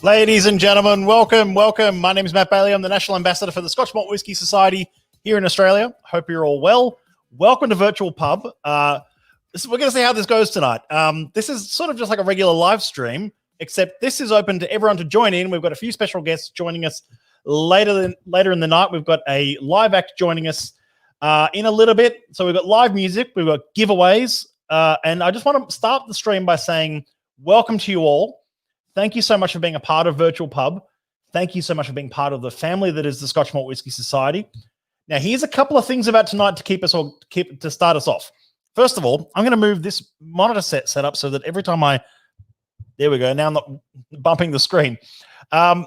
Ladies and gentlemen, welcome. My name is Matt Bailey. I'm the National Ambassador for the Scotch Malt Whisky Society here in Australia. Hope you're all well. Welcome to Virtual Pub. We're going to see how this goes tonight. This is sort of just like a regular live stream, except this is open to everyone to join in. We've got a few special guests joining us later in the night. We've got a live act joining us in a little bit. So we've got live music, we've got giveaways, and I just want to start the stream by saying welcome to you all. Thank you so much for being a part of Virtual Pub. Thank you so much for being part of the family that is the Scotch Malt Whisky Society. Now, here's a couple of things about tonight to start us off. First of all, I'm going to move this monitor set up so that every time there we go. Now I'm not bumping the screen. I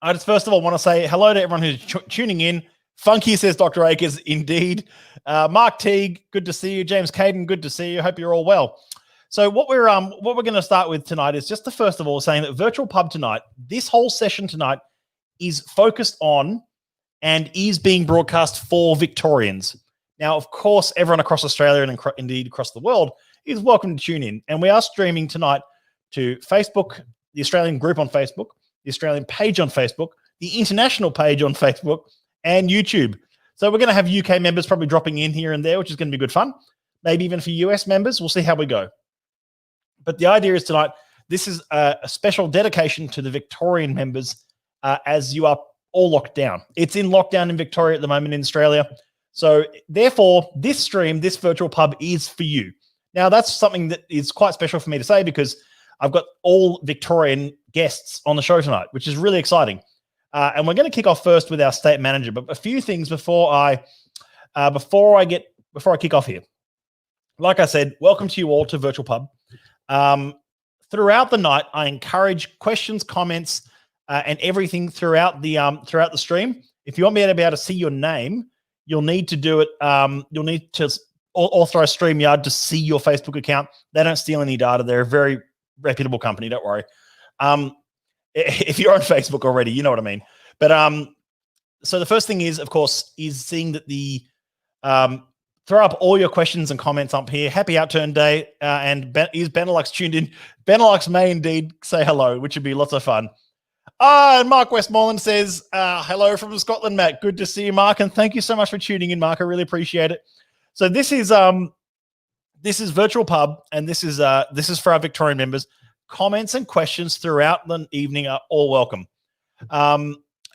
just first of all want to say hello to everyone who's tuning in. Funky says Dr. Akers, indeed. Mark Teague, good to see you. James Caden, good to see you. Hope you're all well. So what we're going to start with tonight is just first of all saying that Virtual Pub tonight, this whole session tonight is focused on and is being broadcast for Victorians. Now, of course, everyone across Australia and indeed across the world is welcome to tune in. And we are streaming tonight to Facebook, the Australian group on Facebook, the Australian page on Facebook, the international page on Facebook, and YouTube. So we're going to have UK members probably dropping in here and there, which is going to be good fun. Maybe even for US members. We'll see how we go. But the idea is tonight, this is a special dedication to the Victorian members as you are all locked down. It's in lockdown in Victoria at the moment in Australia. So therefore, this stream, this Virtual Pub is for you. Now, that's something that is quite special for me to say because I've got all Victorian guests on the show tonight, which is really exciting. And we're going to kick off first with our state manager. But a few things before I kick off here. Like I said, welcome to you all to Virtual Pub. Throughout the night, I encourage questions, comments, and everything throughout the stream. If you want me to be able to see your name, you'll need to do it. You'll need to authorize StreamYard to see your Facebook account. They don't steal any data. They're a very reputable company. Don't worry. If you're on Facebook already, you know what I mean. But so the first thing is, of course, is seeing that the throw up all your questions and comments up here. Happy Outturn Day. And is Benelux tuned in? Benelux may indeed say hello, which would be lots of fun. And Mark Westmoreland says, hello from Scotland, Matt. Good to see you, Mark. And thank you so much for tuning in, Mark. I really appreciate it. So this is Virtual Pub, and this is for our Victorian members. Comments and questions throughout the evening are all welcome.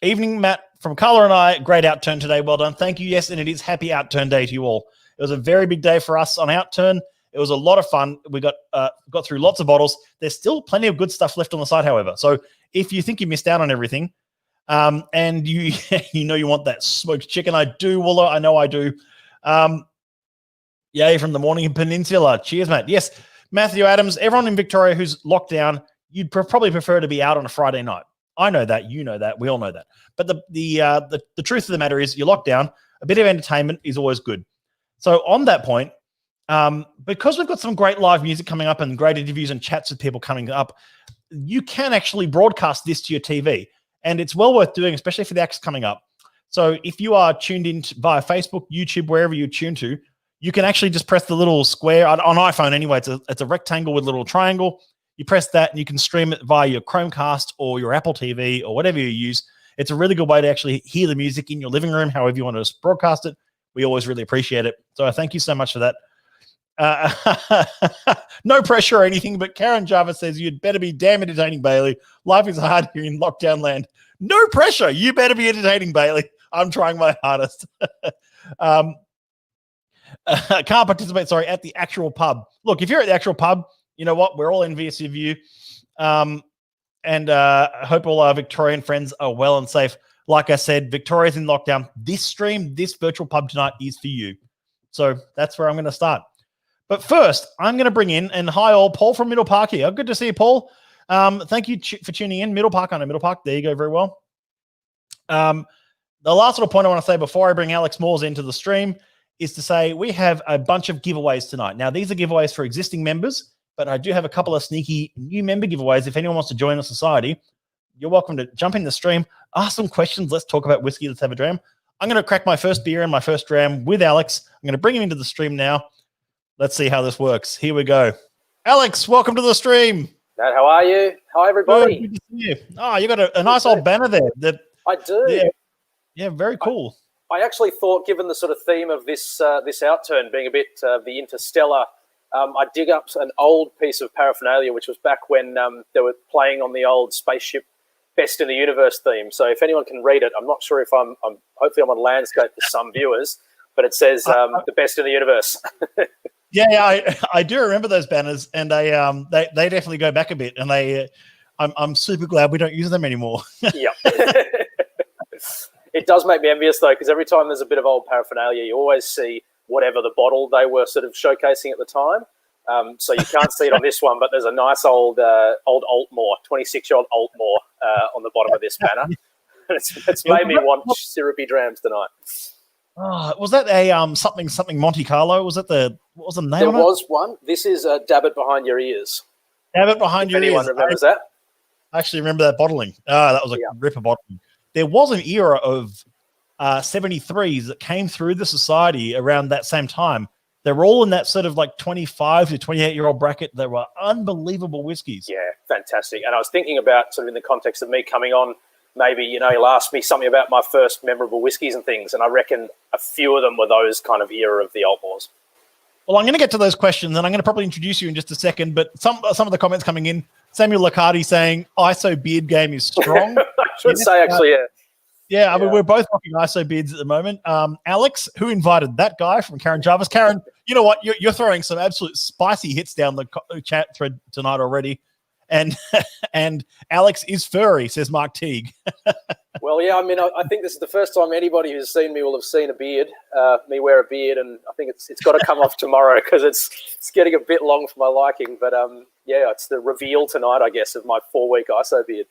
Evening, Matt, from Carla and I, great Outturn today. Well done. Thank you. Yes, and it is Happy Outturn Day to you all. It was a very big day for us on Outturn. It was a lot of fun. We got through lots of bottles. There's still plenty of good stuff left on the site, however. So if you think you missed out on everything, and you you want that smoked chicken, I do, Wooler. I know I do. Yay from the Morning Peninsula. Cheers, Matt. Yes, Matthew Adams, everyone in Victoria who's locked down, you'd probably prefer to be out on a Friday night. I know that. You know that. We all know that. But the truth of the matter is you're locked down. A bit of entertainment is always good. So on that point, because we've got some great live music coming up and great interviews and chats with people coming up, you can actually broadcast this to your TV. And it's well worth doing, especially for the acts coming up. So if you are tuned in via Facebook, YouTube, wherever you tune to, you can actually just press the little square on iPhone anyway. It's a rectangle with a little triangle. You press that and you can stream it via your Chromecast or your Apple TV or whatever you use. It's a really good way to actually hear the music in your living room, however you want to broadcast it. We always really appreciate it. So I thank you so much for that. No pressure or anything, but Karen Jarvis says, you'd better be damn entertaining, Bailey. Life is hard here in lockdown land. No pressure. You better be entertaining, Bailey. I'm trying my hardest. Can't participate, at the actual pub. Look, if you're at the actual pub, you know what? We're all envious of you. And I hope all our Victorian friends are well and safe. Like I said, Victoria's in lockdown. This stream, this virtual pub tonight is for you. So that's where I'm going to start. But first, I'm going to bring in, and hi all, Paul from Middle Park here. Good to see you, Paul. Thank you for tuning in. Middle Park, I know Middle Park. There you go, very well. The last little point I want to say before I bring Alex Moores into the stream is to say we have a bunch of giveaways tonight. Now, these are giveaways for existing members, but I do have a couple of sneaky new member giveaways. If anyone wants to join the society, you're welcome to jump in the stream, ask some questions. Let's talk about whiskey. Let's have a dram. I'm going to crack my first beer and my first dram with Alex. I'm going to bring him into the stream now. Let's see how this works. Here we go. Alex, welcome to the stream. Matt, how are you? Hi, everybody. Good to see you. Oh, you got a nice old banner there. I do. Yeah, very cool. I actually thought, given the sort of theme of this outturn being a bit the interstellar, I'd dig up an old piece of paraphernalia, which was back when they were playing on the old spaceship Best in the Universe theme. So if anyone can read it, I'm not sure if I'm hopefully I'm on landscape for some viewers, but it says the Best in the Universe. Yeah, I do remember those banners, and they definitely go back a bit, and I'm super glad we don't use them anymore. Yeah. It does make me envious, though, because every time there's a bit of old paraphernalia, you always see whatever the bottle they were sort of showcasing at the time. So you can't see it on this one, but there's a nice old Altmore, 26-year-old Altmore on the bottom of this banner. It's made me want syrupy drams tonight. Oh, was that a something Monte Carlo? Was it what was the name? There was one. This is Dab It Behind Your Ears. Dab It Behind Your Ears. Anyone remembers that? I actually remember that bottling. That was a ripper bottling. There was an era of 73s that came through the society around that same time. They were all in that sort of like 25 to 28-year-old bracket. They were unbelievable whiskies. Yeah, fantastic. And I was thinking about sort of in the context of me coming on, maybe, you'll ask me something about my first memorable whiskies and things, and I reckon a few of them were those kind of era of the Altmores. Well, I'm going to get to those questions, and I'm going to probably introduce you in just a second, but some of the comments coming in, Samuel Lacardi saying, ISO beard game is strong. I should say, actually, yeah. Yeah, I mean, we're both rocking ISO beards at the moment. Alex, who invited that guy from Karen Jarvis? Karen, you know what? You're throwing some absolute spicy hits down the chat thread tonight already. And Alex is furry, says Mark Teague. Well, yeah, I mean, I think this is the first time anybody who's seen me will have seen a beard, me wear a beard, and I think it's got to come off tomorrow because it's getting a bit long for my liking. But, yeah, it's the reveal tonight, I guess, of my 4-week ISO beard.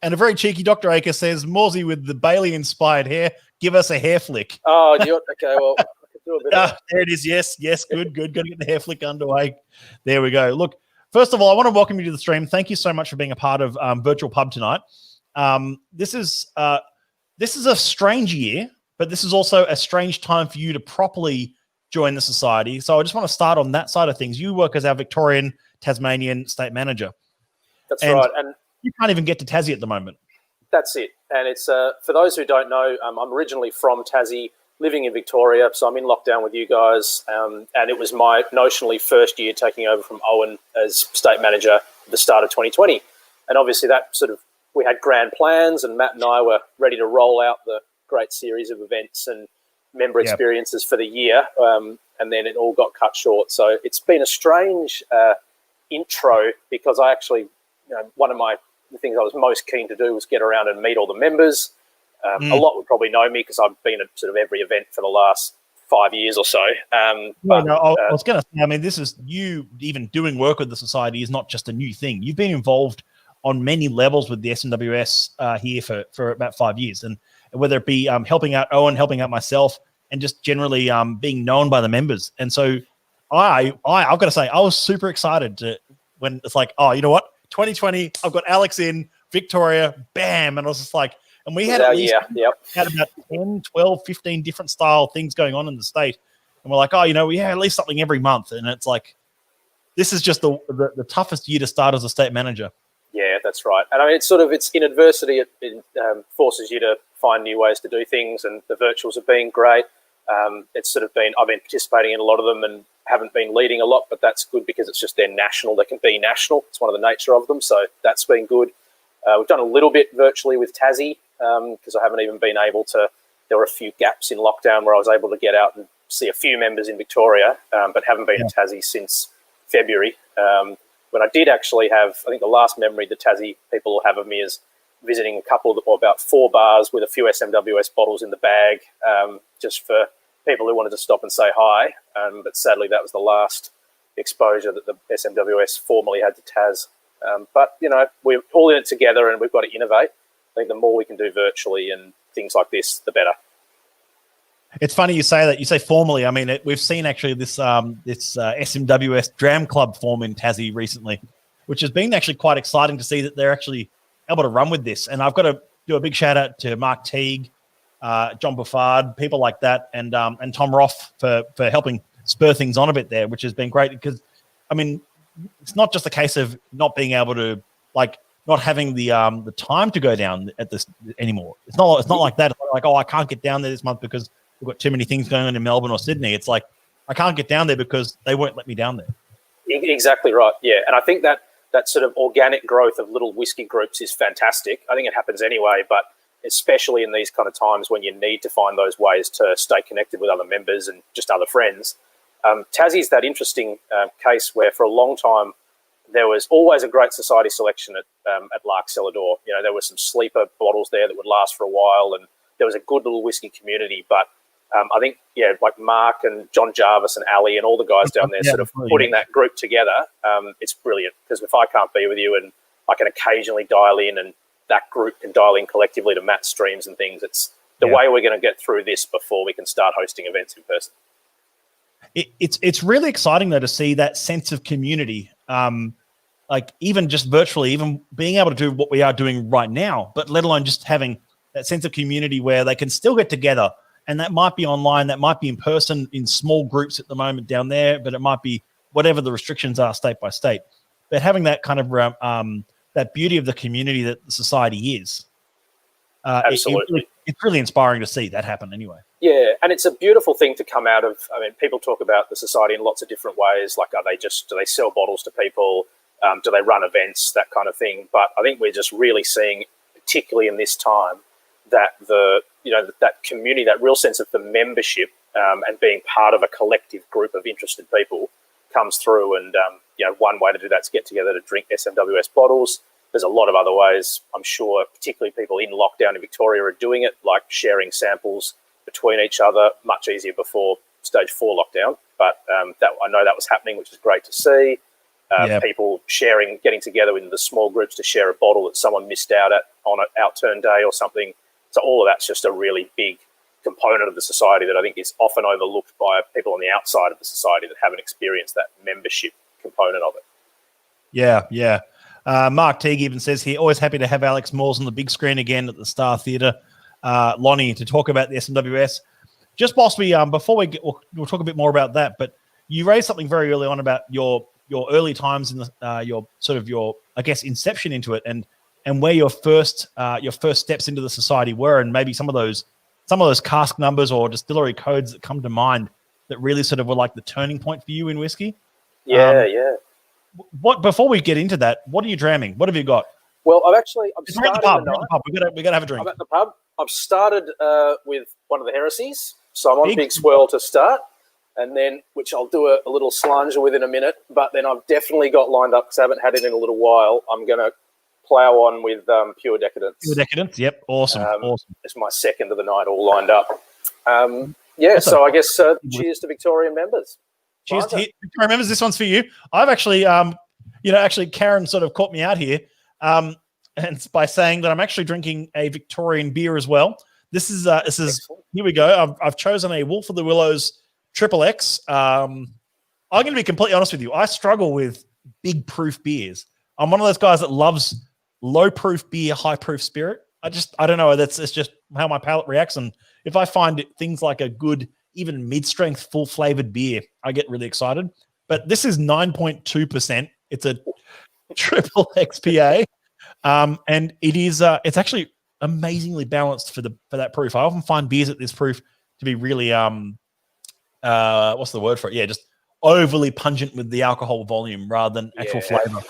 And a very cheeky Dr. Aker says, Morsey with the Bailey-inspired hair, give us a hair flick. Oh, okay, well, I could do a bit of that. There it is, yes, good. Got to get the hair flick underway. There we go. Look, first of all, I want to welcome you to the stream. Thank you so much for being a part of Virtual Pub tonight. This is a strange year, but this is also a strange time for you to properly join the society. So I just want to start on that side of things. You work as our Victorian Tasmanian state manager. That's right. And you can't even get to Tassie at the moment. That's it. And it's for those who don't know, I'm originally from Tassie, living in Victoria, so I'm in lockdown with you guys. And it was my notionally first year taking over from Owen as state manager at the start of 2020. And obviously that we had grand plans, and Matt and I were ready to roll out the great series of events and member experiences for the year. And then it all got cut short. So it's been a strange intro because I actually, one of the things I was most keen to do was get around and meet all the members. A lot would probably know me because I've been at sort of every event for the last 5 years or so. I was going to say, I mean, this is you even doing work with the society is not just a new thing. You've been involved on many levels with the SMWS here for about 5 years. And whether it be helping out Owen, helping out myself, and just generally being known by the members. And so I've got to say, I was super excited when it's like, oh, you know what? 2020, I've got Alex in, Victoria, bam. And I was just like, and we had had about 10, 12, 15 different style things going on in the state. And we're like, oh, we have at least something every month. And it's like, this is just the toughest year to start as a state manager. Yeah, that's right. And I mean, it's in adversity, it forces you to find new ways to do things. And the virtuals have been great. It's I've been participating in a lot of them and haven't been leading a lot, but that's good because it's just they're national. They can be national. It's one of the nature of them. So that's been good. We've done a little bit virtually with Tassie because I haven't even been able to. There were a few gaps in lockdown where I was able to get out and see a few members in Victoria, but haven't been to Tassie since February. When I did actually have, I think the last memory the Tassie people will have of me is visiting about 4 bars with a few SMWS bottles in the bag, just for people who wanted to stop and say hi. But sadly, that was the last exposure that the SMWS formally had to Tas. But, we're all in it together and we've got to innovate. I think the more we can do virtually and things like this, the better. It's funny you say that. You say formally. I mean, we've seen actually this SMWS Dram Club form in Tassie recently, which has been actually quite exciting to see that they're actually able to run with this. And I've got to do a big shout out to Mark Teague, John Buffard, people like that, and Tom Roth for helping spur things on a bit there, which has been great because, I mean, it's not just a case of not being able to, like, not having the time to go down at this anymore. It's not like that. It's not like, oh, I can't get down there this month because we've got too many things going on in Melbourne or Sydney. It's like, I can't get down there because they won't let me down there. Exactly right. Yeah. And I think that sort of organic growth of little whiskey groups is fantastic. I think it happens anyway, but especially in these kind of times when you need to find those ways to stay connected with other members and just other friends. Tassie's that interesting case where for a long time there was always a great society selection at Lark Cellar Door. There were some sleeper bottles there that would last for a while, and there was a good little whiskey community. But I think, like Mark and John Jarvis and Ali and all the guys down there sort of putting that group together, it's brilliant because if I can't be with you and I can occasionally dial in and that group can dial in collectively to Matt's streams and things, it's the way we're going to get through this before we can start hosting events in person. It's really exciting, though, to see that sense of community, like even just virtually, even being able to do what we are doing right now, but let alone just having that sense of community where they can still get together. And that might be online, that might be in person in small groups at the moment down there, but it might be whatever the restrictions are state by state. But having that kind of that beauty of the community that the society is, absolutely, it's really inspiring to see that happen anyway. Yeah, and it's a beautiful thing to come out of. I mean, people talk about the society in lots of different ways. Like, do they sell bottles to people? Do they run events? That kind of thing. But I think we're just really seeing, particularly in this time, that that community, that real sense of the membership and being part of a collective group of interested people comes through. And one way to do that is get together to drink SMWS bottles. There's a lot of other ways. I'm sure, particularly people in lockdown in Victoria are doing it, like sharing samples between each other. Much easier before stage 4 lockdown, but I know that was happening, which is great to see. People sharing, getting together in the small groups to share a bottle that someone missed out at on an outturn day or something. So all of that's just a really big component of the society that I think is often overlooked by people on the outside of the society that haven't experienced that membership component of it. Yeah. Mark Teague even says here, always happy to have Alex Moores on the big screen again at the Star Theatre. Lonnie, to talk about the SMWS. Just whilst we, before we get, we'll talk a bit more about that, but you raised something very early on about your early times in the, your I guess, inception into it and where your first steps into the society were, and maybe some of those cask numbers or distillery codes that come to mind that really sort of were like the turning point for you in whiskey. Yeah. What, before we get into that, what are you dramming? What have you got? Well, I'm starting the pub. We got to have a drink. I'm at the pub. I've started with one of the heresies, so I'm on Big Swirl to start, and then which I'll do a little slanger with in a minute. But then I've definitely got lined up because I haven't had it in a little while. I'm going to plow on with Pure Decadence. Pure Decadence, yep, awesome. It's my second of the night, all lined up. So I guess cheers to Victorian members. Cheers to Victorian members. This one's for you. I've actually, actually Karen sort of caught me out here. And it's by saying that I'm actually drinking a Victorian beer as well. This is excellent. Here we go. I've chosen a Wolf of the Willows XXX. I'm going to be completely honest with you. I struggle with big proof beers. I'm one of those guys that loves low proof beer, high proof spirit. I don't know. It's just how my palate reacts. And if I find things like a good, even mid strength, full flavored beer, I get really excited. But this is 9.2%. It's a triple XPA. And it's actually amazingly balanced for that proof. I often find beers at this proof to be really what's the word for it? Yeah, just overly pungent with the alcohol volume rather than actual flavor.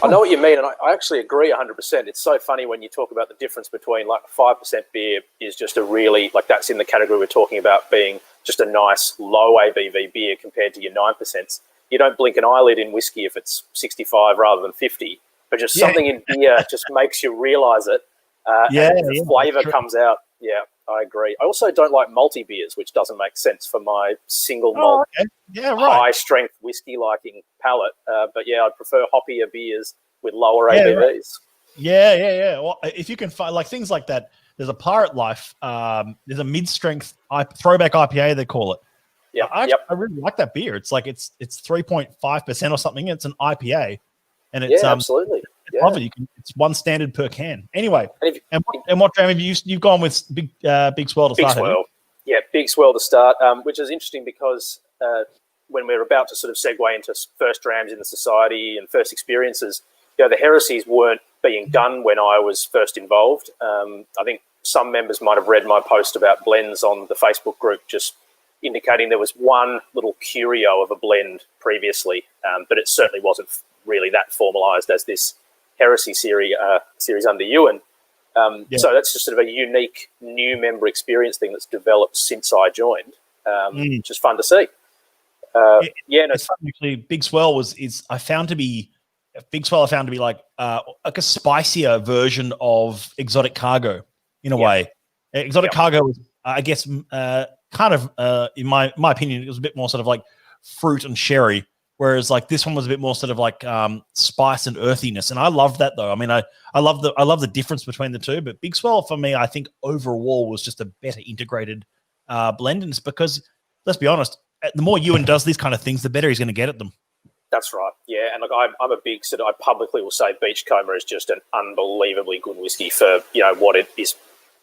I know what you mean, and I actually agree 100%. It's so funny when you talk about the difference between like 5% beer is just a really, like that's in the category we're talking about being just a nice low ABV beer compared to your 9%. You don't blink an eyelid in whiskey if it's 65 rather than 50. But just something in beer just makes you realise it. and the flavour comes out. Yeah, I agree. I also don't like malty beers, which doesn't make sense for my single malt, high strength whiskey liking palate. But yeah, I prefer hoppier beers with lower ABVs. Right. Yeah. Well, if you can find like things like that, there's a Pirate Life. There's a mid-strength throwback IPA, they call it. Yeah, I really like that beer. It's like it's 3.5% or something. It's an IPA, and it's absolutely. It's lovely. It's one standard per can. Anyway, and what dram have you've gone with? Big Swell to start. Big Swell. Yeah, Big Swell to start, which is interesting because when we're about to sort of segue into first drams in the society and first experiences, the heresies weren't being done when I was first involved. I think some members might have read my post about blends on the Facebook group, just indicating there was one little curio of a blend previously, but it certainly wasn't really that formalised as this heresy series under Ewan. So that's just sort of a unique new member experience thing that's developed since I joined, which is fun to see. It's fun, actually. Big Swell I found to be like a spicier version of Exotic Cargo in a way. Exotic Cargo was, I guess, kind of in my opinion, it was a bit more sort of like fruit and sherry, whereas like this one was a bit more sort of like spice and earthiness. And I love that though. I mean, I love the difference between the two. But Big Swell for me, I think overall was just a better integrated blend, and it's because, let's be honest, the more Ewan does these kind of things, the better he's going to get at them. That's right. Yeah, and look, I'm a big I publicly will say Beachcomber is just an unbelievably good whiskey for what it is,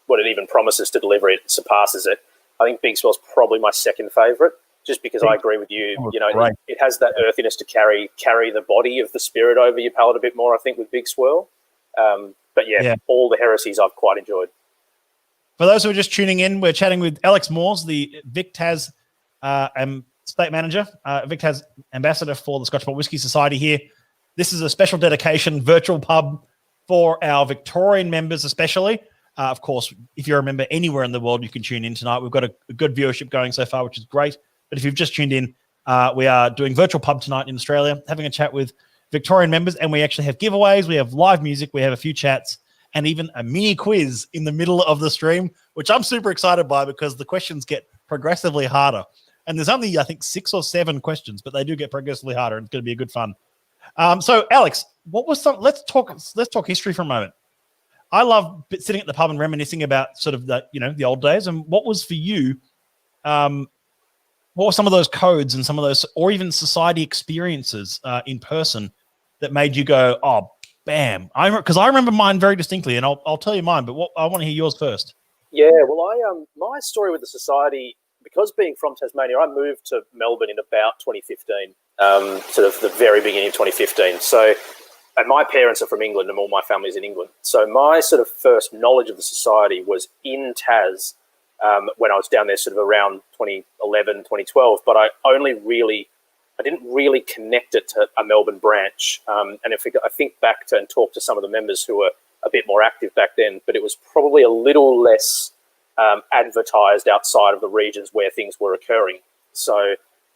what it even promises to deliver. It surpasses it. I think Big Swell's probably my second favourite, just because I agree with you. It has that earthiness to carry the body of the spirit over your palate a bit more, I think, with Big Swell. But all the heresies I've quite enjoyed. For those who are just tuning in, we're chatting with Alex Moores, the VicTaz State Manager, VicTaz Ambassador for the Scotch Malt Whisky Society here. This is a special dedication virtual pub for our Victorian members especially. Of course, if you're a member anywhere in the world, you can tune in tonight. We've got a good viewership going so far, which is great. But if you've just tuned in, we are doing virtual pub tonight in Australia, having a chat with Victorian members, and we actually have giveaways, we have live music, we have a few chats, and even a mini quiz in the middle of the stream, which I'm super excited by because the questions get progressively harder. And there's only, I think, 6 or 7 questions, but they do get progressively harder, and it's going to be a good fun. So, Alex, let's talk history for a moment. I love sitting at the pub and reminiscing about sort of the old days. And what was for you? What were some of those codes and some of those, or even society experiences in person that made you go, oh, bam? Because I remember mine very distinctly, and I'll tell you mine. But I want to hear yours first. Yeah, well, my story with the society, because being from Tasmania, I moved to Melbourne in about 2015, sort of the very beginning of 2015. So. And my parents are from England, and all my family's in England. So my sort of first knowledge of the society was in Tas when I was down there sort of around 2011, 2012. But I didn't really connect it to a Melbourne branch. And I think back to and talk to some of the members who were a bit more active back then, but it was probably a little less advertised outside of the regions where things were occurring. So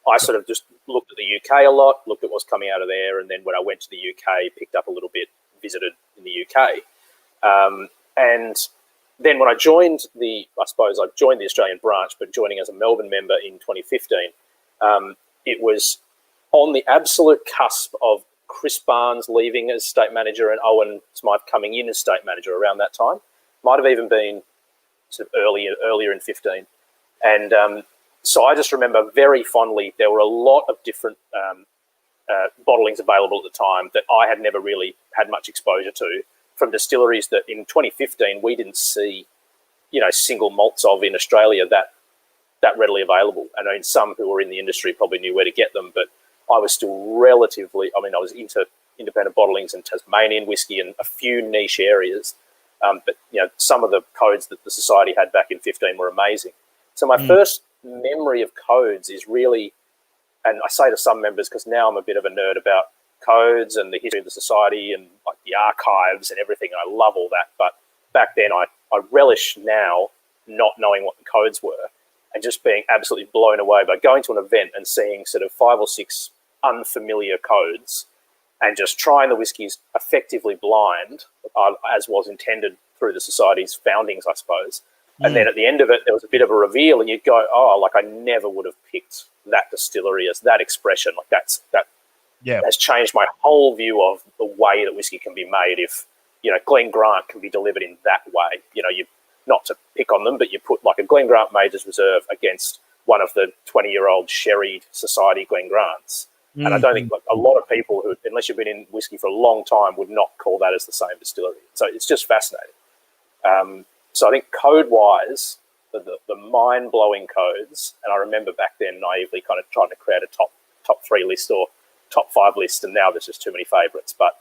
I sort of just looked at the UK a lot, looked at what's coming out of there, and then when I went to the UK, picked up a little bit, visited in the UK. And then when I joined I joined the Australian branch, but joining as a Melbourne member in 2015, it was on the absolute cusp of Chris Barnes leaving as state manager and Owen Smythe coming in as state manager around that time. Might have even been sort of earlier in 15. And so I just remember very fondly there were a lot of different bottlings available at the time that I had never really had much exposure to, from distilleries that in 2015 we didn't see, single malts of in Australia that readily available. And I mean, some who were in the industry probably knew where to get them, but I was still I was into independent bottlings and Tasmanian whiskey and a few niche areas. But some of the codes that the society had back in 15 were amazing. So my first memory of codes is really, and I say to some members because now I'm a bit of a nerd about codes and the history of the society and like the archives and everything, and I love all that. But back then I relish now not knowing what the codes were and just being absolutely blown away by going to an event and seeing sort of 5 or 6 unfamiliar codes and just trying the whiskies effectively blind, as was intended through the society's foundings, I suppose. And then at the end of it, there was a bit of a reveal, and you'd go, "Oh, like I never would have picked that distillery as that expression. Like that has changed my whole view of the way that whiskey can be made. If Glen Grant can be delivered in that way, you not to pick on them, but you put like a Glen Grant Majors Reserve against one of the 20-year-old sherried society Glen Grants, and I don't think a lot of people who, unless you've been in whiskey for a long time, would not call that as the same distillery. So it's just fascinating." So I think code-wise, the mind-blowing codes, and I remember back then naively kind of trying to create a top 3 list or top 5 list, and now there's just too many favourites. But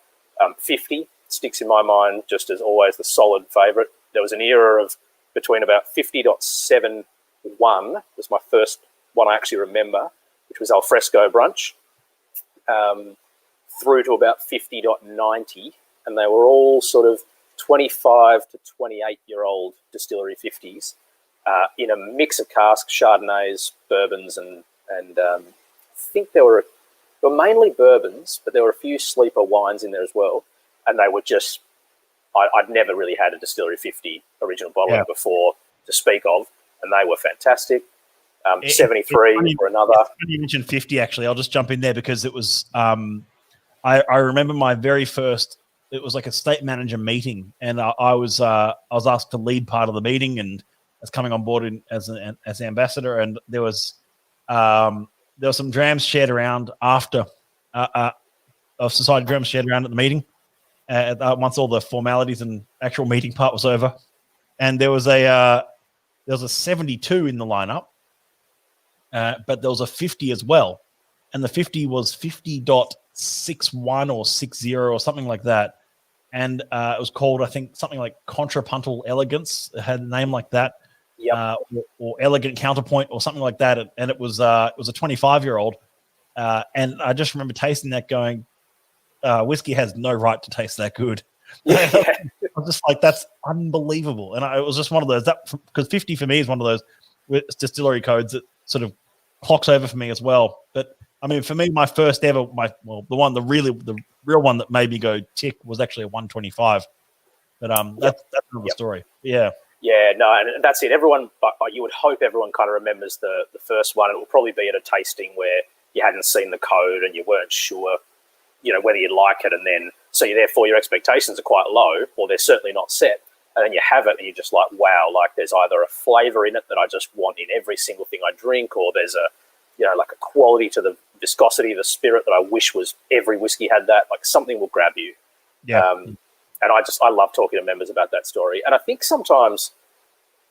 50 sticks in my mind just as always the solid favourite. There was an era of between about 50.71 was my first one I actually remember, which was Alfresco Brunch, through to about 50.90, and they were all sort of 25 to 28-year-old distillery 50s in a mix of casks, Chardonnays, bourbons, and I think there were mainly bourbons, but there were a few sleeper wines in there as well. And they were just, I'd never really had a distillery 50 original bottling before to speak of, and they were fantastic. 73 for another. You mentioned 50, actually. I'll just jump in there because it was, I remember my very first, it was like a state manager meeting, and I was asked to lead part of the meeting, and as coming on board as an ambassador, and there was some drams shared around after of society drams shared around at the meeting once all the formalities and actual meeting part was over, and there was a 72 in the lineup, but there was a 50 as well, and the 50 was 50.61 or 60 or something like that. And it was called, I think, something like Contrapuntal Elegance. It had a name like that, or Elegant Counterpoint, or something like that. And it was a 25-year-old, and I just remember tasting that, going, "Whiskey has no right to taste that good." I'm just like, that's unbelievable. And it was just one of those, because 50 for me is one of those distillery codes that sort of clocks over for me as well. But I mean, for me, my first ever, the real one that made me go tick was actually a 125. But that's another story. Yeah. Yeah, no, and that's it. Everyone, but you would hope everyone kind of remembers the first one. It will probably be at a tasting where you hadn't seen the code and you weren't sure, whether you'd like it, and then so therefore your expectations are quite low, or they're certainly not set. And then you have it, and you're just like, wow, like there's either a flavour in it that I just want in every single thing I drink, or there's a like a quality to the viscosity of the spirit that I wish was every whiskey had that. Like something will grab you. Yeah. And I love talking to members about that story. And I think sometimes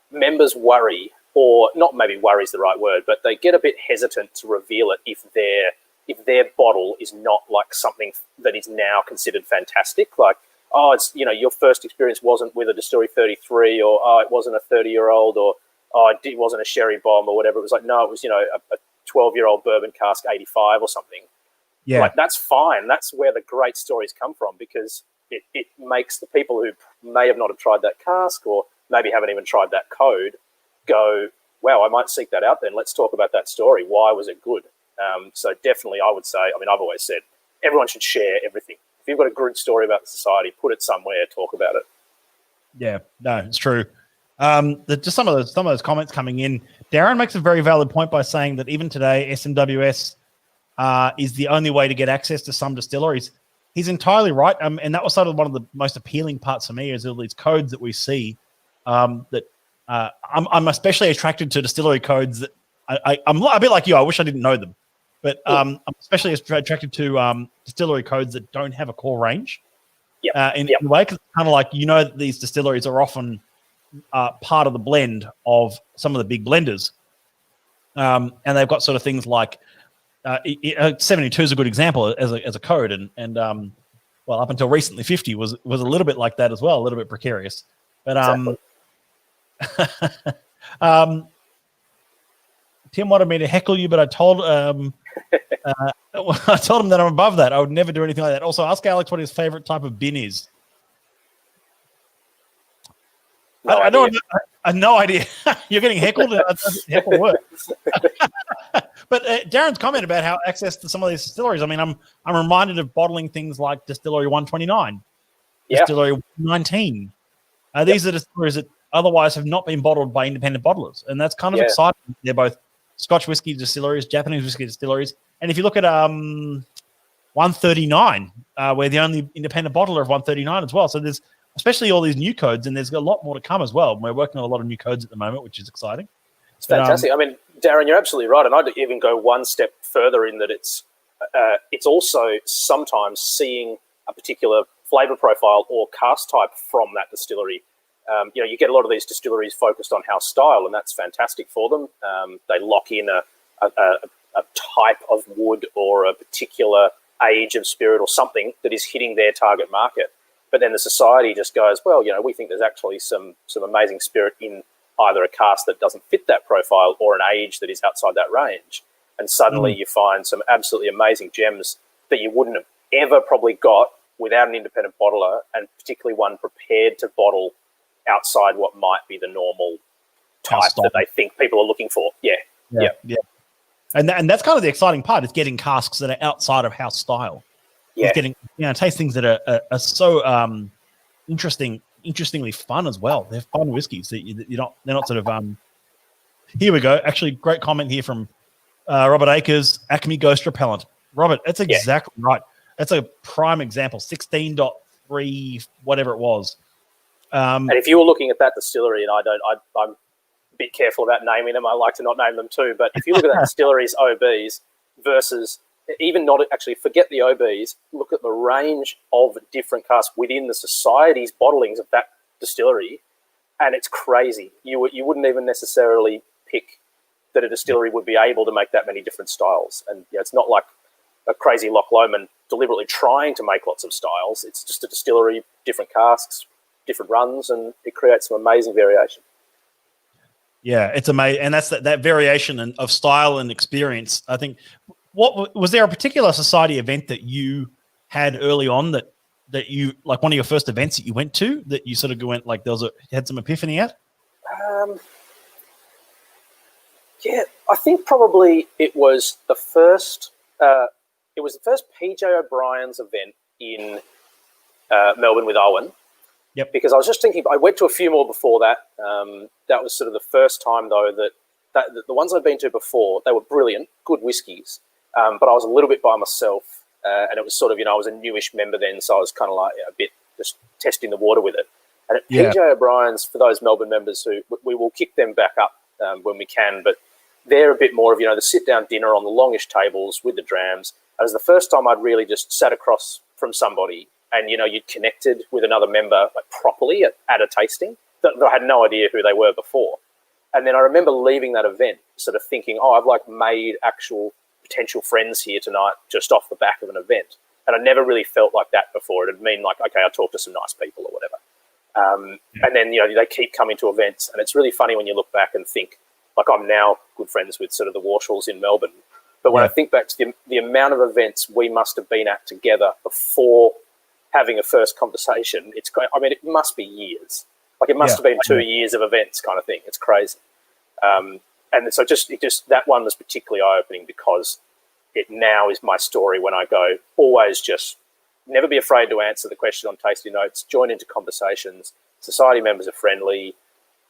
members worry, or not maybe worry is the right word, but they get a bit hesitant to reveal it if their bottle is not like something that is now considered fantastic. Like, oh, it's, your first experience wasn't with a Distillery 33, or oh, it wasn't a 30-year-old, or oh, it wasn't a sherry bomb or whatever. It was like, no, it was, a 12-year-old bourbon cask 85 or something. Yeah. Like, that's fine. That's where the great stories come from, because it makes the people who may have not have tried that cask, or maybe haven't even tried that code, go, wow, I might seek that out then. Let's talk about that story. Why was it good? So definitely I would say, I've always said, everyone should share everything. If you've got a good story about the society, put it somewhere, talk about it. Yeah, no, it's true. Just some of those comments coming in. Darren makes a very valid point by saying that even today, SMWS is the only way to get access to some distilleries. He's entirely right, and that was sort of one of the most appealing parts for me, is all these codes that we see. That I'm especially attracted to distillery codes that I'm a bit like you. I wish I didn't know them, but I'm especially attracted to distillery codes that don't have a core range. In a way, because it's kind of like, that these distilleries are often part of the blend of some of the big blenders, and they've got sort of things like 72 is a good example as a code, and up until recently 50 was a little bit like that as well, a little bit precarious, but exactly. Tim wanted me to heckle you, but I told him that I'm above that. I would never do anything like that. Also, ask Alex what his favorite type of bin is. I have no idea. You're getting heckled. Heckle works. But Darren's comment about how access to some of these distilleries. I'm reminded of bottling things like Distillery 129, Distillery 119, These are distilleries that otherwise have not been bottled by independent bottlers, and that's kind of exciting. They're both Scotch whiskey distilleries, Japanese whiskey distilleries, and if you look at 139, we're the only independent bottler of 139 as well. So there's especially all these new codes, and there's a lot more to come as well. We're working on a lot of new codes at the moment, which is exciting. It's fantastic. I mean, Darren, you're absolutely right, and I'd even go one step further in that it's also sometimes seeing a particular flavour profile or cask type from that distillery. You get a lot of these distilleries focused on house style, and that's fantastic for them. They lock in a type of wood or a particular age of spirit or something that is hitting their target market. But then the society just goes, well, we think there's actually some amazing spirit in either a cask that doesn't fit that profile or an age that is outside that range. And suddenly you find some absolutely amazing gems that you wouldn't have ever probably got without an independent bottler, and particularly one prepared to bottle outside what might be the normal type that they think people are looking for. Yeah. And that's kind of the exciting part, is getting casks that are outside of house style. Yeah. It's getting, taste things that are so interestingly fun as well. They're fun whiskeys that they're not sort of, here we go. Actually, great comment here from Robert Akers, Acme Ghost Repellent. Robert, that's exactly right. That's a prime example, 16.3, whatever it was. And if you were looking at that distillery, and I'm a bit careful about naming them, I like to not name them too, but if you look at that distillery's OBs versus, even not actually, forget the OBs, look at the range of different casks within the society's bottlings of that distillery, and it's crazy. You wouldn't even necessarily pick that a distillery would be able to make that many different styles. And it's not like a crazy Loch Lomond deliberately trying to make lots of styles. It's just a distillery, different casks, different runs, and it creates some amazing variation. Yeah, it's amazing. And that's that variation of style and experience. I think, what was there a particular society event that you had early on that you, like one of your first events that you went to, that you sort of went like had some epiphany at? Yeah, I think probably it was the first PJ O'Brien's event in Melbourne with Owen. Yep. Because I was just thinking, I went to a few more before that. That was sort of the first time, though, that the ones I'd been to before, they were brilliant, good whiskies, but I was a little bit by myself, and it was sort of, I was a newish member then, so I was kind of like a bit just testing the water with it. And at PJ O'Brien's, for those Melbourne members who, we will kick them back up when we can, but they're a bit more of, the sit-down dinner on the longish tables with the drams. It was the first time I'd really just sat across from somebody and, you'd connected with another member like properly at a tasting that I had no idea who they were before. And then I remember leaving that event sort of thinking, I've like made actual potential friends here tonight just off the back of an event. And I never really felt like that before. It had been like, okay, I talked to some nice people or whatever. And then, they keep coming to events. And it's really funny when you look back and think, like, I'm now good friends with sort of the Warshalls in Melbourne. But when I think back to the amount of events we must have been at together before having a first conversation, it must be years. Like, it must have been 2 years of events kind of thing. It's crazy. And so that one was particularly eye-opening because it now is my story when I go, always just never be afraid to answer the question on tasting notes, join into conversations. Society members are friendly.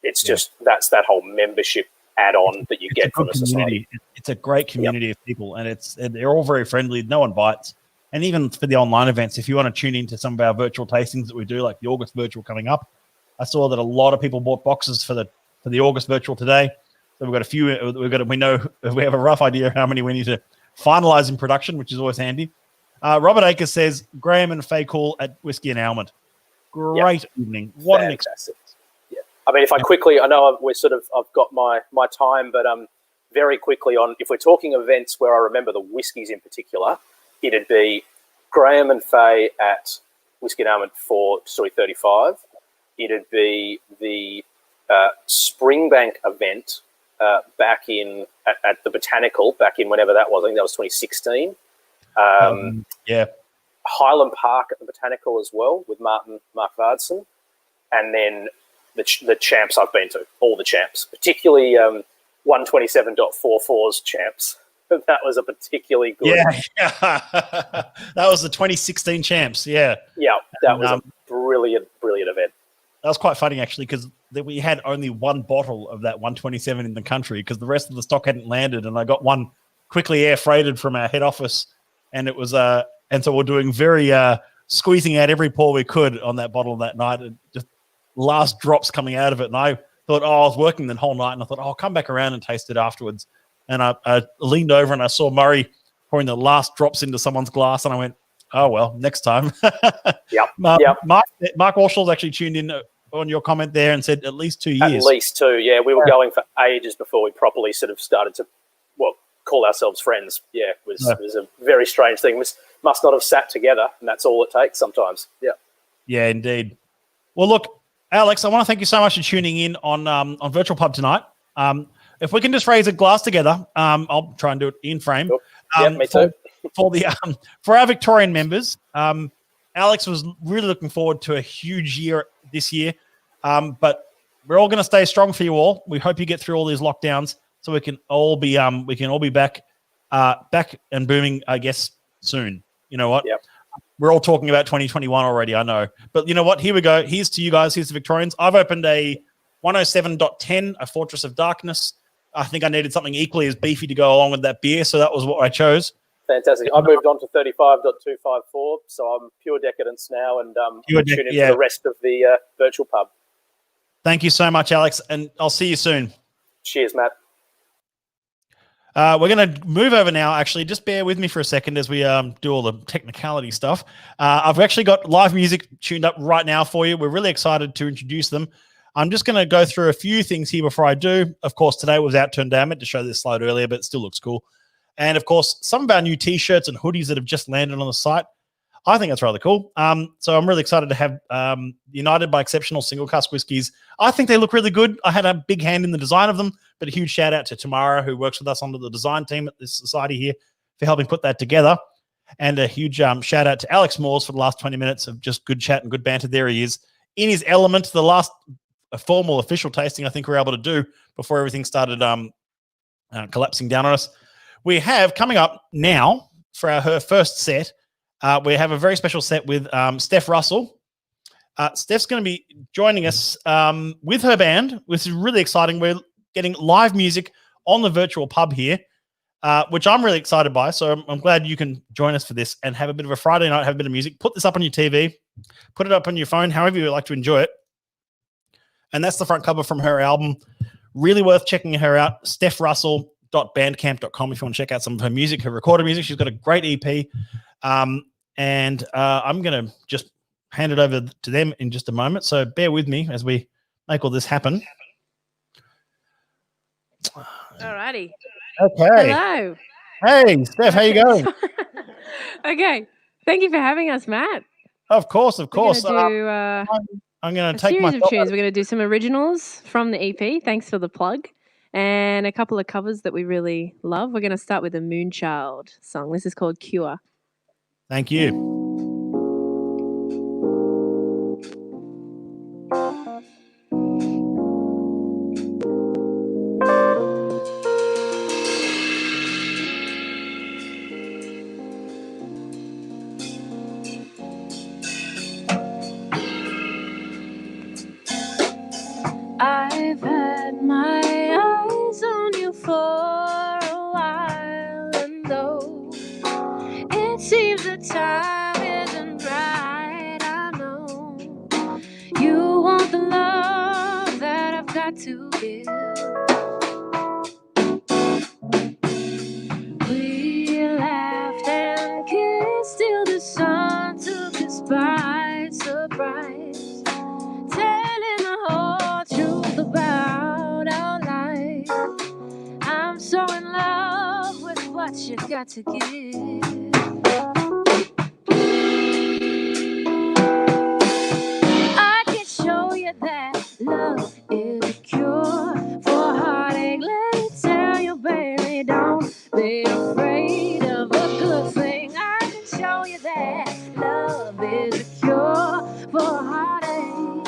It's just, that's that whole membership add-on that you get from a society. It's a great community of people, and they're all very friendly. No one bites. And even for the online events, if you want to tune into some of our virtual tastings that we do, like the August virtual coming up, I saw that a lot of people bought boxes for the August virtual today. So we've got a few. We have a rough idea of how many we need to finalize in production, which is always handy. Robert Akers says Graham and Faye Cool at Whiskey and Almond. Great evening. What an experience. Yeah. I mean, if I quickly, I know I've got my time, but very quickly on, if we're talking events where I remember the whiskies in particular, it'd be Graham and Faye at Whiskey and Almond for Distillery 35. It'd be the Springbank event back in at the Botanical, back in whenever that was. I think that was 2016. Highland Park at the Botanical as well with Mark Vardson. And then the champs I've been to, all the champs, particularly 127.44's champs. That was a particularly good. Yeah. That was the 2016 champs. Yeah. Yeah, that was a brilliant event. that was quite funny actually, because we had only one bottle of that 127 in the country because the rest of the stock hadn't landed, and I got one quickly air freighted from our head office, and it was and so we're doing very squeezing out every pour we could on that bottle that night, and just last drops coming out of it. And I thought, I was working the whole night, and I thought, I'll come back around and taste it afterwards. And I leaned over and I saw Murray pouring the last drops into someone's glass, and I went, oh, well, next time. Yep. Mark Walshall's actually tuned in on your comment there and said at least 2 years. At least 2, yeah. We were going for ages before we properly sort of started to, call ourselves friends. Yeah, it was a very strange thing. We must not have sat together, and that's all it takes sometimes. Yeah. Yeah, indeed. Well, look, Alex, I want to thank you so much for tuning in on Virtual Pub tonight. If we can just raise a glass together, I'll try and do it in frame. Cool. Yeah, me too. For our Victorian members, Alex was really looking forward to a huge year this year, but we're all going to stay strong for you all. We hope you get through all these lockdowns so we can all be back and booming, I guess, soon. You know what? Yep. We're all talking about 2021 already, I know. But you know what? Here we go. Here's to you guys. Here's to Victorians. I've opened a 107.10, a Fortress of Darkness. I think I needed something equally as beefy to go along with that beer, so that was what I Fantastic. I moved on to 35.254, so I'm pure decadence now, and tune in for the rest of the virtual pub. Thank you so much, Alex, and I'll see you soon. Cheers, Matt. We're going to move over now, actually. Just bear with me for a second as we do all the technicality stuff. I've actually got live music tuned up right now for you. We're really excited to introduce them. I'm just going to go through a few things here before I do. Of course, today was Outturn Damn It to show this slide earlier, but it still looks cool. And, of course, some of our new T-shirts and hoodies that have just landed on the site. I think that's rather cool. So I'm really excited to have United by Exceptional Single Cask Whiskies. I think they look really good. I had a big hand in the design of them, but a huge shout out to Tamara, who works with us under the design team at this society here, for helping put that together. And a huge shout out to Alex Moores for the last 20 minutes of just good chat and good banter. There he is in his element. The last formal official tasting I think we were able to do before everything started collapsing down on us. We have coming up now for her first set. We have a very special set with Steph Russell. Steph's going to be joining us with her band, which is really exciting. We're getting live music on the virtual pub here, which I'm really excited by. So I'm glad you can join us for this and have a bit of a Friday night, have a bit of music. Put this up on your TV, put it up on your phone, however you would like to enjoy it. And that's the front cover from her album. Really worth checking her out. StephRussell.bandcamp.com if you want to check out some of her music, her recorded music. She's got a great EP. And I'm going to just hand it over to them in just a moment. So bear with me as we make all this happen. All righty. Okay. Hello. Hey, Steph, how you going? Okay. Thank you for having us, Matt. Of course. We're going to do I'm going to a take series of my tunes. We're going to do some originals from the EP. Thanks for the plug. And a couple of covers that we really love. We're going to start with a Moonchild song. This is called Cure. Thank you. I've had my eyes on you for a while, and though it seems the time isn't right, I know you want the love that I've got to give. We laughed and kissed till the sun took us by surprise, telling the whole truth about our life. I'm so in love with what you've got to give. I can show you that love is a cure for heartache. Let me tell you, baby, don't be afraid of a good thing. I can show you that love is a cure for heartache.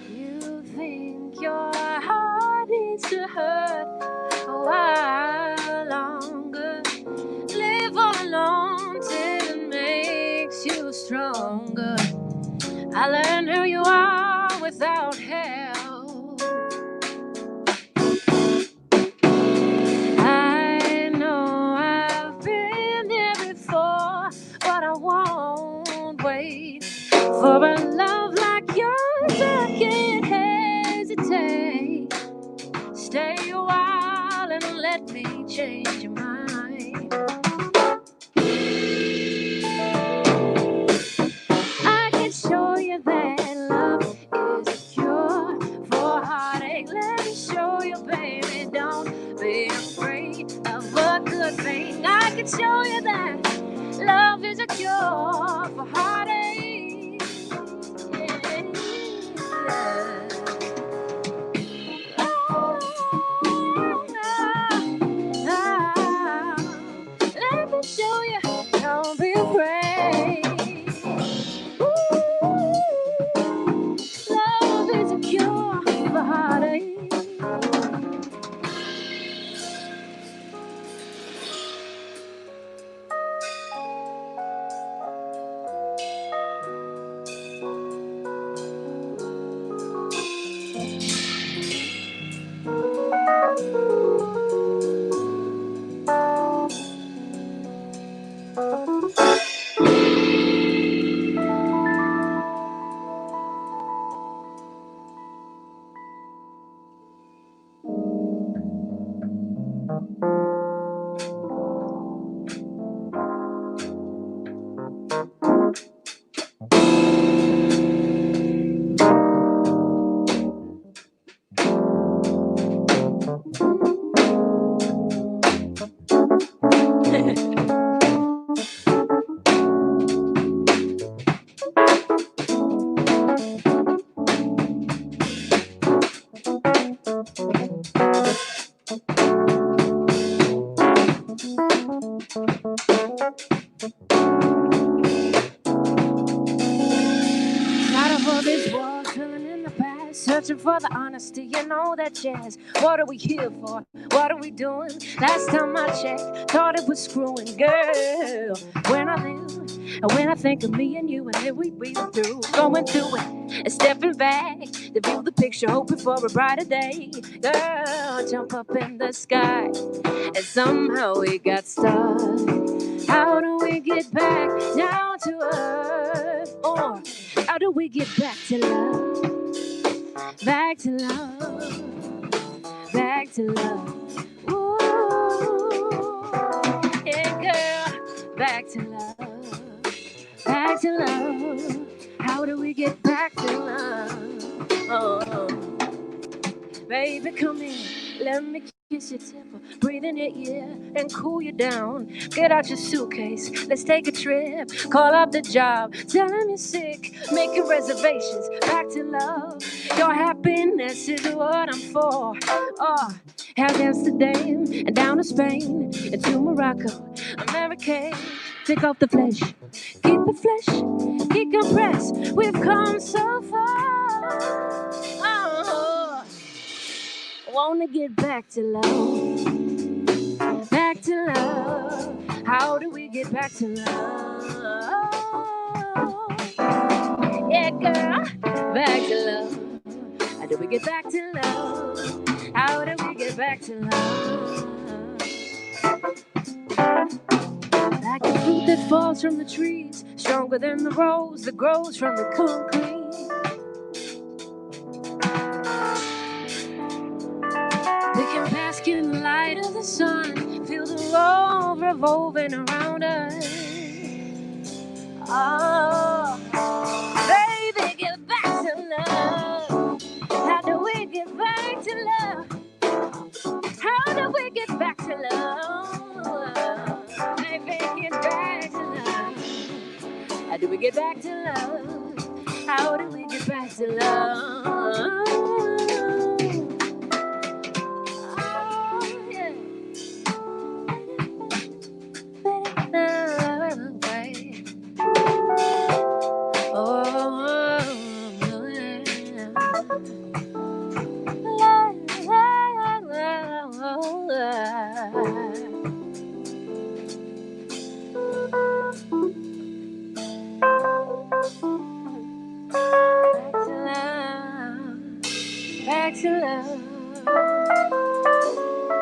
You think your heart needs to hurt a while, stronger. I learned who you are without help. I know I've been there before, but I won't wait for a love like yours. I can't hesitate. Stay a while and let me change your mind. I can show you that love is a cure for heartache. Let me show you, baby, don't be afraid of a good thing. I can show you that love is a cure for heartache. Yeah. Let me show you, don't be afraid. Love is a cure for heartache. Searching for the honesty, you know that jazz. What are we here for? What are we doing? Last time I checked, thought it was screwing, girl. When I think of me and you, and then we breathe through, going through it, and stepping back to view the picture, hoping for a brighter day. Girl, jump up in the sky, and somehow we got stuck. How do we get back down to earth? Or how do we get back to love? Back to love, back to love. Ooh, yeah, girl, back to love, back to love. How do we get back to love? Oh, baby, come in, let me kiss your temple, breathe in your ear and cool you down. Get out your suitcase, let's take a trip. Call up the job, tell them you're sick, making reservations. Back to love, your happiness is what I'm for. Oh, have Amsterdam and down to Spain and to Morocco, America. Take off the flesh, keep it flesh, keep compressed. We've come so far. Oh, wanna get back to love, back to love. How do we get back to love? Yeah, girl, back to love. How do we get back to love? How do we get back to love? Like the fruit that falls from the trees, stronger than the rose that grows from the concrete. We can bask in the light of the sun, feel the world revolving around us. Oh, baby, get back to love. How do we get back to love? How do we get back to love? Baby, get back to love. How do we get back to love? How do we get back to love?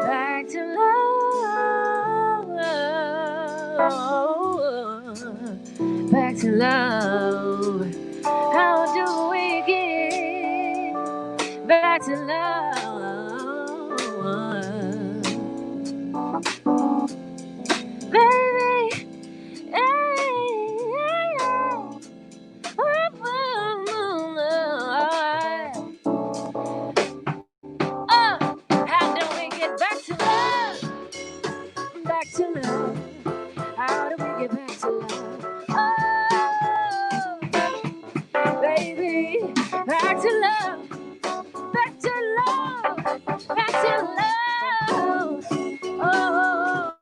back to love, back to love. How do we get back to love, baby? How do we get back to love? Back to love. How do we get back to love? Oh, baby, back to love. Back to love. Back to love. Oh.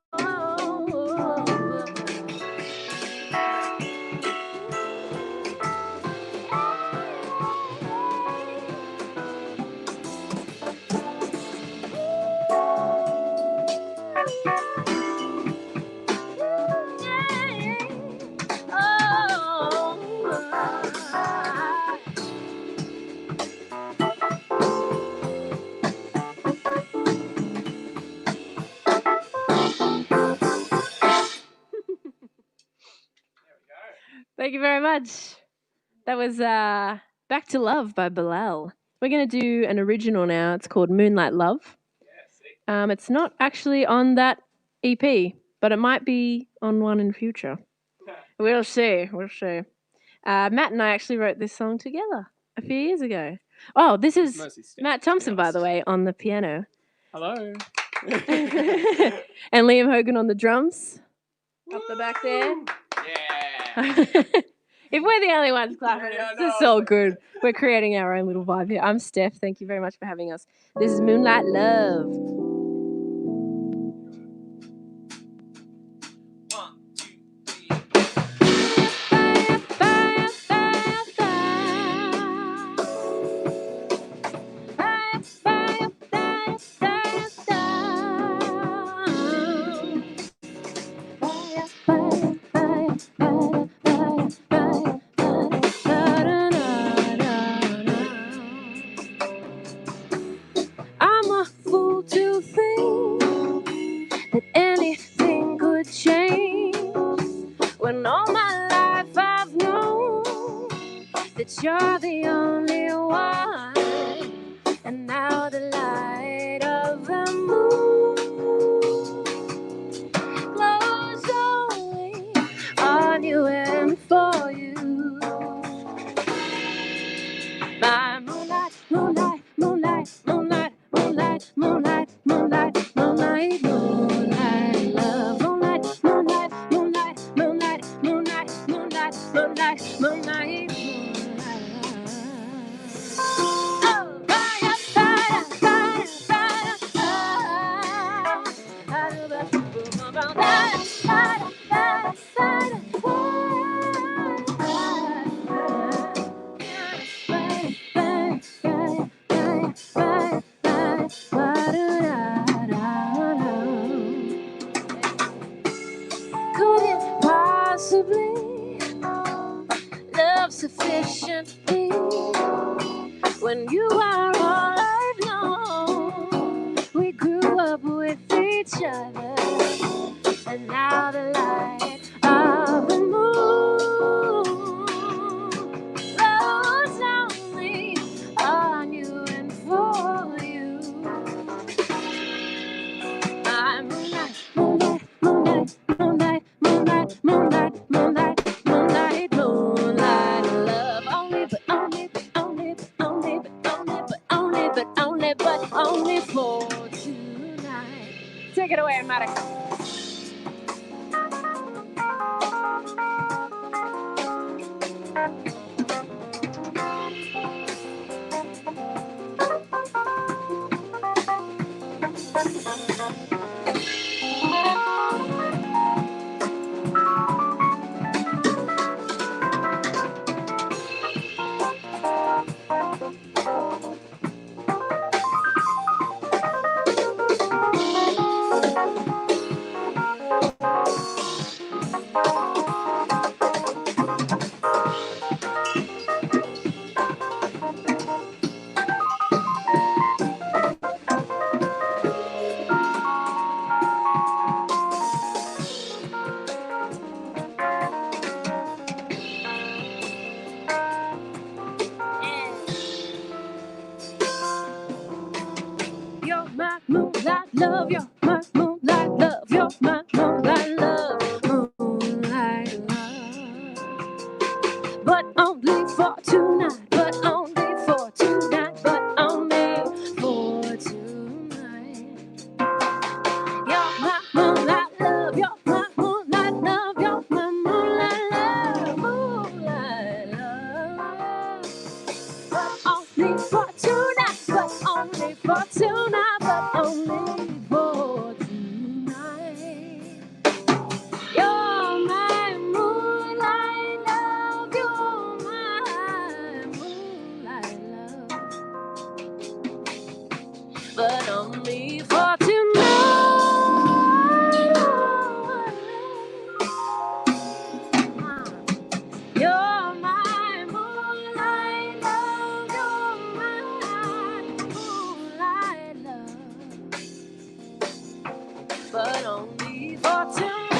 Thank you very much. That was Back to Love by Bilal. We're going to do an original now. It's called Moonlight Love. It's not actually on that EP, but it might be on one in the future. We'll see. We'll see. Matt and I actually wrote this song together a few years ago. Oh, this is Matt Thompson, by the way, on the piano. Hello. And Liam Hogan on the drums. Up the back there. Yeah. If we're the only ones clapping, it's all good. We're creating our own little vibe here. I'm Steph. Thank you very much for having us. This is Moonlight Love. 1, 2, 3. I'm a fool to think that anything could change when all my life I've known that you're the only one. And now the light of the moon glows only on you and for you. My moonlight, moonlight, moonlight, moonlight, moonlight, moonlight, moonlight, moonlight, moonlight, love, moonlight, moonlight, moonlight, moonlight, moonlight, moonlight, moonlight, moonlight, moonlight. Oh, fire, fire, fire, fire, could it possibly love sufficiently when you are all I've known? We grew up with each other, and now the light of the moon glows only on you and for you. I'm moonlight, moonlight, moonlight, moonlight, moonlight, moonlight, moonlight, moonlight, moonlight, love. Only, but only, but only, but only, but only, but only, but only, but only for tonight. Take it away, Maddox. love. You're my moonlight love. You're my moonlight love. Moonlight love. But only for tonight. But only for tonight. But only for tonight. You're my moonlight love. You're my moonlight love. You're my moonlight love. Moonlight love. But only for tonight. But only for tonight. But only for tonight. You're my moonlight love. You're my moonlight love. But only for tonight. You're my moonlight love. You're my moonlight love. But only for tonight.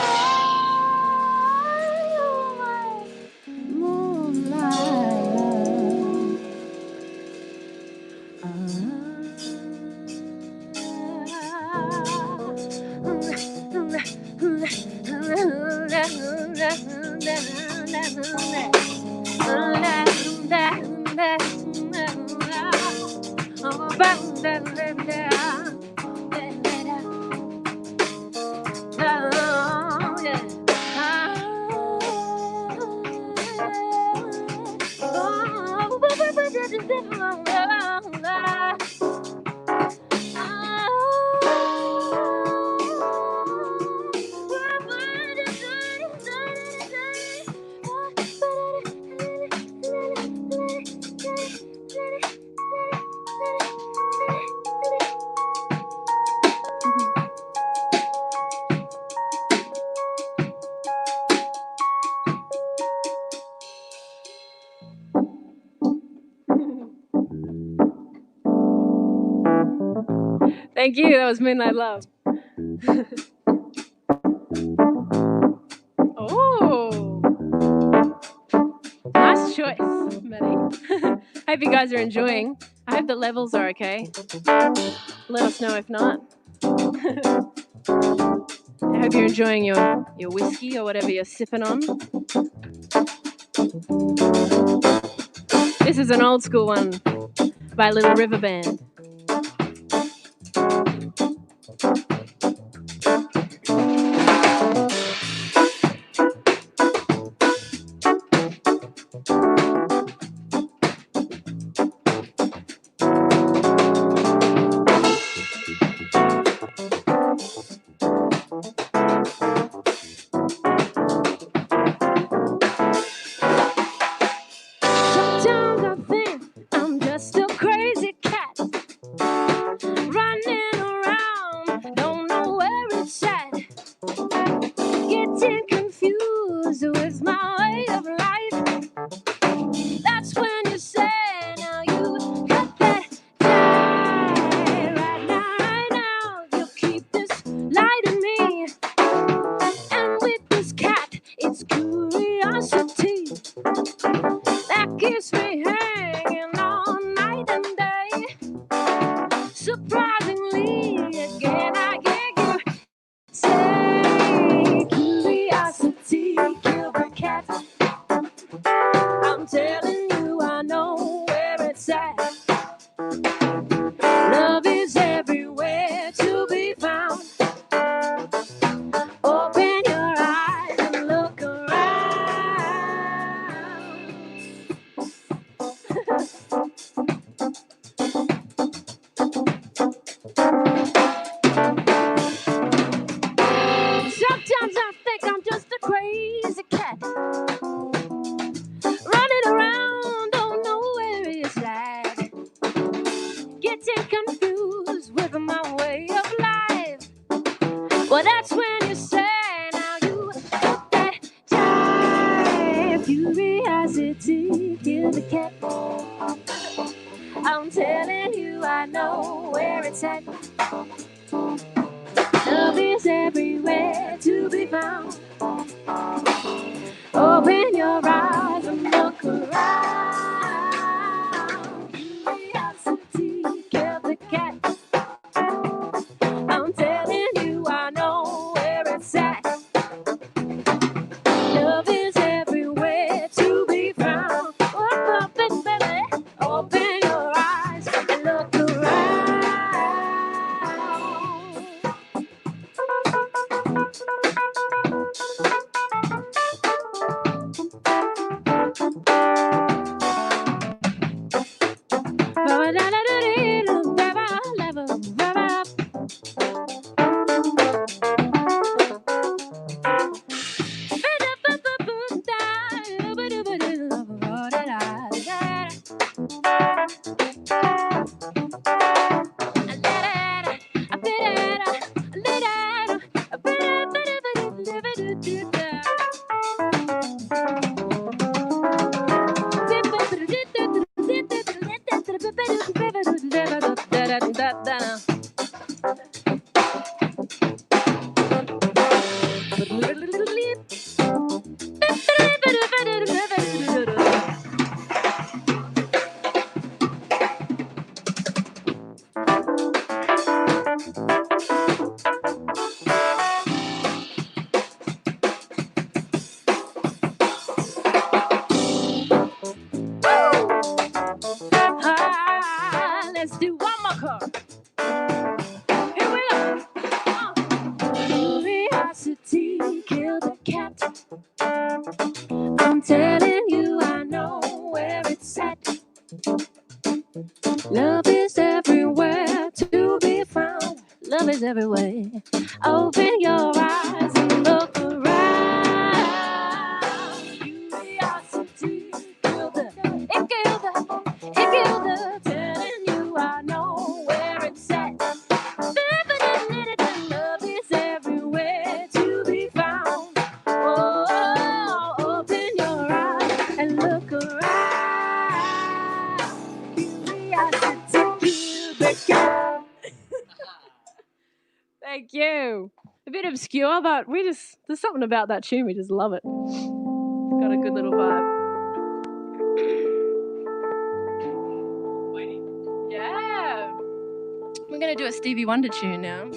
Moonlight Thank you. That was Moonlight Love. Oh, nice choice, Maddie. Hope you guys are enjoying. I hope the levels are okay. Let us know if not. I hope you're enjoying your whiskey or whatever you're sipping on. This is an old school one by Little River Band. Sometimes I think I'm just a crazy cat running around, don't know where it's at. Getting confused with my way of life. That's when you say, now you got that tie. Right now, you keep this light in me. And with this cat, it's curiosity that keeps me hanging all night and day. Surprisingly, again I get you say curiosity killed the cat. I'm telling you, I know where it's at. Love is everywhere to be found. Open your eyes and look around. Sometimes I think I'm just a crazy cat running around, don't know where it's at. Getting confused with my way of life. Well, that's when you say, now you got that time. Curiosity killed the cat. I'm telling you, I know where it's at. Love is everywhere to be found. Open your eyes and look around. Curiosity killed the cat. I'm Let's do one more chord. Here we go. Curiosity killed the cat. I'm telling you, I know where it's at. Love is everywhere to be found. Love is everywhere. Open your eyes and look around. Curiosity killed the, it killed the, it killed the. Telling you, I know where it's at. Love is everywhere to be found. Oh, open your eyes and look around. Curiosity killed the cat. Thank you. A bit obscure, but there's something about that tune, we just love it. Got a good little vibe. Yeah. We're going to do a Stevie Wonder tune now.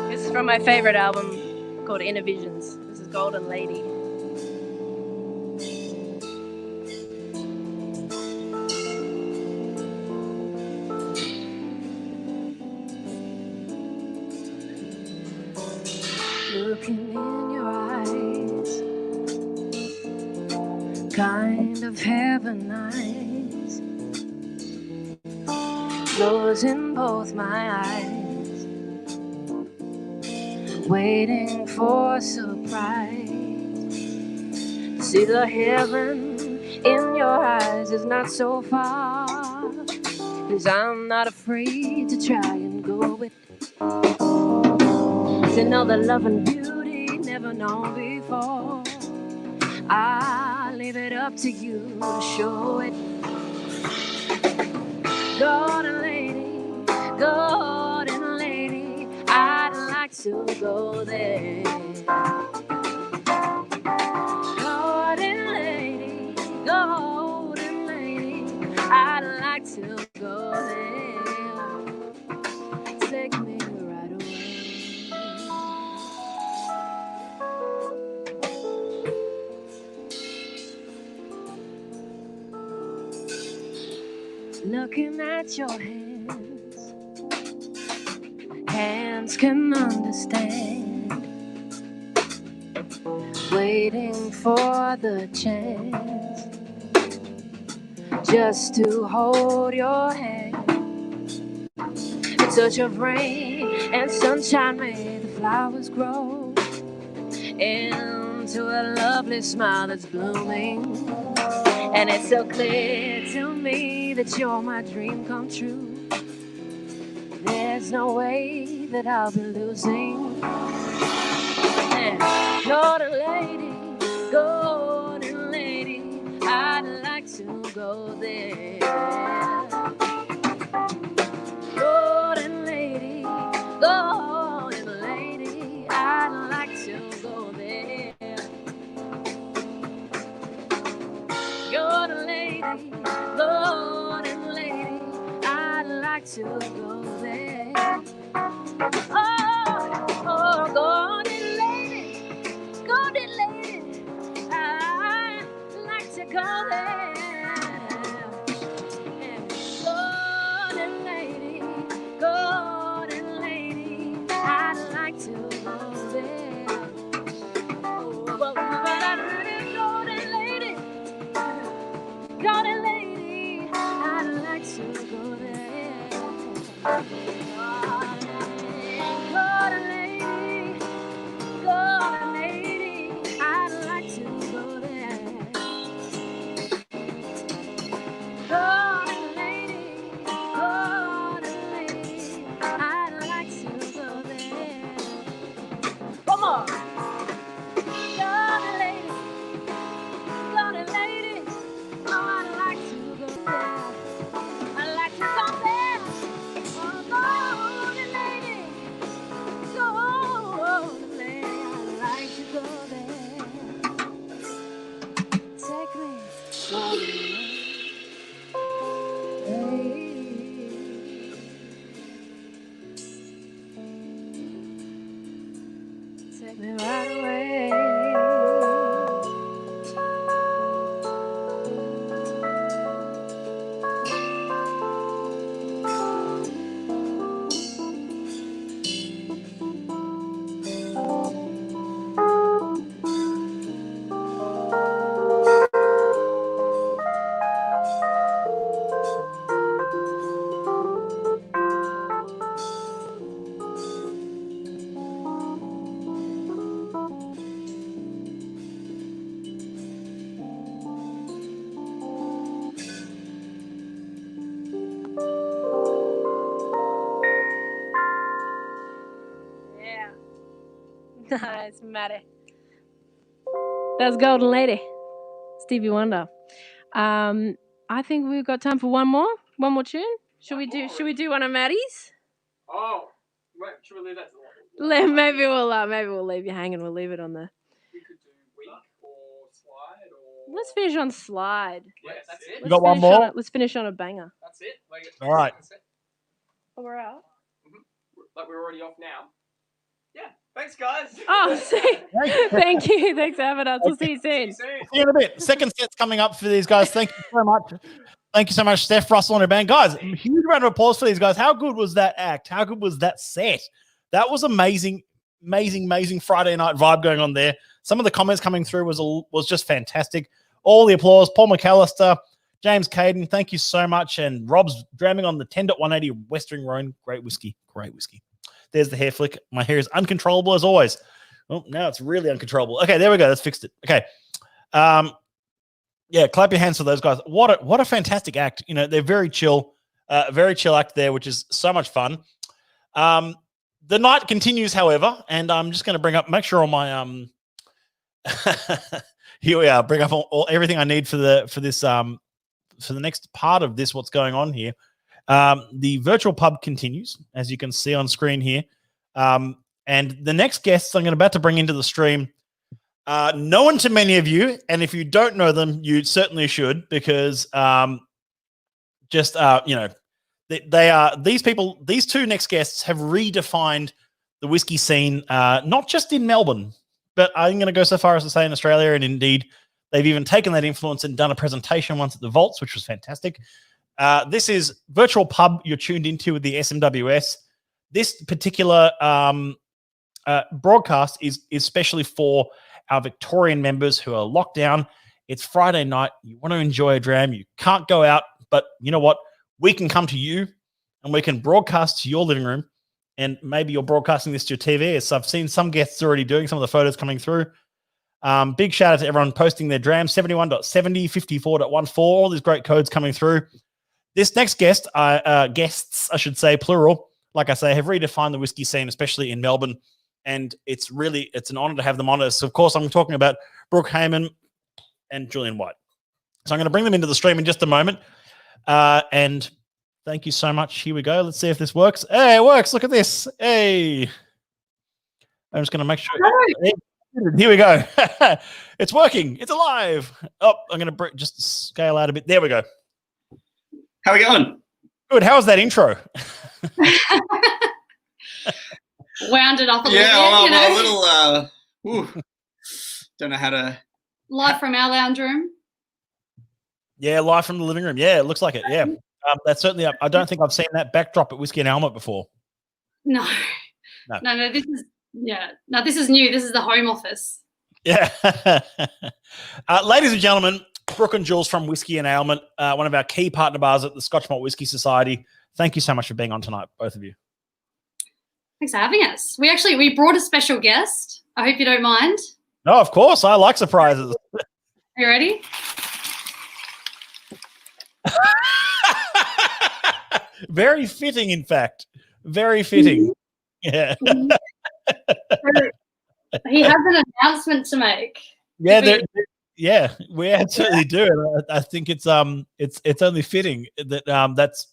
This is from my favorite album called Inner Visions. This is Golden Lady. Looking in your eyes, kind of heaven eyes, closing both my eyes, waiting for surprise. See the heaven in your eyes is not so far, 'cause I'm not afraid to try and go with it. To know the love and beauty never known before. I'll leave it up to you to show it. Golden lady, I'd like to go there. Golden lady, I'd like to go there. Take me right away. Looking at your hands, hands can understand. Waiting for the chance just to hold your hand. A touch of rain and sunshine made the flowers grow into a lovely smile that's blooming. And it's so clear to me that you're my dream come true. There's no way that I'll be losing. And golden lady, I'd like to go there. Golden lady, I'd like to go there. Golden lady, I'd like to go there. Oh, golden lady, I'd like to go there. Golden lady, I'd like to go there. Golden lady, I'd like to go there. Golden lady, I'd like to go there. Nice, Maddie. That's Golden Lady, Stevie Wonder. I think we've got time for one more tune. Should we do one of Maddie's? Oh, wait, should we leave that to the Maybe we'll leave you hanging. We'll leave it on the. We could do week or slide or. Let's finish on slide. Yeah, that's it. You got one more? Let's finish on a banger. That's it. All right. Oh, we're out. Like we're already off now. Yeah. Thanks, guys. Oh, see. Thank you. Thanks for having us. We'll see you soon. See you in a bit. Second set's coming up for these guys. Thank you so much. Thank you so much, Steph, Russell, and her band. Guys, huge round of applause for these guys. How good was that act? How good was that set? That was amazing, amazing Friday night vibe going on there. Some of the comments coming through was just fantastic. All the applause. Paul McAllister, James Caden, thank you so much. And Rob's dramming on the 10.180 Western Rhone. Great whiskey. Great whiskey. There's the hair flick. My hair is uncontrollable as always. Oh, now it's really uncontrollable. Okay, there we go. That's fixed it. Okay. Yeah, clap your hands for those guys. What a fantastic act. You know, they're very chill act there, which is so much fun. The night continues, however, and I'm just going to make sure all my here we are. Bring up everything I need for the next part of this. What's going on here? The virtual pub continues, as you can see on screen here. And the next guests I'm about to bring into the stream, known to many of you, and if you don't know them, you certainly should, because they are these people. These two next guests have redefined the whiskey scene, not just in Melbourne, but I'm going to go so far as to say in Australia, and indeed they've even taken that influence and done a presentation once at the Vaults, which was fantastic. This is Virtual Pub you're tuned into with the SMWS. This particular broadcast is especially for our Victorian members who are locked down. It's Friday night. You want to enjoy a dram. You can't go out, but you know what? We can come to you and we can broadcast to your living room, and maybe you're broadcasting this to your TV, as I've seen some guests already doing, some of the photos coming through. Big shout out to everyone posting their drams, 71.70, 54.14, all these great codes coming through. This next guests, I should say, plural, like I say, have redefined the whiskey scene, especially in Melbourne. And it's an honor to have them on us. So of course, I'm talking about Brooke Heyman and Julian White. So I'm going to bring them into the stream in just a moment. And thank you so much. Here we go. Let's see if this works. Hey, it works. Look at this. Hey. I'm just going to make sure. Here we go. It's working. It's alive. Oh, I'm going to just scale out a bit. There we go. How are we going? Good. How was that intro? Wound it up a little bit, don't know how to. Live from our lounge room. Yeah, live from the living room. Yeah, it looks like it. Yeah. That's certainly up. I don't think I've seen that backdrop at Whiskey and Helmet before. No, this is new. This is the home office. Yeah. Ladies and gentlemen, Brooke and Jules from Whiskey and Ailment, one of our key partner bars at the Scotch Malt Whisky Society. Thank you so much for being on tonight, both of you. Thanks for having us. We brought a special guest. I hope you don't mind. No, of course. I like surprises. Are you ready? Very fitting, in fact. Very fitting. Yeah. He has an announcement to make. Yeah, we absolutely do. I think it's only fitting that that's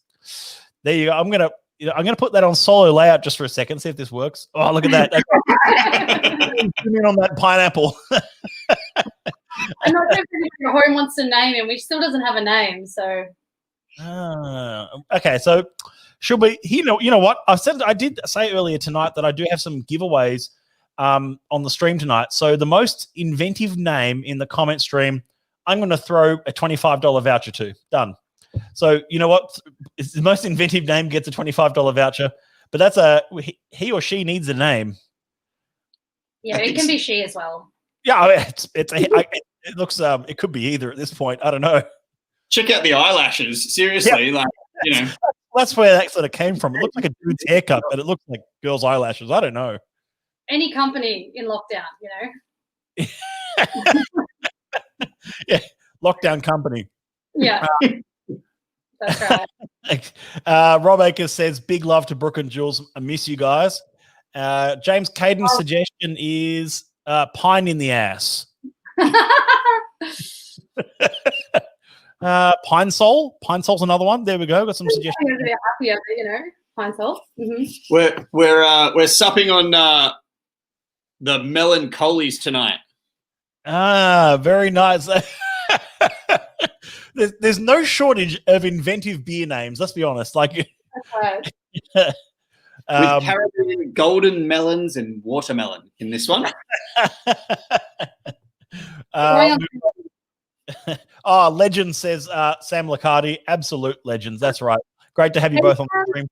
there you go. I'm gonna put that on solo layout just for a second, see if this works. Oh, look at that. Zoom in on that pineapple. I'm not sure if your home wants to name him. He still doesn't have a name, so. Okay, so should we? You know what? I did say earlier tonight that I do have some giveaways on the stream tonight. So the most inventive name in the comment stream, I'm going to throw a $25 voucher to. Done. So you know what? It's the most inventive name gets a $25 voucher, but that's he or she needs a name. Yeah, it can be she as well. Yeah, it looks it could be either at this point. I don't know. Check out the eyelashes. Seriously, that's where that sort of came from. It looks like a dude's haircut, but it looks like girls' eyelashes. I don't know. Any company in lockdown, you know. Yeah, lockdown company. Yeah. That's right. Rob Akers says, big love to Brooke and Jules. I miss you guys. James Caden's suggestion is pine in the ass. Pine Sol. Pine Sol's another one. There we go. Got some suggestions. I'm going to be happy over, Pine Sol. We're supping on the melancholies tonight. Very nice. There's no shortage of inventive beer names. Let's be honest. Like, that's right. With carabiner, golden melons, and watermelon in this one. Legend says Sam Liccardi. Absolute legends. That's right. Great to have you both on the stream.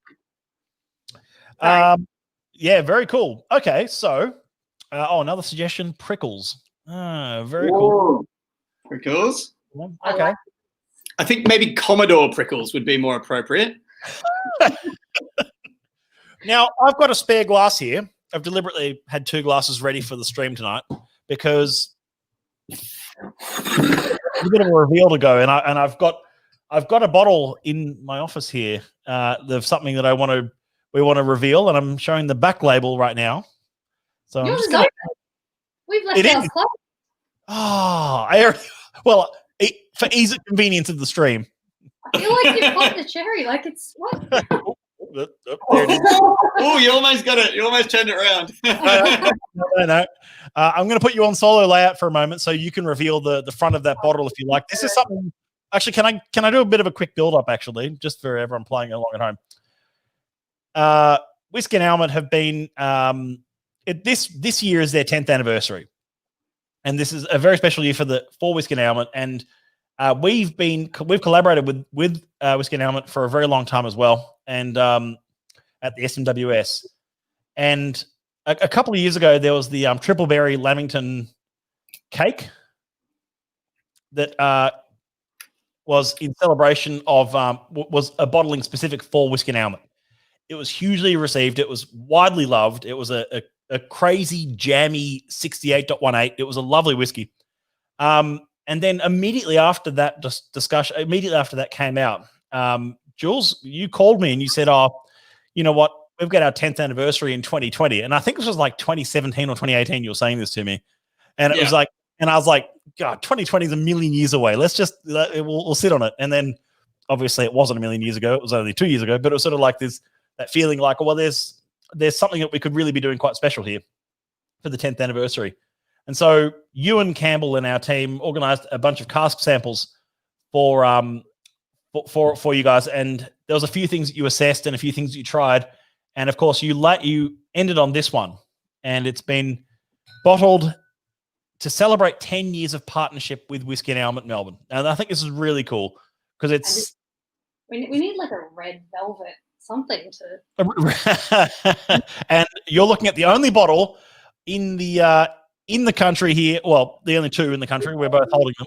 Yeah, very cool. Okay, so another suggestion: prickles. Very cool. Prickles. Okay. I think maybe Commodore prickles would be more appropriate. Now, I've got a spare glass here. I've deliberately had 2 glasses ready for the stream tonight because a bit of a reveal to go, and I've got a bottle in my office here of something that we want to reveal, and I'm showing the back label right now. So I'm just gonna, we've left ours closed. For ease and convenience of the stream. I feel like you've got the cherry. Like it's what? There it is. Oh, you almost got it. You almost turned it around. No. I'm going to put you on solo layout for a moment so you can reveal the front of that bottle if you like. This is something. Actually, can I do a bit of a quick build up? Actually, just for everyone playing along at home. Whisky and Almond have been this year is their 10th anniversary, and this is a very special year for Whisky and Almond, and we've collaborated with Whisky and Almond for a very long time as well, and at the SMWS, and a couple of years ago there was the triple berry Lamington cake that was in celebration of was a bottling specific for Whisky and Almond. It was hugely received. It was widely loved. It was a crazy jammy 68.18. It was a lovely whiskey. And then immediately after that discussion, immediately after that came out, Jules, you called me and you said, you know what? We've got our 10th anniversary in 2020. And I think this was like 2017 or 2018. You were saying this to me. And it was like, and I was like, God, 2020 is a million years away. Let's just, we'll sit on it. And then obviously it wasn't a million years ago. It was only 2 years ago, but it was sort of like that feeling like, well, there's something that we could really be doing quite special here for the 10th anniversary. And so Ewan Campbell and our team organized a bunch of cask samples for you guys. And there was a few things that you assessed and a few things that you tried. And of course you ended on this one, and it's been bottled to celebrate 10 years of partnership with Whisky and Almond Melbourne. And I think this is really cool because it's, we need like a red velvet something to. And you're looking at the only bottle in the country here. Well, the only 2 in the country. We're both holding them.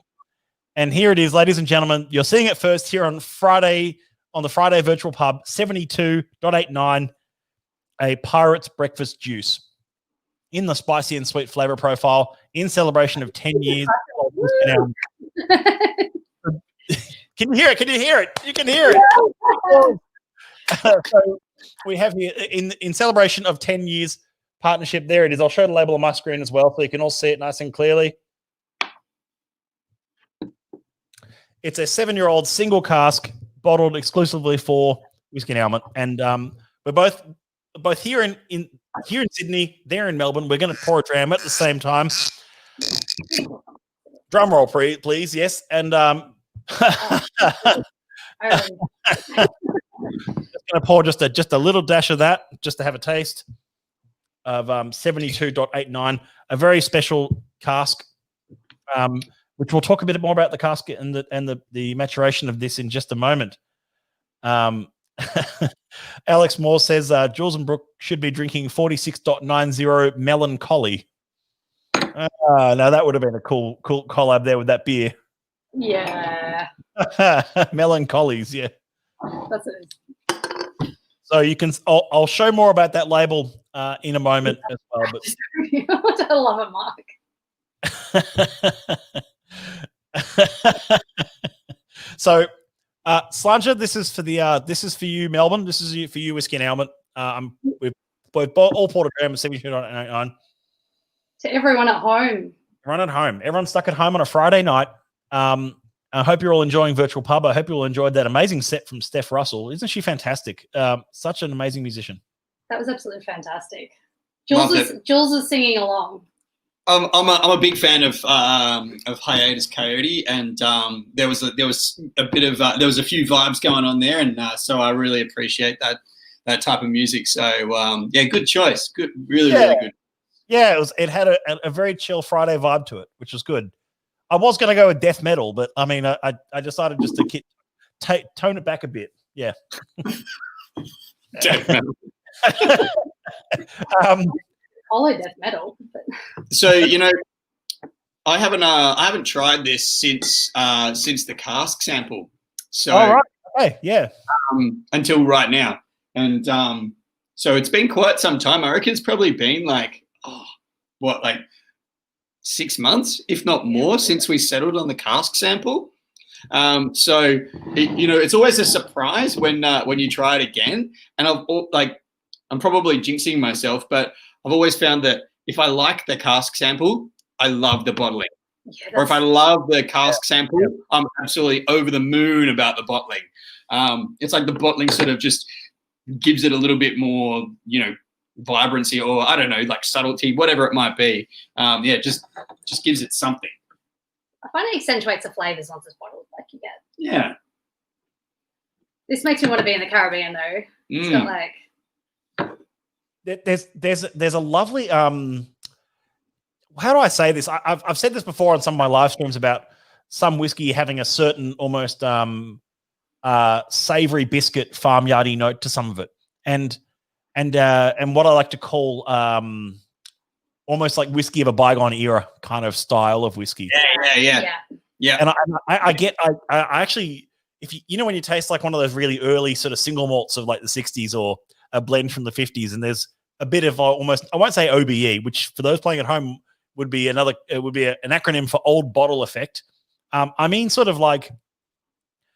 And here it is, ladies and gentlemen. You're seeing it first here on Friday, on the Friday Virtual Pub, 72.89, a Pirate's Breakfast Juice in the spicy and sweet flavor profile in celebration of 10 years. Can you hear it? Can you hear it? You can hear it. So we have here in celebration of 10 years partnership. There it is. I'll show the label on my screen as well so you can all see it nice and clearly. It's a 7-year-old single cask bottled exclusively for Whisky and Almond. And we're both here in Sydney, there in Melbourne. We're going to pour a dram at the same time. Drum roll, please. Yes. And just going to pour just a little dash of that just to have a taste of 72.89, a very special cask, which we'll talk a bit more about the cask and the maturation of this in just a moment. Alex Moore says Jules and Brooke should be drinking 46.90 melancholy. Now that would have been a cool collab there with that beer. Yeah. Melancholies, yeah. That's it. So you can. I'll show more about that label in a moment as well. But I love it, Mark. So, Slanja, this is for you, Melbourne. This is for you, Whisky and Almond. We've all porter dram is $72.99. To everyone at home. Everyone at home. Everyone's stuck at home on a Friday night. I hope you're all enjoying Virtual Pub. I hope you all enjoyed that amazing set from Steph Russell. Isn't she fantastic? Such an amazing musician. That was absolutely fantastic. Jules was singing along. I'm a big fan of Hiatus Coyote, and there was a few vibes going on there, and so I really appreciate that type of music. So good choice. Good, really good. Yeah, it had a very chill Friday vibe to it, which was good. I was going to go with death metal, but I mean, I decided just to tone it back a bit. Yeah. Death metal. Follow death metal. But. So I haven't tried this since the cask sample. So right. Okay, yeah. Until right now, and so it's been quite some time. I reckon it's probably been like 6 months, if not more, since we settled on the cask sample. So it's always a surprise when you try it again. And I'm probably jinxing myself, but I've always found that if I like the cask sample, I love the bottling. Yeah, or if I love the cask sample, I'm absolutely over the moon about the bottling. It's like the bottling sort of just gives it a little bit more, vibrancy, or I don't know, like subtlety, whatever it might be. Just gives it something. I find it accentuates the flavors once it's bottled, like you get. Yeah. This makes me want to be in the Caribbean, though. It's got like. There's a lovely how do I say this? I've said this before on some of my live streams about some whiskey having a certain almost savory biscuit farmyardy note to some of it, and what I like to call almost like whiskey of a bygone era kind of style of whiskey. Yeah. And I actually, if when you taste like one of those really early sort of single malts of like the 60s or a blend from the 50s, and there's a bit of almost, I won't say OBE, which for those playing at home would be an acronym for old bottle effect. I mean, sort of like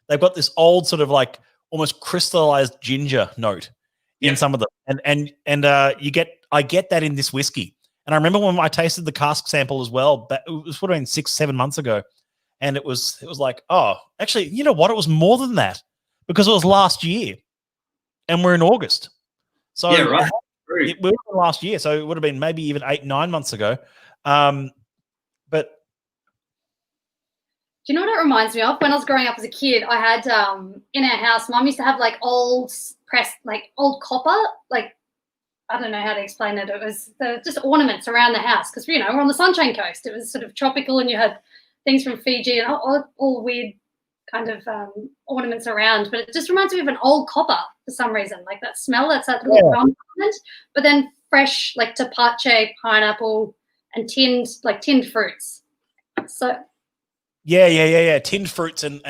they've got this old sort of like almost crystallized ginger note in some of them, and I get that in this whiskey. And I remember when I tasted the cask sample as well, but it was probably 6-7 months ago, and it was like, oh, actually, you know what? It was more than that because it was last year, and we're in August. So yeah, right. We were last year, so it would have been maybe even 8-9 months ago. But do you know what it reminds me of? When I was growing up as a kid, I had in our house, Mum used to have like old old copper, like I don't know how to explain it. It was just ornaments around the house because we're on the Sunshine Coast. It was sort of tropical, and you had things from Fiji and all weird kind of ornaments around. But it just reminds me of an old copper for some reason, like that smell. That's that little rum element, but then fresh, like tapache, pineapple, and tinned fruits. So yeah, tinned fruits and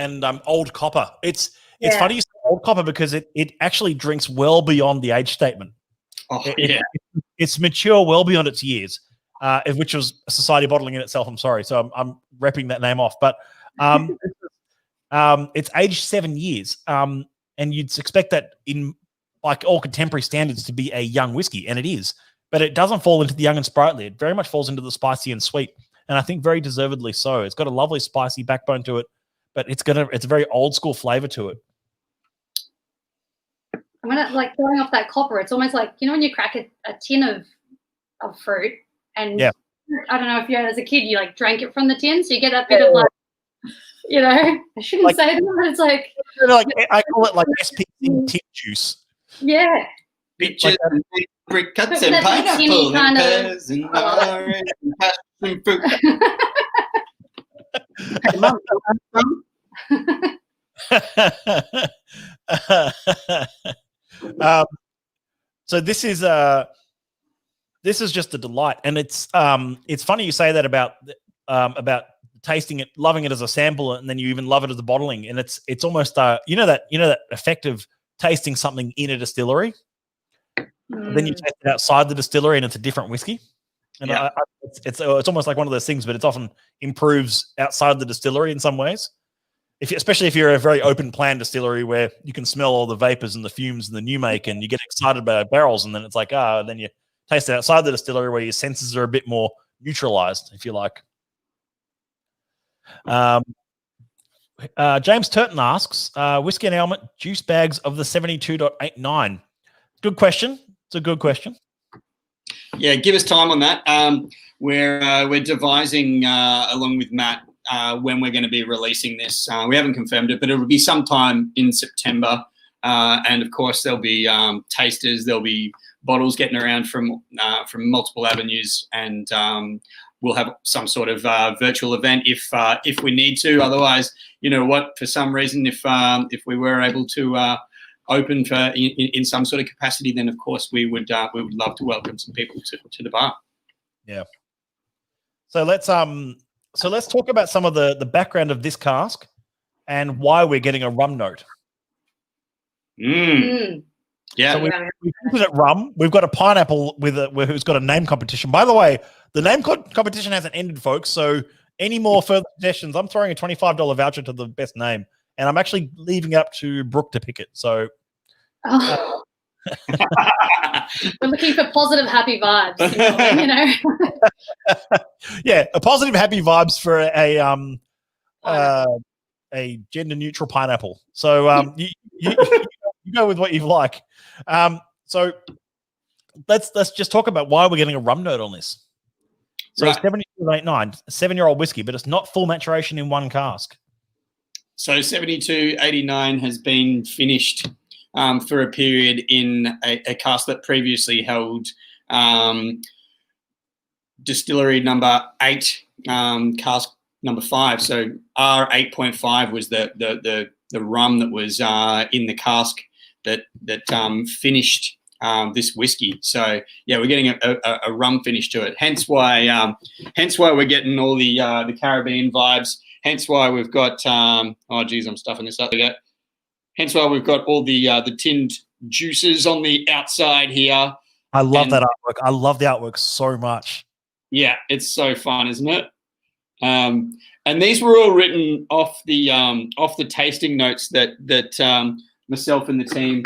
old copper. It's funny you say old copper because it actually drinks well beyond the age statement. Oh, it's mature well beyond its years, which was Society Bottling in itself. I'm sorry, so I'm repping that name off, but it's aged 7 years, and you'd expect that in like all contemporary standards to be a young whiskey, and it is, but it doesn't fall into the young and sprightly. It very much falls into the spicy and sweet, and I think very deservedly so. It's got a lovely spicy backbone to it, but it's a very old school flavor to it. I'm gonna like going off that copper. It's almost like when you crack a tin of fruit, and I don't know if you as a kid you like drank it from the tin, so you get that bit of like I shouldn't say that, but it's like I call it like SPC tin juice. Yeah. Pictures and brick cuts and pineapple and pears and orange and passion fruit. Hey, Mum. So this is just a delight, and it's funny you say that about tasting it, loving it as a sample, and then you even love it as a bottling, and it's almost that effect of tasting something in a distillery, then you taste it outside the distillery, and it's a different whiskey. And it's almost like one of those things, but it's often improves outside the distillery in some ways. especially if you're a very open plan distillery where you can smell all the vapors and the fumes and the new make, and you get excited about barrels, and then it's like, then you taste it outside the distillery where your senses are a bit more neutralized, if you like. James Turton asks, whiskey and helmet juice bags of the 72.89. Good question. It's a good question. Yeah, give us time on that. We're devising along with Matt when we're going to be releasing this. We haven't confirmed it, but it'll be sometime in September. And of course, there'll be tasters, there'll be bottles getting around from multiple avenues, and we'll have some sort of virtual event if we need to. Otherwise, you know what? For some reason, if we were able to open for in some sort of capacity, then of course we would love to welcome some people to the bar. Yeah. So let's talk about some of the background of this cask and why we're getting a rum note. Yeah. So we've looked at rum. We've got a pineapple who's got a name competition. By the way, the name competition hasn't ended, folks. So any more further suggestions, I'm throwing a $25 voucher to the best name, and I'm actually leaving it up to Brooke to pick it. So we're looking for positive, happy vibes. You know. Yeah, a positive, happy vibes for a gender neutral pineapple. So you go with what you like. So let's just talk about why we're getting a rum note on this. So right. 72.89, 7-year-old whiskey, but it's not full maturation in one cask. So 72.89 has been finished for a period in a cask that previously held distillery number 8, cask number 5. So R8.5 was the rum that was in the cask that finished this whiskey. So yeah, we're getting a rum finish to it. Hence why we're getting all the Caribbean vibes. Hence why we've got oh geez, I'm stuffing this up again. Hence why we've got all the tinned juices on the outside here. I love that artwork. I love the artwork so much. Yeah, it's so fun, isn't it? And these were all written off the tasting notes that myself and the team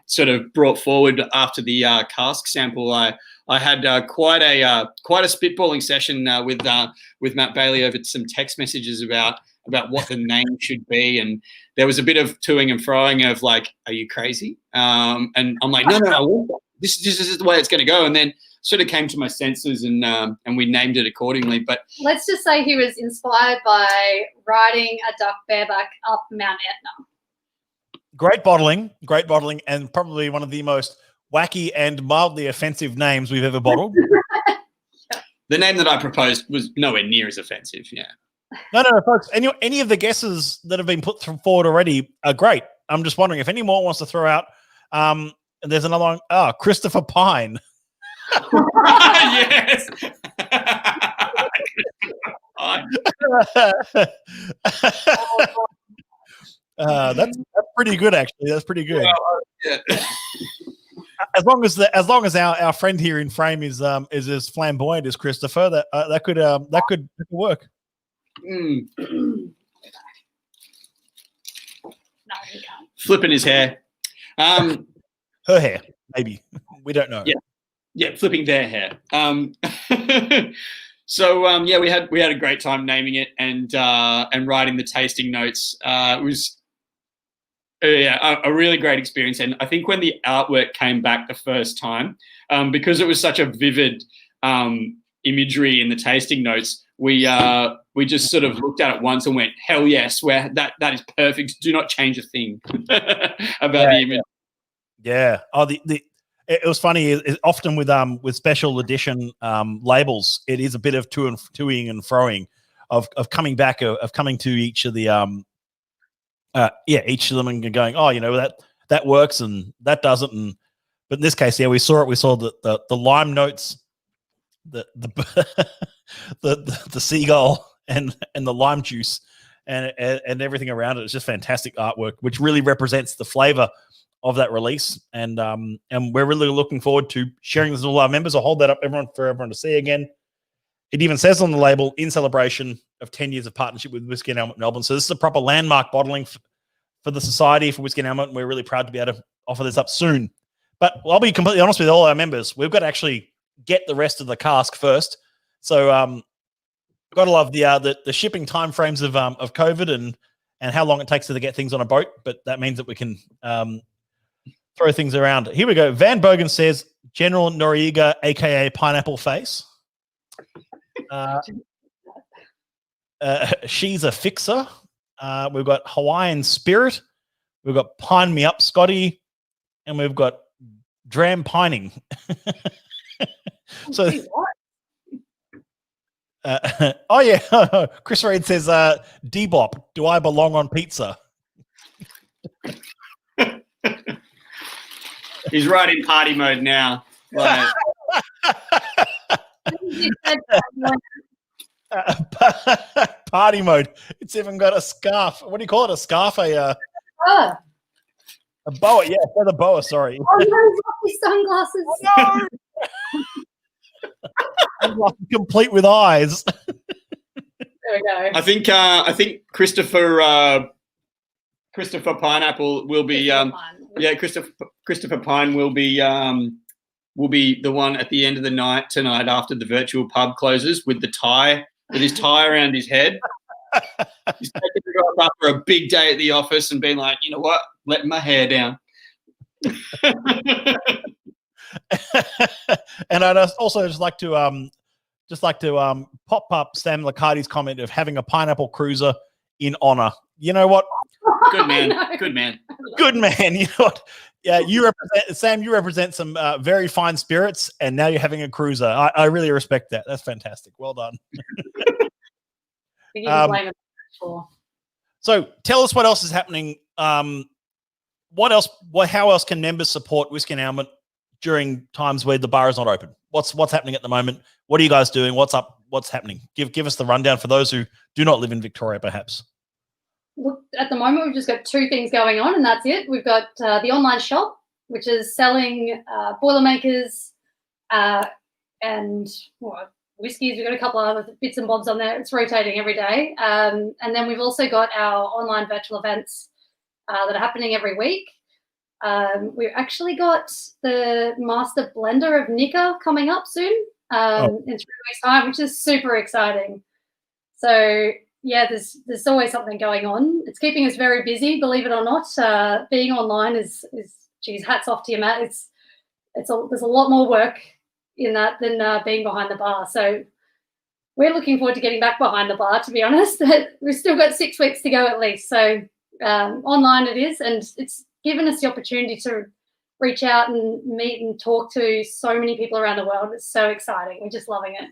sort of brought forward after the cask sample. I had quite a spitballing session with Matt Bailey over some text messages about what the name should be, and there was a bit of toing and froing of like, "Are you crazy?" And I'm like, "No, this is the way it's going to go." And then sort of came to my senses, and we named it accordingly. But let's just say he was inspired by riding a duck bareback up Mount Etna. Great bottling, and probably one of the most wacky and mildly offensive names we've ever bottled. The name that I proposed was nowhere near as offensive. Yeah. No, folks. Any of the guesses that have been put forward already are great. I'm just wondering if any more wants to throw out. There's another one. Oh, Christopher Pine. Yes. That's pretty good, actually. That's pretty good. Yeah. As long as our friend here in frame is as flamboyant as Christopher, that could work. Mm. No, he can't. Flipping his hair. Her hair, maybe. We don't know. Yeah, flipping their hair. So yeah, we had a great time naming it and writing the tasting notes. It was a really great experience. And I think when the artwork came back the first time, because it was such a vivid imagery in the tasting notes, we just sort of looked at it once and went, "Hell yes, that is perfect. Do not change a thing about the image." Yeah. Oh, it was funny. Often with special edition labels, it is a bit of toing and froing of coming back of coming to each of the each of them and going, "Oh, that works and that doesn't." But in this case, yeah, we saw it. We saw the lime notes, the the seagull and the lime juice and everything around it. It's just fantastic artwork, which really represents the flavor of that release, and we're really looking forward to sharing this with all our members. I'll hold that up for everyone to see again. It even says on the label, "In celebration of 10 years of partnership with Whisky and Helmet Melbourne. So this is a proper landmark bottling for the Society for Whisky and Helmet, and we're really proud to be able to offer this up soon. But I'll be completely honest with all our members. We've got to actually get the rest of the cask first. So got to love the shipping timeframes of COVID and how long it takes to get things on a boat. But that means that we can throw things around. Here we go. Van Bogan says General Noriega, aka Pineapple Face. She's a fixer. We've got Hawaiian Spirit. We've got Pine Me Up, Scotty, and we've got Dram Pining. So, oh yeah, Chris Reed says, "Debop, do I belong on pizza?" He's right in party mode now. Like, party mode. It's even got a scarf. What do you call it? A scarf? A boa. Yeah, for the boa. Sorry. Oh no, my sunglasses. Oh, no. Complete with eyes. There we go. I think Christopher Pineapple will be Christopher Pine will be the one at the end of the night tonight after the virtual pub closes with his tie around his head. He's taking it up after a big day at the office and being like, you know what, letting my hair down. And I'd also just like to pop up Sam Liccardi's comment of having a pineapple cruiser in honor. You know what? Good man. Good man. Good man. You know what? Yeah, you represent some very fine spirits, and now you're having a cruiser. I really respect that. That's fantastic. Well done. So tell us what else is happening. How else can members support Whisky and Helmet during times where the bar is not open? What's happening at the moment? What are you guys doing? What's up? What's happening? Give us the rundown for those who do not live in Victoria, perhaps. Look, at the moment, we've just got two things going on, and that's it. We've got the online shop, which is selling Boilermakers and whiskies. We've got a couple of other bits and bobs on there. It's rotating every day. And then we've also got our online virtual events that are happening every week. We've actually got the Master Blender of Nika coming up soon in 3 weeks' time, which is super exciting. So, yeah, there's always something going on. It's keeping us very busy, believe it or not. Being online is geez, hats off to you, Matt. There's a lot more work in that than being behind the bar. So we're looking forward to getting back behind the bar, to be honest. We've still got 6 weeks to go at least. So online it is, and it's given us the opportunity to reach out and meet and talk to so many people around the world. It's so exciting. We're just loving it.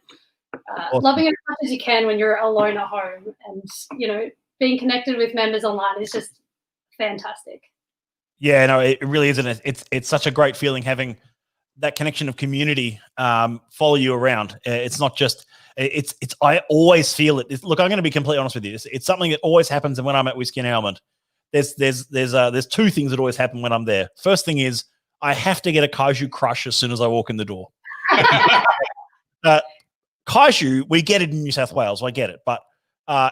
Awesome. Loving it as much as you can when you're alone at home, and being connected with members online is just fantastic. Yeah, no, it really isn't. It's such a great feeling having that connection of community follow you around. It's not just it's. I always feel it. Look, I'm going to be completely honest with you. It's something that always happens, and when I'm at Whisky and Helmet, there's two things that always happen when I'm there. First thing is I have to get a Kaiju Crush as soon as I walk in the door. Kaiju, we get it in New South Wales. I get it, but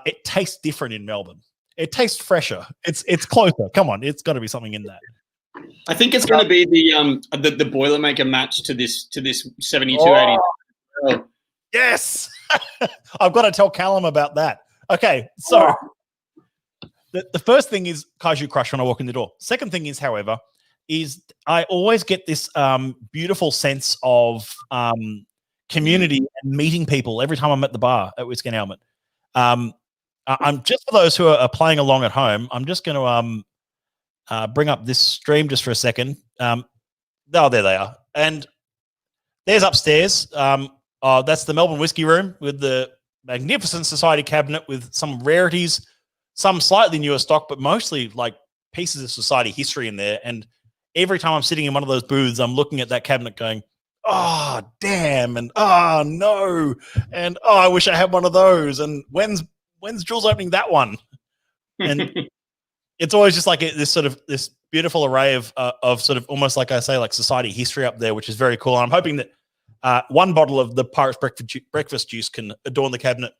it tastes different in Melbourne. It tastes fresher. It's closer. Come on, it's got to be something in that. I think it's going to be the Boilermaker match to this 72-80. Oh, yes, I've got to tell Callum about that. Okay, so the first thing is Kaiju Crush when I walk in the door. Second thing is, however, is I always get this beautiful sense of community and meeting people every time I'm at the bar at Whisky and Helmet. I'm just for those who are playing along at home, I'm just going to bring up this stream just for a second. Oh, there they are. And there's upstairs. That's the Melbourne Whisky Room with the magnificent Society cabinet with some rarities, some slightly newer stock, but mostly like pieces of Society history in there. And every time I'm sitting in one of those booths, I'm looking at that cabinet going, oh, damn, and oh, no, and oh, I wish I had one of those, and when's Jules opening that one? And it's always just like this beautiful array of sort of almost like I say, like Society history up there, which is very cool. And I'm hoping that one bottle of the Pirate's Breakfast Juice can adorn the cabinet.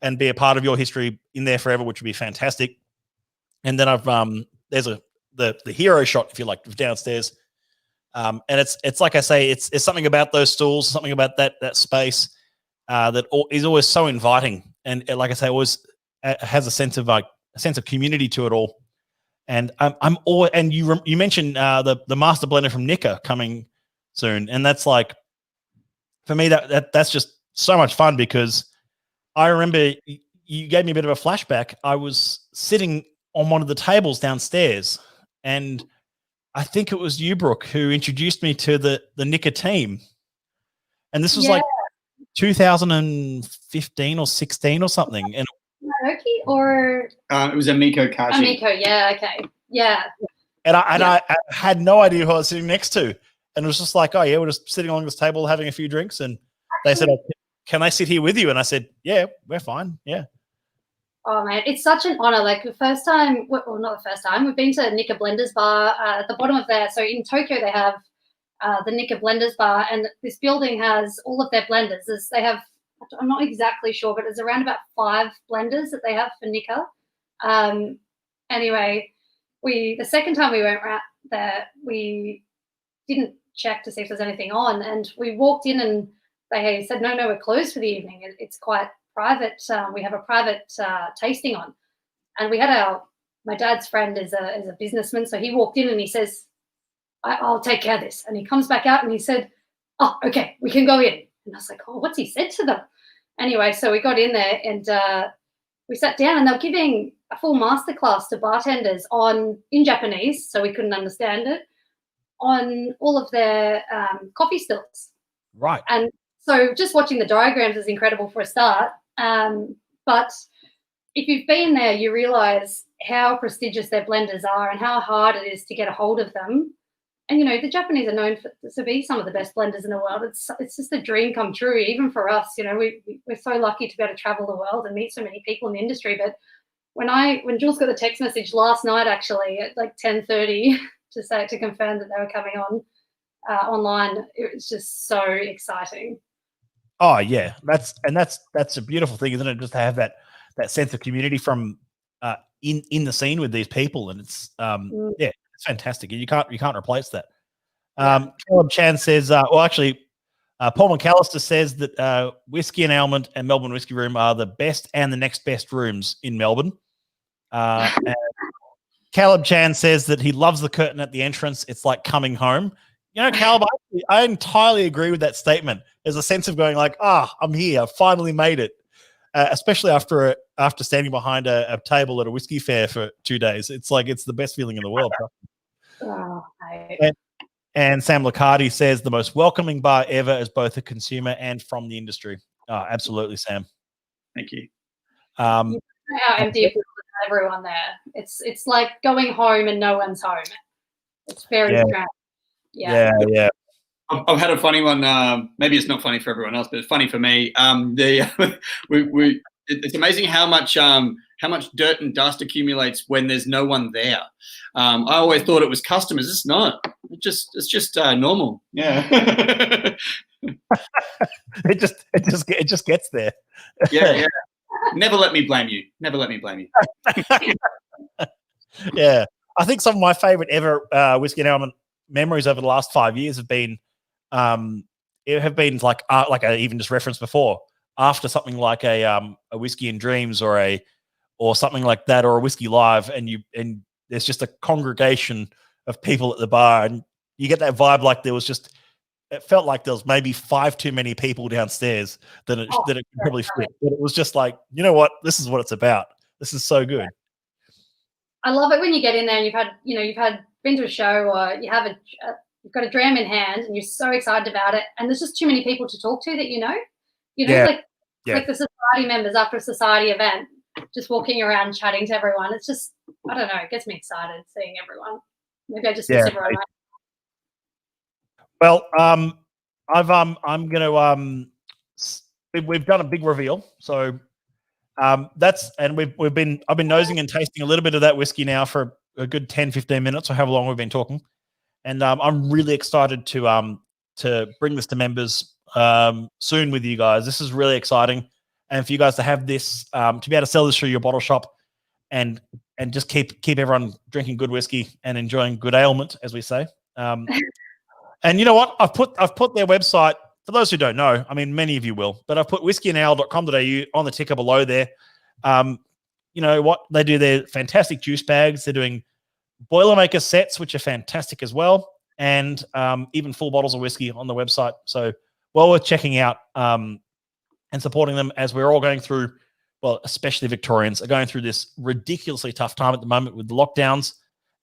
and be a part of your history in there forever, which would be fantastic. And then I've there's the hero shot, if you like, downstairs. And it's like I say, it's something about those stools, something about that space that is always so inviting, and like I say, always has a sense of community to it all. And I'm all, and you mentioned the master blender from Nika coming soon, and that's like, for me that's just so much fun, because I remember you gave me a bit of a flashback. I was sitting on one of the tables downstairs, and I think it was you, Brooke, who introduced me to the Nika team, and this was like 2015 or 16 or something, and Naoki or it was Amiko Kaji. Amiko, yeah, okay, yeah. And I had no idea who I was sitting next to, and it was just like, oh yeah, we're just sitting along this table having a few drinks, and they said, oh, "Can I sit here with you?" And I said, "Yeah, we're fine." Yeah. Oh man, it's such an honor. Like the first time, well, not the first time, we've been to Nika Blenders Bar at the bottom of there. So in Tokyo, they have the Nika Blenders Bar, and this building has all of their blenders. They have, I'm not exactly sure, but there's around about 5 blenders that they have for Nika. Anyway, the second time we went there, we didn't check to see if there's anything on, and we walked in and they said, no, we're closed for the evening. It's quite private. We have a private tasting on, and we had my dad's friend is a businessman, so he walked in and he says, I'll take care of this. And he comes back out and he said, oh, okay, we can go in. And I was like, oh, what's he said to them? Anyway, so we got in there and we sat down, and they were giving a full masterclass to bartenders in Japanese, so we couldn't understand it, on all of their coffee stills. Right. And so just watching the diagrams is incredible for a start. But if you've been there, you realize how prestigious their blenders are and how hard it is to get a hold of them. And, the Japanese are known to be some of the best blenders in the world. It's just a dream come true, even for us. We're so lucky to be able to travel the world and meet so many people in the industry. But when Jules got the text message last night, actually, at like 10:30 to confirm that they were coming on online, it was just so exciting. Oh yeah, that's a beautiful thing, isn't it? Just to have that sense of community from in the scene with these people, and it's yeah, it's fantastic, and you can't replace that. Caleb Chan says, Paul McAllister says that Whiskey and Almond and Melbourne Whiskey Room are the best and the next best rooms in Melbourne. And Caleb Chan says that he loves the curtain at the entrance. It's like coming home. Caleb, I entirely agree with that statement. There's a sense of going like, I'm here. I finally made it. Especially after standing behind a table at a whiskey fair for 2 days. It's like, it's the best feeling in the world. And Sam Liccardi says the most welcoming bar ever as both a consumer and from the industry. Absolutely, Sam. Thank you. How empty it feels with everyone there. It's like going home and no one's home. It's very strange. Yeah. I've had a funny one. Maybe it's not funny for everyone else, but it's funny for me. It's amazing how much dirt and dust accumulates when there's no one there. I always thought it was customers. It's not. It's just normal. Yeah. it just gets there. Yeah. Never let me blame you. Yeah, I think some of my favorite ever Whiskey and Almond memories over the last 5 years have been like I even just referenced before, after something like a Whiskey and Dreams or something like that, or a Whiskey Live, and there's just a congregation of people at the bar, and you get that vibe like it felt like there was maybe 5 too many people downstairs that it could probably fit. But it was just like, you know what? This is what it's about. This is so good. I love it when you get in there and you've been to a show, or you've got a dram in hand and you're so excited about it, and there's just too many people to talk to that like the society members after a society event, just walking around chatting to everyone. It's just, I don't know, it gets me excited seeing everyone. Maybe I just miss everyone. Right? Well, I'm gonna we've done a big reveal, so I've been nosing and tasting a little bit of that whiskey now for a good 10-15 minutes, or however long we've been talking, and I'm really excited to bring this to members soon with you guys. This is really exciting. and for you guys to have this, to be able to sell this through your bottle shop, and just keep everyone drinking good whiskey and enjoying good ailment, as we say. And you know what? I've put their website, for those who don't know, I mean, many of you will, but I've put whiskeyandale.com.au on the ticker below there. You know what? They do their fantastic juice bags. They're doing Boilermaker sets, which are fantastic as well, and even full bottles of whiskey on the website. So well worth checking out and supporting them, as we're all going through, well, especially Victorians are going through this ridiculously tough time at the moment with the lockdowns.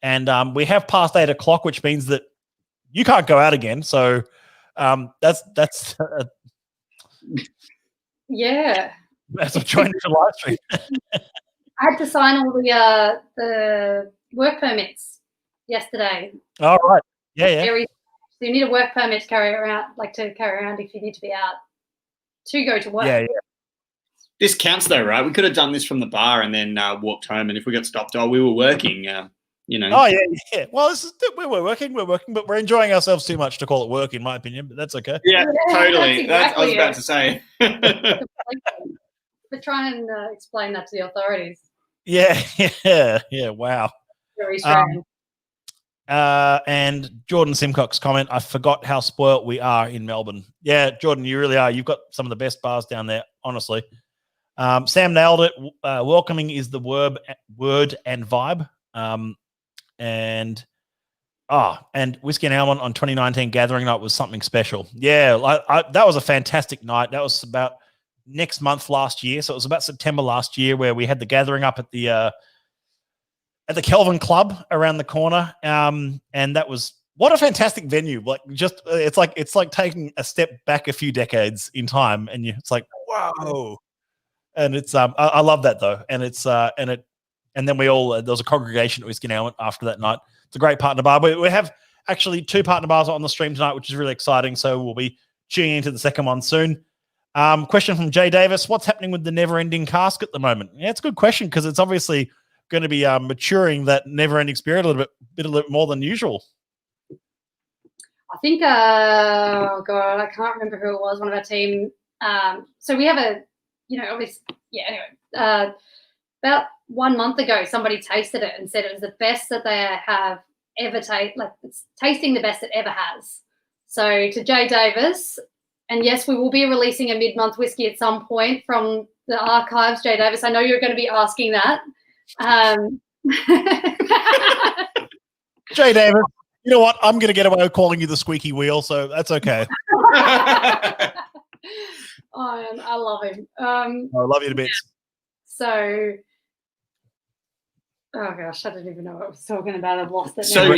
And we have passed 8 o'clock, which means that you can't go out again. So that's Yeah. That's a joint to live stream. I had to sign all the work permits yesterday. All right. Yeah. So you need a work permit to carry around if you need to be out to go to work. Yeah. This counts though, right? We could have done this from the bar and then walked home, and if we got stopped, we were working. You know. Oh yeah. Well, we're working, but we're enjoying ourselves too much to call it work, in my opinion. But that's okay. Yeah, totally. That's I was exactly about to say. We're trying to explain that to the authorities. Yeah. Wow. Very strange. And Jordan Simcock's comment, I forgot how spoilt we are in Melbourne. Yeah, Jordan, you really are. You've got some of the best bars down there, honestly. Sam nailed it. Welcoming is the word and vibe. And Whiskey and Almond on 2019 Gathering Night was something special. Yeah, that was a fantastic night. That was about next month last year. So it was about September last year where we had the gathering up at the Kelvin Club around the corner. And that was, what a fantastic venue. Like, just it's like taking a step back a few decades in time, and it's like, whoa. And it's I love that though. And it's and then we all there was a congregation at Whiskey and Almond after that night. It's a great partner bar. We have actually 2 partner bars on the stream tonight, which is really exciting. So we'll be tuning into the second one soon. Question from Jay Davis: what's happening with the never-ending cask at the moment? Yeah, it's a good question, because it's obviously going to be maturing that never-ending spirit a little bit more than usual. I think, oh God, I can't remember who it was, one of our team. So we have anyway, about 1 month ago, somebody tasted it and said it was the best that they have ever tasted, like it's tasting the best it ever has. So to Jay Davis, and yes, we will be releasing a mid-month whiskey at some point from the archives, Jay Davis. I know you're going to be asking that. Jay Davis, you know what? I'm going to get away with calling you the squeaky wheel, so that's okay. I love him. I love you to bits. So, oh gosh, I don't even know what I was talking about. I've lost it. So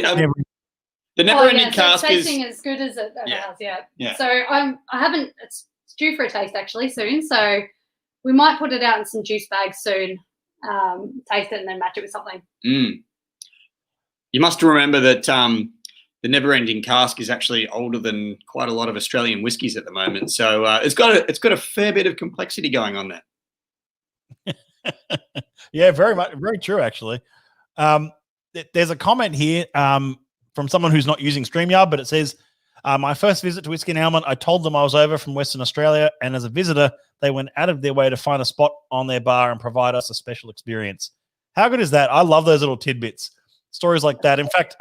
the never-ending cask is tasting as good as it ever has. Yeah. So I haven't. It's due for a taste actually soon. So we might put it out in some juice bags soon. Taste it and then match it with something. You must remember that the never-ending cask is actually older than quite a lot of Australian whiskies at the moment. So it's got a fair bit of complexity going on there. Yeah, very much, very true. Actually, there's a comment here from someone who's not using StreamYard, but it says, "My first visit to Whiskey and Almond, I told them I was over from Western Australia, and as a visitor, they went out of their way to find a spot on their bar and provide us a special experience." How good is that? I love those little tidbits, stories like that. In fact,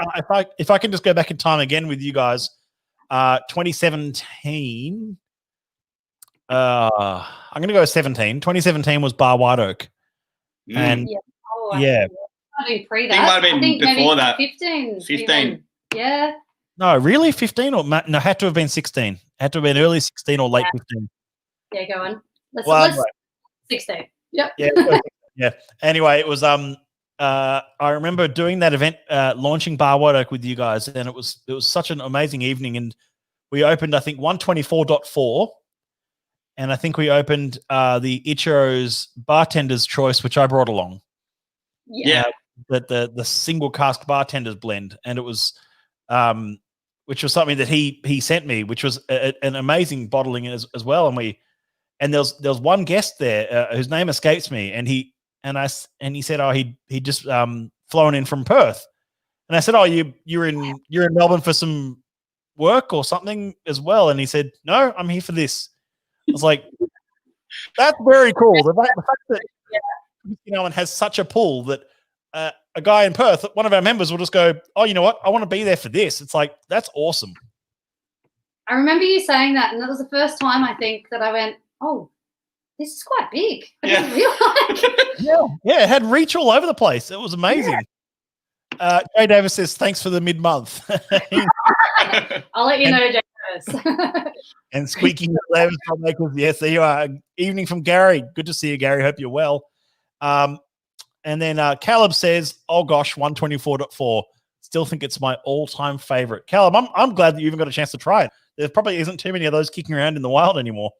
if I can just go back in time again with you guys, 2017. I'm going to go 17. 2017 was Bar White Oak. And yeah. I think pre that. I think it might have been before that. 15. 15. Yeah. No, really? 15 or no, had to have been 16. Had to have been early 16 or late 15. Yeah, go on. Let's Anyway. 16. Yep. Yeah. Anyway, it was I remember doing that event, launching Bar White Oak with you guys, and it was such an amazing evening. And we opened, I think, 124.4. And I think we opened the Ichiro's Bartender's Choice, which I brought along. Yeah. The single cask bartender's blend, and it was, which was something that he sent me, which was an amazing bottling as well. And there was one guest there whose name escapes me, and he said, oh, he just flown in from Perth, and I said, oh, you're in Melbourne for some work or something as well, and he said, no, I'm here for this. I was like, That's very cool. The fact that Whiskey has such a pull that a guy in Perth, one of our members, will just go, "Oh, you know what? I want to be there for this." It's like, that's awesome. I remember you saying that, and that was the first time I think that I went, "Oh, this is quite big." I didn't realize. Yeah, it had reach all over the place. It was amazing. Jay Davis says, "Thanks for the mid-month." I'll let you know, James. And Squeaky Davis, yes, there you are. Evening from Gary. Good to see you, Gary. Hope you're well. And then Caleb says, "Oh gosh, 124.4. Still think it's my all-time favorite." Caleb, I'm glad that you even got a chance to try it. There probably isn't too many of those kicking around in the wild anymore.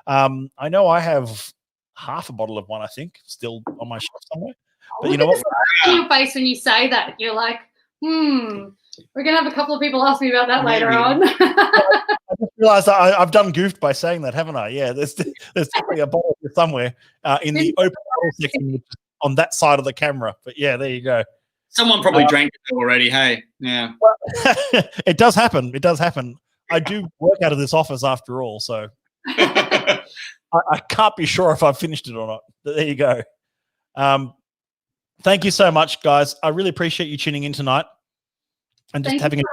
I know I have half a bottle of one, I think, still on my shelf somewhere. But you know what? On your face when you say that, you're like, we're gonna have a couple of people ask me about that later on. I just realized I've done goofed by saying that, haven't I? Yeah, there's definitely a bottle somewhere in the open bottle section, which is on that side of the camera. But yeah, there you go. Someone probably drank it already. Hey, yeah. Well, it does happen. It does happen. I do work out of this office after all, so I can't be sure if I've finished it or not. But there you go. Thank you so much, guys. I really appreciate you tuning in tonight and just having us.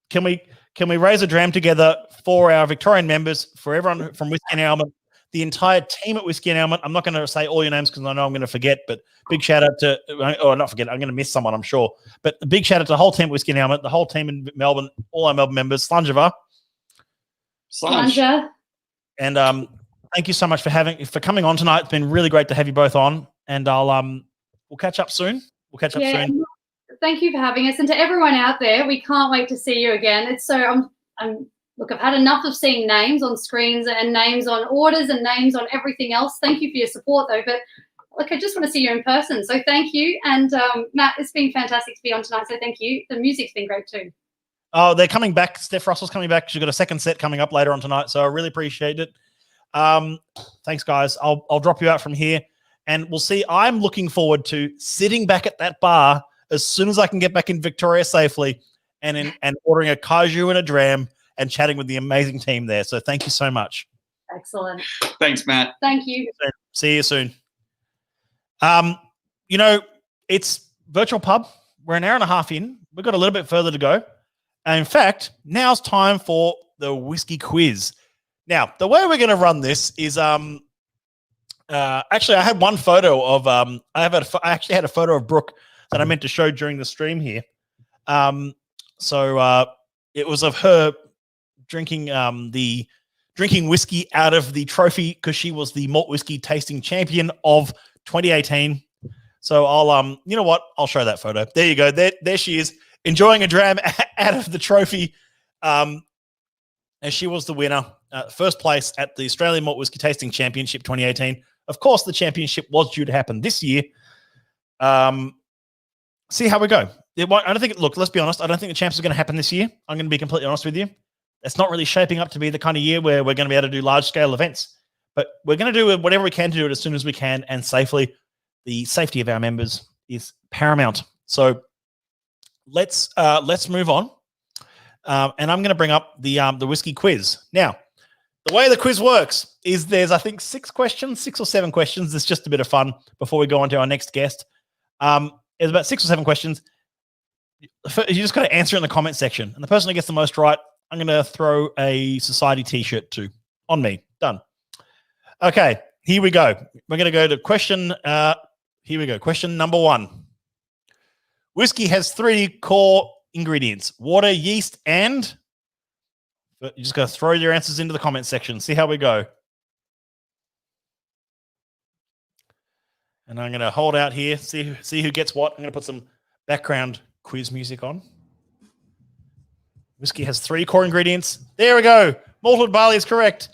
Can we raise a dram together for our Victorian members, for everyone from Whisky and Element, the entire team at Whisky and Element? I'm not going to say all your names because I know I'm going to forget, but big shout out to, not forget, I'm going to miss someone, I'm sure. But a big shout out to the whole team at Whisky and Element, the whole team in Melbourne, all our Melbourne members, Slanjava. And thank you so much for coming on tonight. It's been really great to have you both on, and we'll catch up soon. Soon. Thank you for having us, and to everyone out there, we can't wait to see you again. It's so look, I've had enough of seeing names on screens and names on orders and names on everything else. Thank you for your support, though. But look, I just want to see you in person. So thank you, and Matt, it's been fantastic to be on tonight. So thank you. The music's been great too. Oh, they're coming back. Steph Russell's coming back. She's got a second set coming up later on tonight, so I really appreciate it. Thanks, guys. I'll drop you out from here, and we'll see. I'm looking forward to sitting back at that bar as soon as I can get back in Victoria safely, and ordering a kaiju and a dram and chatting with the amazing team there. So thank you so much. Excellent. Thanks, Matt. Thank you. See you soon. It's virtual pub. We're an hour and a half in. We've got a little bit further to go. And in fact, now's time for the whiskey quiz. Now, the way we're going to run this is actually, I had one photo of I actually had a photo of Brooke that I meant to show during the stream here. So it was of her drinking whiskey out of the trophy because she was the malt whiskey tasting champion of 2018. So I'll you know what? I'll show that photo. There you go. There she is, enjoying a dram out of the trophy. And she was the winner, first place at the Australian Malt Whiskey Tasting Championship 2018. Of course, the championship was due to happen this year. See how we go. I don't think. Look, let's be honest. I don't think the champs are going to happen this year. I'm going to be completely honest with you. It's not really shaping up to be the kind of year where we're going to be able to do large-scale events. But we're going to do whatever we can to do it as soon as we can and safely. The safety of our members is paramount. So let's move on. And I'm going to bring up the whiskey quiz. Now, the way the quiz works is there's, I think, 6 or 7 questions. It's just a bit of fun before we go on to our next guest. There's about 6 or 7 questions. You just got to answer in the comment section. And the person who gets the most right, I'm going to throw a society t-shirt to on me. Done. Okay, here we go. We're going to go to question. Here we go. Question number 1. Whiskey has 3 core ingredients: water, yeast, and you just got to throw your answers into the comment section. See how we go. And I'm going to hold out here. See who gets what. I'm going to put some background quiz music on. Whiskey has 3 core ingredients. There we go. Malted barley is correct.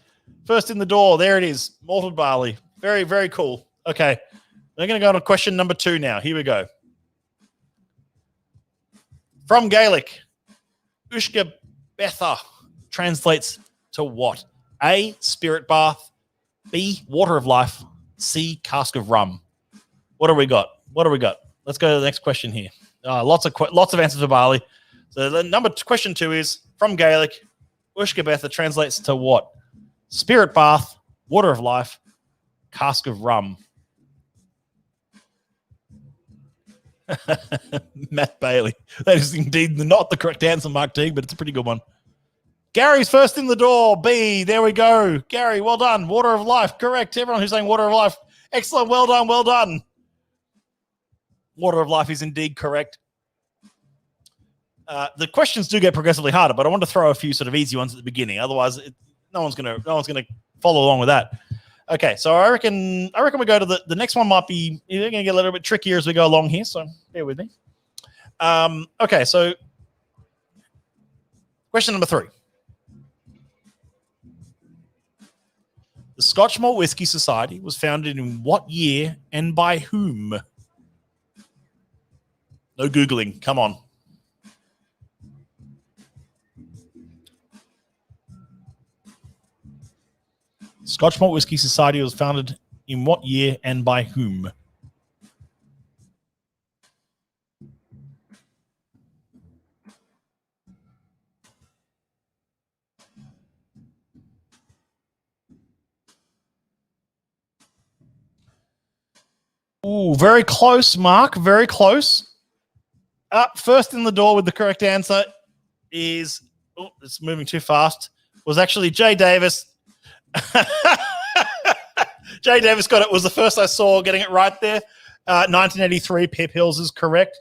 First in the door. There it is. Malted barley. Very, very cool. Okay. We're going to go on to question number 2 now. Here we go. From Gaelic, Ushka Betha translates to what? A, spirit bath. B, water of life. C, cask of rum. What do we got? Let's go to the next question here. Lots of answers for barley. So the question 2 is from Gaelic, Ushka Betha translates to what? Spirit bath, Water of Life, Cask of Rum. Matt Bailey. That is indeed not the correct answer, Mark Teague, but it's a pretty good one. Gary's first in the door. B. There we go. Gary, well done. Water of Life. Correct. Everyone who's saying Water of Life. Excellent. Well done. Well done. Water of Life is indeed correct. The questions do get progressively harder, but I want to throw a few sort of easy ones at the beginning. Otherwise, no one's gonna follow along with that. Okay, so I reckon we go to the next one. Might be going to get a little bit trickier as we go along here, so bear with me. Okay, so question number 3. The Scotch Malt Whisky Society was founded in what year and by whom? No Googling. Come on. Scotch Malt Whisky Society was founded in what year and by whom? Ooh, very close, Mark. Very close. First in the door with the correct answer is, it's moving too fast, was actually Jay Davis. Jay Davis got it. Was the first I saw getting it right there. 1983, Pip Hills is correct.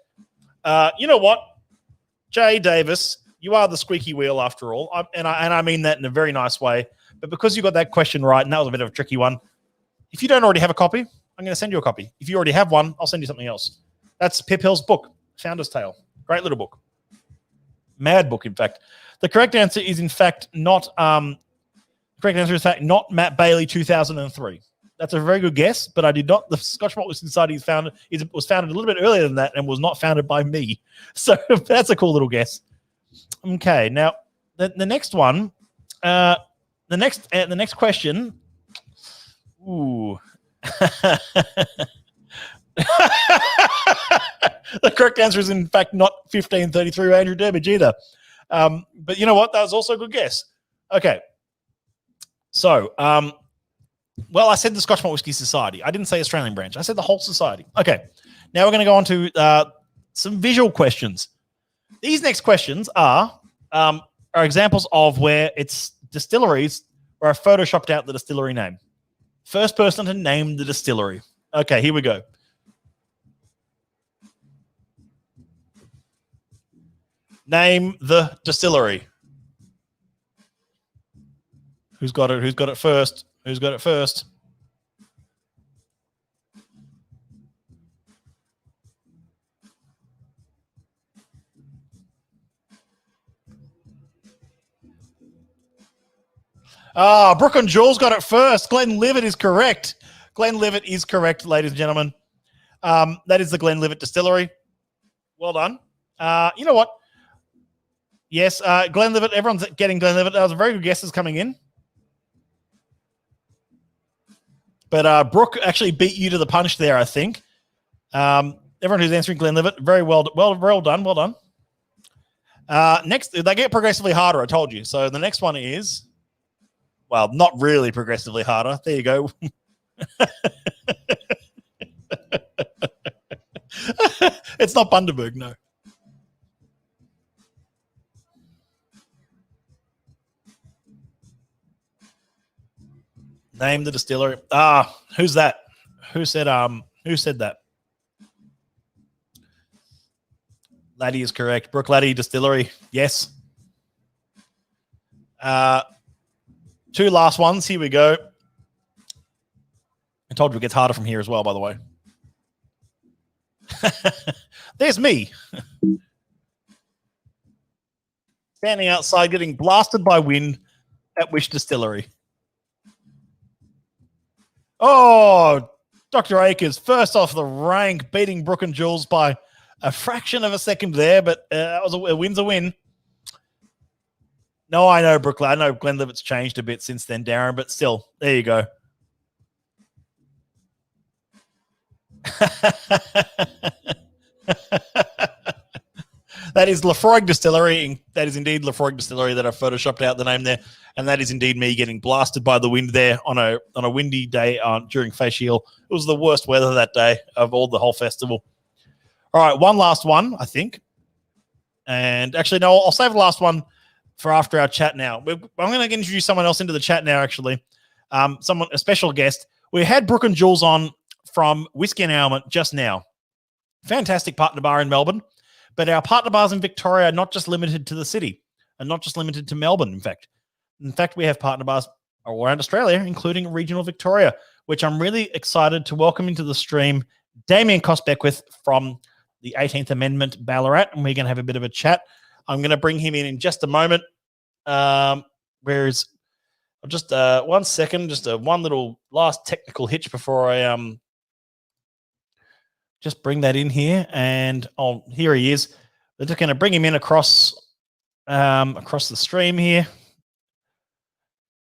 You know what? Jay Davis, you are the squeaky wheel after all. And I mean that in a very nice way. But because you got that question right, and that was a bit of a tricky one, if you don't already have a copy, I'm going to send you a copy. If you already have one, I'll send you something else. That's Pip Hill's book, Founder's Tale. Great little book. Mad book, in fact. The correct answer is, in fact, not Matt Bailey 2003. That's a very good guess, but I did not. The Scotch Malt Whisky Society was founded a little bit earlier than that and was not founded by me. So that's a cool little guess. Okay, now the next one, the next question. Ooh. The correct answer is, in fact, not 1533 Andrew Durbridge either. But you know what? That was also a good guess. Okay. So, well, I said the Scotch Malt Whisky Society. I didn't say Australian branch. I said the whole society. Okay. Now we're going to go on to some visual questions. These next questions are examples of where it's distilleries where I photoshopped out the distillery name. First person to name the distillery. Okay, here we go. Name the distillery. Who's got it? Who's got it first? Who's got it first? Brooke and Jules got it first. Glenlivet is correct. Glenlivet is correct, ladies and gentlemen. That is the Glenlivet Distillery. Well done. You know what? Yes, Glenlivet. Everyone's getting Glenlivet. That was a very good guesses coming in. But Brooke actually beat you to the punch there, I think. Everyone who's answering Glenlivet, very well done. Well done. Next, they get progressively harder, I told you. So the next one is, well, not really progressively harder. There you go. It's not Bundaberg, no. Name the distillery. Who's that? Who said that? Laddie is correct. Brook Laddie Distillery. Yes. Two last ones. Here we go. I told you it gets harder from here as well, by the way. There's me. Standing outside getting blasted by wind at which distillery? Oh, Dr. Akers, first off the rank, beating Brooke and Jules by a fraction of a second there, but that was a win's a win. No, I know, Brooke. I know Glenlivet's changed a bit since then, Darren, but still, there you go. That is Lefroy Distillery. That is indeed Lefroy Distillery that I photoshopped out the name there. And that is indeed me getting blasted by the wind there on a windy day during Facial. It was the worst weather that day of the whole festival. All right, one last one, I think. And actually, no, I'll save the last one for after our chat now. I'm going to introduce someone else into the chat now, actually. A special guest. We had Brooke and Jules on from Whisky and Almond just now. Fantastic partner bar in Melbourne. But our partner bars in Victoria are not just limited to the city and not just limited to Melbourne, in fact. In fact, we have partner bars all around Australia, including regional Victoria, which I'm really excited to welcome into the stream Damien Cosbeckwith from the 18th Amendment Ballarat, and we're going to have a bit of a chat. I'm going to bring him in just a moment. Just 1 second, just one little last technical hitch before I just bring that in here. And here he is. We're just going to bring him in across the stream here.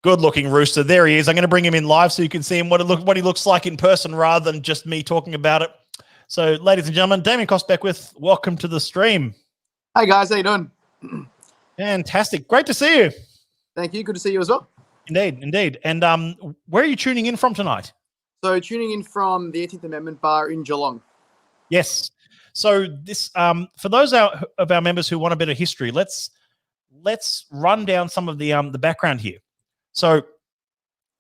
Good-looking rooster. There he is. I'm going to bring him in live so you can see him what he looks like in person rather than just me talking about it. So, ladies and gentlemen, Damien Cosbeckwith, welcome to the stream. Hey guys, how you doing? Fantastic. Great to see you. Thank you. Good to see you as well. Indeed. And where are you tuning in from tonight? So tuning in from the 18th Amendment Bar in Geelong. Yes. So this, for those of our members who want a bit of history, let's run down some of the background here. So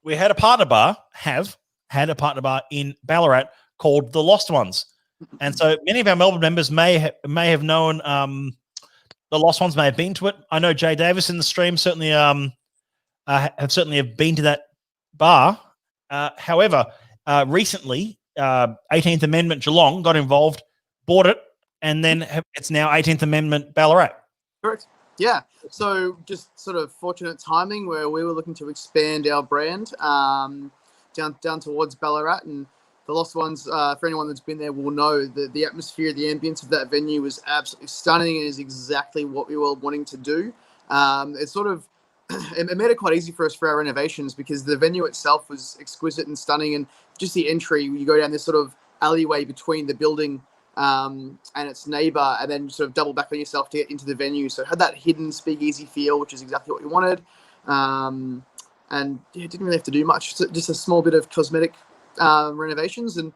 we had a partner bar, had a partner bar in Ballarat called the Lost Ones, and so many of our Melbourne members may have known the Lost Ones, may have been to it. I know Jay Davis in the stream certainly have been to that bar. However, recently, 18th Amendment Geelong got involved, bought it, and then it's now 18th Amendment Ballarat. Correct. Yeah. So just sort of fortunate timing where we were looking to expand our brand down towards Ballarat, and the Lost Ones, for anyone that's been there will know that the atmosphere, the ambience of that venue was absolutely stunning and is exactly what we were wanting to do. It made it quite easy for us for our renovations because the venue itself was exquisite and stunning, and just the entry, you go down this sort of alleyway between the building and its neighbour, and then sort of double back on yourself to get into the venue. So it had that hidden speakeasy feel, which is exactly what we wanted. And yeah, it didn't really have to do much. Just a small bit of cosmetic renovations, and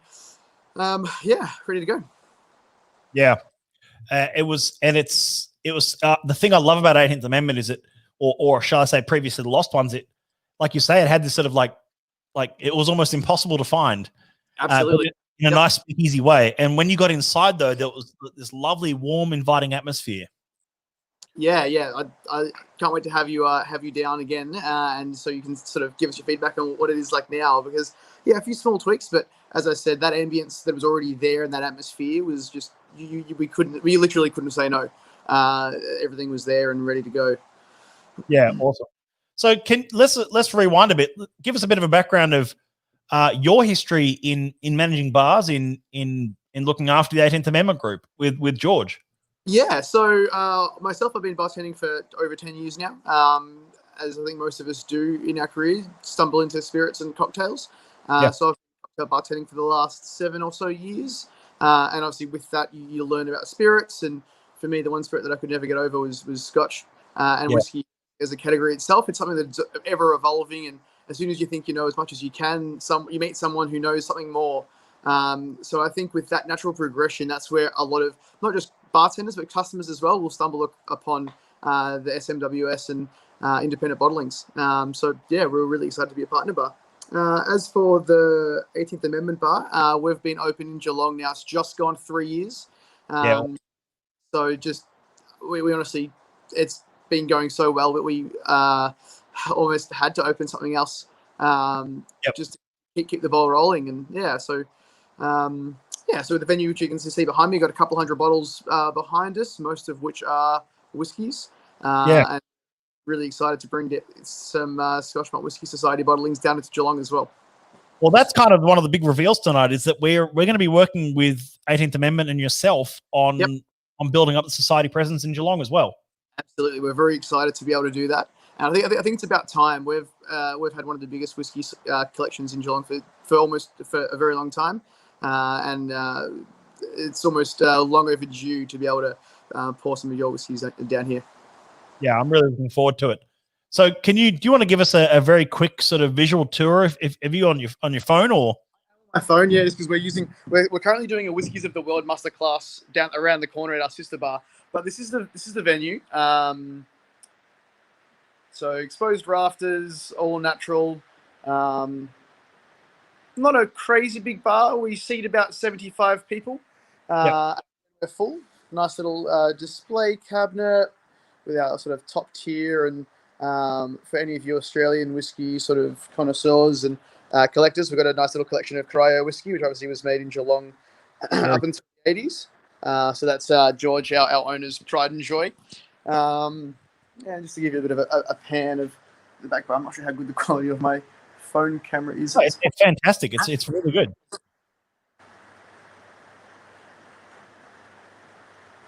yeah, ready to go. Yeah, it was the thing I love about 18th Amendment is it, or shall I say, previously the Lost Ones. It, like you say, it had this sort of like it was almost impossible to find. Absolutely. In a nice, easy way. And when you got inside, though, there was this lovely, warm, inviting atmosphere. Yeah. I can't wait to have you down again, and so you can sort of give us your feedback on what it is like now. Because yeah, a few small tweaks, but as I said, that ambience that was already there and that atmosphere was just we literally couldn't say no. Everything was there and ready to go. Yeah, awesome. So let's rewind a bit. Give us a bit of a background of your history in managing bars in looking after the 18th Amendment group with George. Yeah, so myself, I've been bartending for over 10 years now. As I think most of us do in our career, stumble into spirits and cocktails. So I've been bartending for the last 7 or so years. And obviously with that, you learn about spirits. And for me, the one spirit that I could never get over was Scotch and whiskey as a category itself. It's something that's ever evolving. And as soon as you think you know as much as you can, you meet someone who knows something more. So I think with that natural progression, that's where a lot of, not just bartenders, but customers as well will stumble upon the SMWS and independent bottlings. So yeah, we're really excited to be a partner bar. As for the 18th Amendment bar, we've been open in Geelong now. It's just gone 3 years. So just, we honestly, it's been going so well that we almost had to open something else just to keep the ball rolling. And yeah, so so the venue, which you can see behind me, got a couple hundred bottles behind us, most of which are whiskies. And really excited to bring some Scotch Malt Whisky Society bottlings down into Geelong as well. Well, that's kind of one of the big reveals tonight, is that we're going to be working with 18th Amendment and yourself on building up the society presence in Geelong as well. Absolutely, we're very excited to be able to do that, and I think it's about time. We've had one of the biggest whiskey collections in Geelong for a very long time, and it's almost long overdue to be able to pour some of your whiskeys down here. Yeah, I'm really looking forward to it. So, do you want to give us a very quick sort of visual tour? If you on your phone or my phone, yeah, just because we're currently doing a Whiskies of the World masterclass down around the corner at our sister bar. But this is the venue. So exposed rafters, all natural. Not a crazy big bar. We seat about 75 people. We're full. Nice little display cabinet with our sort of top tier, and for any of you Australian whiskey sort of connoisseurs and collectors, we've got a nice little collection of cryo whiskey, which obviously was made in Geelong up until the 80s. So that's George, our owner's pride and joy. And just to give you a bit of a pan of the back bar. I'm not sure how good the quality of my phone camera is. No, it's fantastic. It's really good.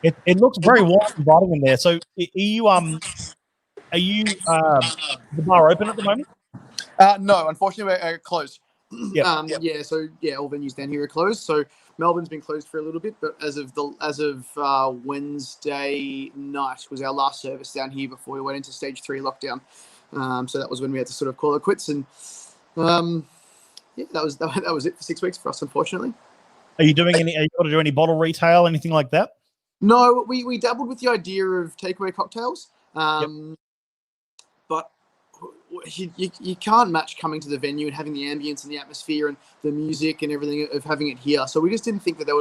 It looks very warm and inviting in there. So are you the bar open at the moment? No, unfortunately we're closed. Yeah. All venues down here are closed. So Melbourne's been closed for a little bit, but as of Wednesday night was our last service down here before we went into stage 3 lockdown. So that was when we had to sort of call it quits, and that was it for 6 weeks for us, unfortunately. Are you going to do any bottle retail, anything like that? No, we dabbled with the idea of takeaway cocktails, but you can't match coming to the venue and having the ambience and the atmosphere and the music and everything of having it here. So we just didn't think that they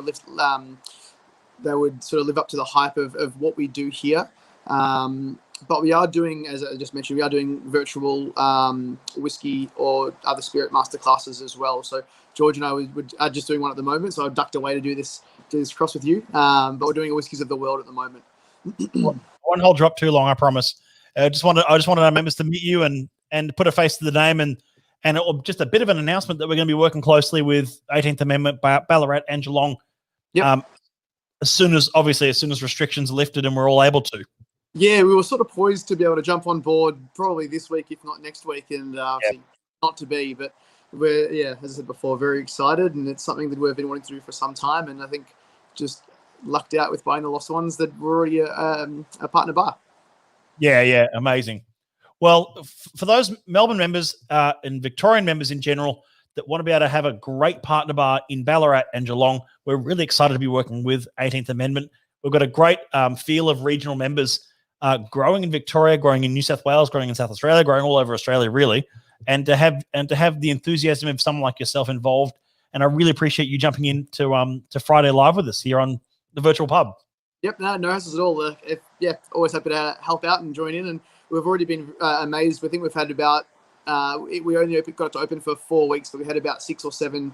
would sort of live up to the hype of what we do here. But we are doing, as I just mentioned, we are doing virtual whiskey or other spirit masterclasses as well. So George and I are just doing one at the moment. So I ducked away to do this cross with you. But we're doing a Whiskies of the World at the moment. I won't hold you up too long, I promise. I just wanted our members to meet you and put a face to the name, and just a bit of an announcement that we're going to be working closely with 18th Amendment, Ballarat and Geelong. Yep. As soon as restrictions are lifted and we're all able to. Yeah, we were sort of poised to be able to jump on board probably this week, if not next week, and not to be, but we're, as I said before, very excited, and it's something that we've been wanting to do for some time, and I think just lucked out with buying the Lost Ones that were already a partner bar. Yeah, amazing. Well, for those Melbourne members and Victorian members in general that want to be able to have a great partner bar in Ballarat and Geelong, we're really excited to be working with 18th Amendment. We've got a great feel of regional members growing in Victoria, growing in New South Wales, growing in South Australia, growing all over Australia, really, and to have the enthusiasm of someone like yourself involved. And I really appreciate you jumping in to Friday Live with us here on the virtual pub. Yep, no hassles at all. Always happy to help out and join in. And we've already been amazed. I think we've had about, we only got to open for 4 weeks, but we had about 6 or 7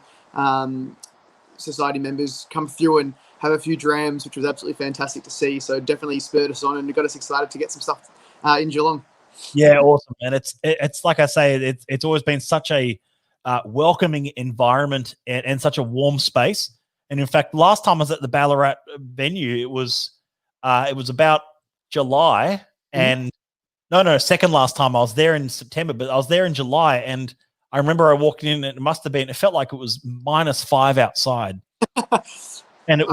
society members come through and have a few drams, which was absolutely fantastic to see. So definitely spurred us on and got us excited to get some stuff in Geelong. Yeah, awesome. And it's like I say, it's always been such a welcoming environment and such a warm space. And in fact, last time I was at the Ballarat venue, it was about July, and second last time I was there in September, but I was there in July, and I remember I walked in, and it felt like it was -5 outside, and it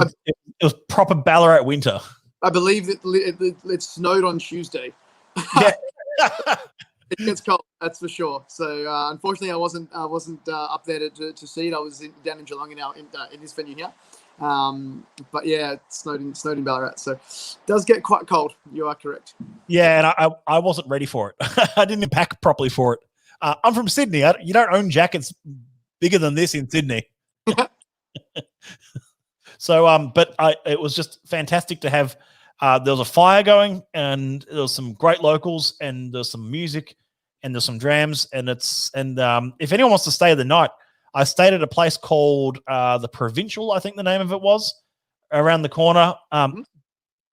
was proper Ballarat winter. I believe that it snowed on Tuesday. Yeah. It gets cold, that's for sure. So unfortunately, I wasn't up there to see it. I was down in Geelong in this venue here. But yeah, it snowed in Ballarat, so it does get quite cold. You are correct. Yeah, and I wasn't ready for it. I didn't pack properly for it. I'm from Sydney. You don't own jackets bigger than this in Sydney. So, but it was just fantastic to have. There was a fire going, and there was some great locals, and there's some music, and there's some drams, and if anyone wants to stay the night, I stayed at a place called the Provincial, I think the name of it was, around the corner.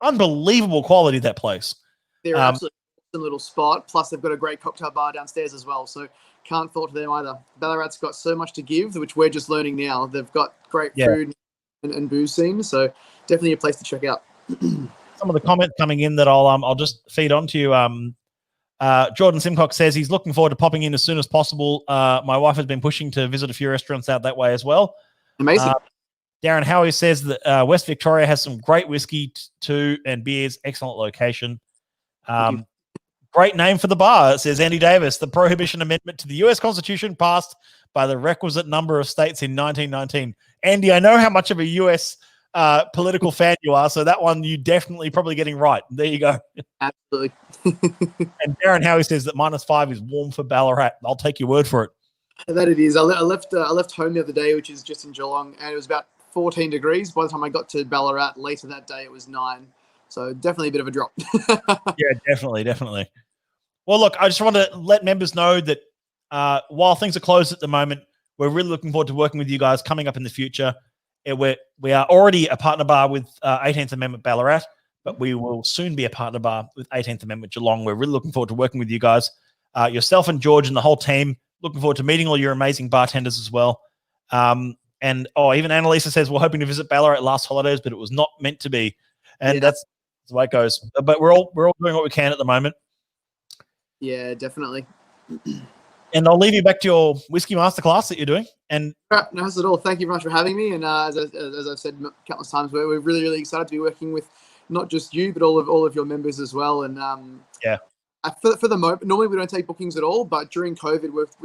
Unbelievable quality, that place. They're absolutely a little spot. Plus, they've got a great cocktail bar downstairs as well, so can't fault them either. Ballarat's got so much to give, which we're just learning now. They've got great food and booze scene, so definitely a place to check out. Some of the comments coming in that I'll just feed on to you. Jordan Simcock says he's looking forward to popping in as soon as possible. My wife has been pushing to visit a few restaurants out that way as well. Amazing. Darren Howie says that West Victoria has some great whiskey too and beers. Excellent location. Great name for the bar, says Andy Davis. The Prohibition Amendment to the U.S. Constitution passed by the requisite number of states in 1919. Andy, I know how much of a U.S. Political fan you are, so that one you definitely probably getting right. There you go. Absolutely. And Darren Howie says that -5 is warm for Ballarat. I'll take your word for it. That it is. I left home the other day, which is just in Geelong, and it was about 14 degrees. By the time I got to Ballarat later that day, it was 9. So definitely a bit of a drop. Yeah, definitely. Well, look, I just want to let members know that while things are closed at the moment, we're really looking forward to working with you guys coming up in the future. We are already a partner bar with 18th Amendment Ballarat, but we will soon be a partner bar with 18th Amendment Geelong. We're really looking forward to working with you guys, yourself and George and the whole team. Looking forward to meeting all your amazing bartenders as well. And even Annalisa says we're hoping to visit Ballarat last holidays, but it was not meant to be, and that's the way it goes. But we're all doing what we can at the moment. Yeah, definitely. And I'll leave you back to your whiskey masterclass that you're doing. And no, not at all. Thank you very much for having me. And as I've said countless times, we're really, really excited to be working with not just you, but all of your members as well. And for the moment, normally we don't take bookings at all, but during COVID, with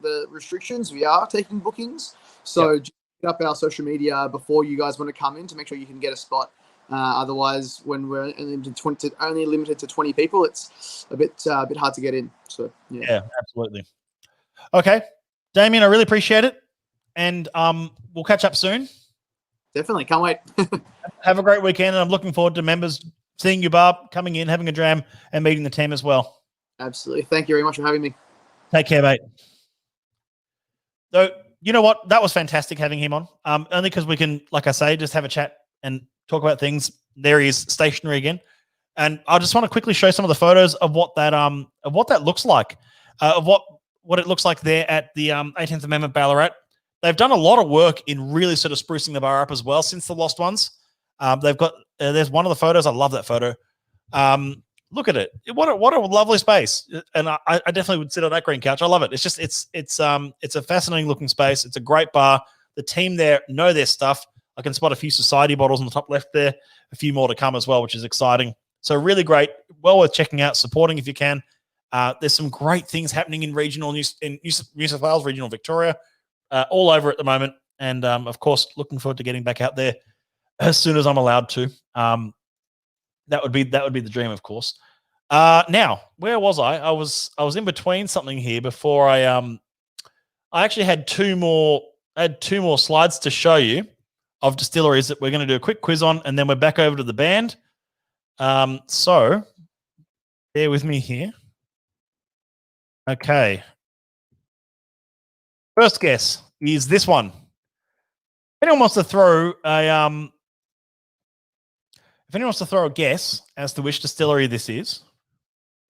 the restrictions, we are taking bookings. So just hit up our social media before you guys want to come in to make sure you can get a spot. Otherwise, when we're only limited to 20 people, it's a bit hard to get in. So yeah, absolutely. Okay, Damien, I really appreciate it, and we'll catch up soon. Definitely, can't wait. Have a great weekend, and I'm looking forward to members seeing you, Barb, coming in, having a dram, and meeting the team as well. Absolutely. Thank you very much for having me. Take care, mate. So, you know what? That was fantastic having him on. Only because we can, like I say, just have a chat and talk about things. There he is, stationary again. And I just want to quickly show some of the photos of what that looks like, of what it looks like there at the 18th Amendment Ballarat. They've done a lot of work in really sort of sprucing the bar up as well since the Lost Ones. They've got there's one of the photos. I love that photo. Look at it. What a lovely space. And I definitely would sit on that green couch. I love it. It's just it's a fascinating looking space. It's a great bar. The team there know their stuff. I can spot a few society bottles on the top left there, a few more to come as well, which is exciting. So really great. Well worth checking out, supporting if you can. There's some great things happening in New South Wales, regional Victoria, all over at the moment. And of course, looking forward to getting back out there as soon as I'm allowed to. That would be the dream, of course. Now, where was I? I was in between something here before I actually had two more slides to show you of distilleries that we're going to do a quick quiz on, and then we're back over to the band. So bear with me here. Okay. First guess is this one. If anyone wants to throw a guess as to which distillery this is,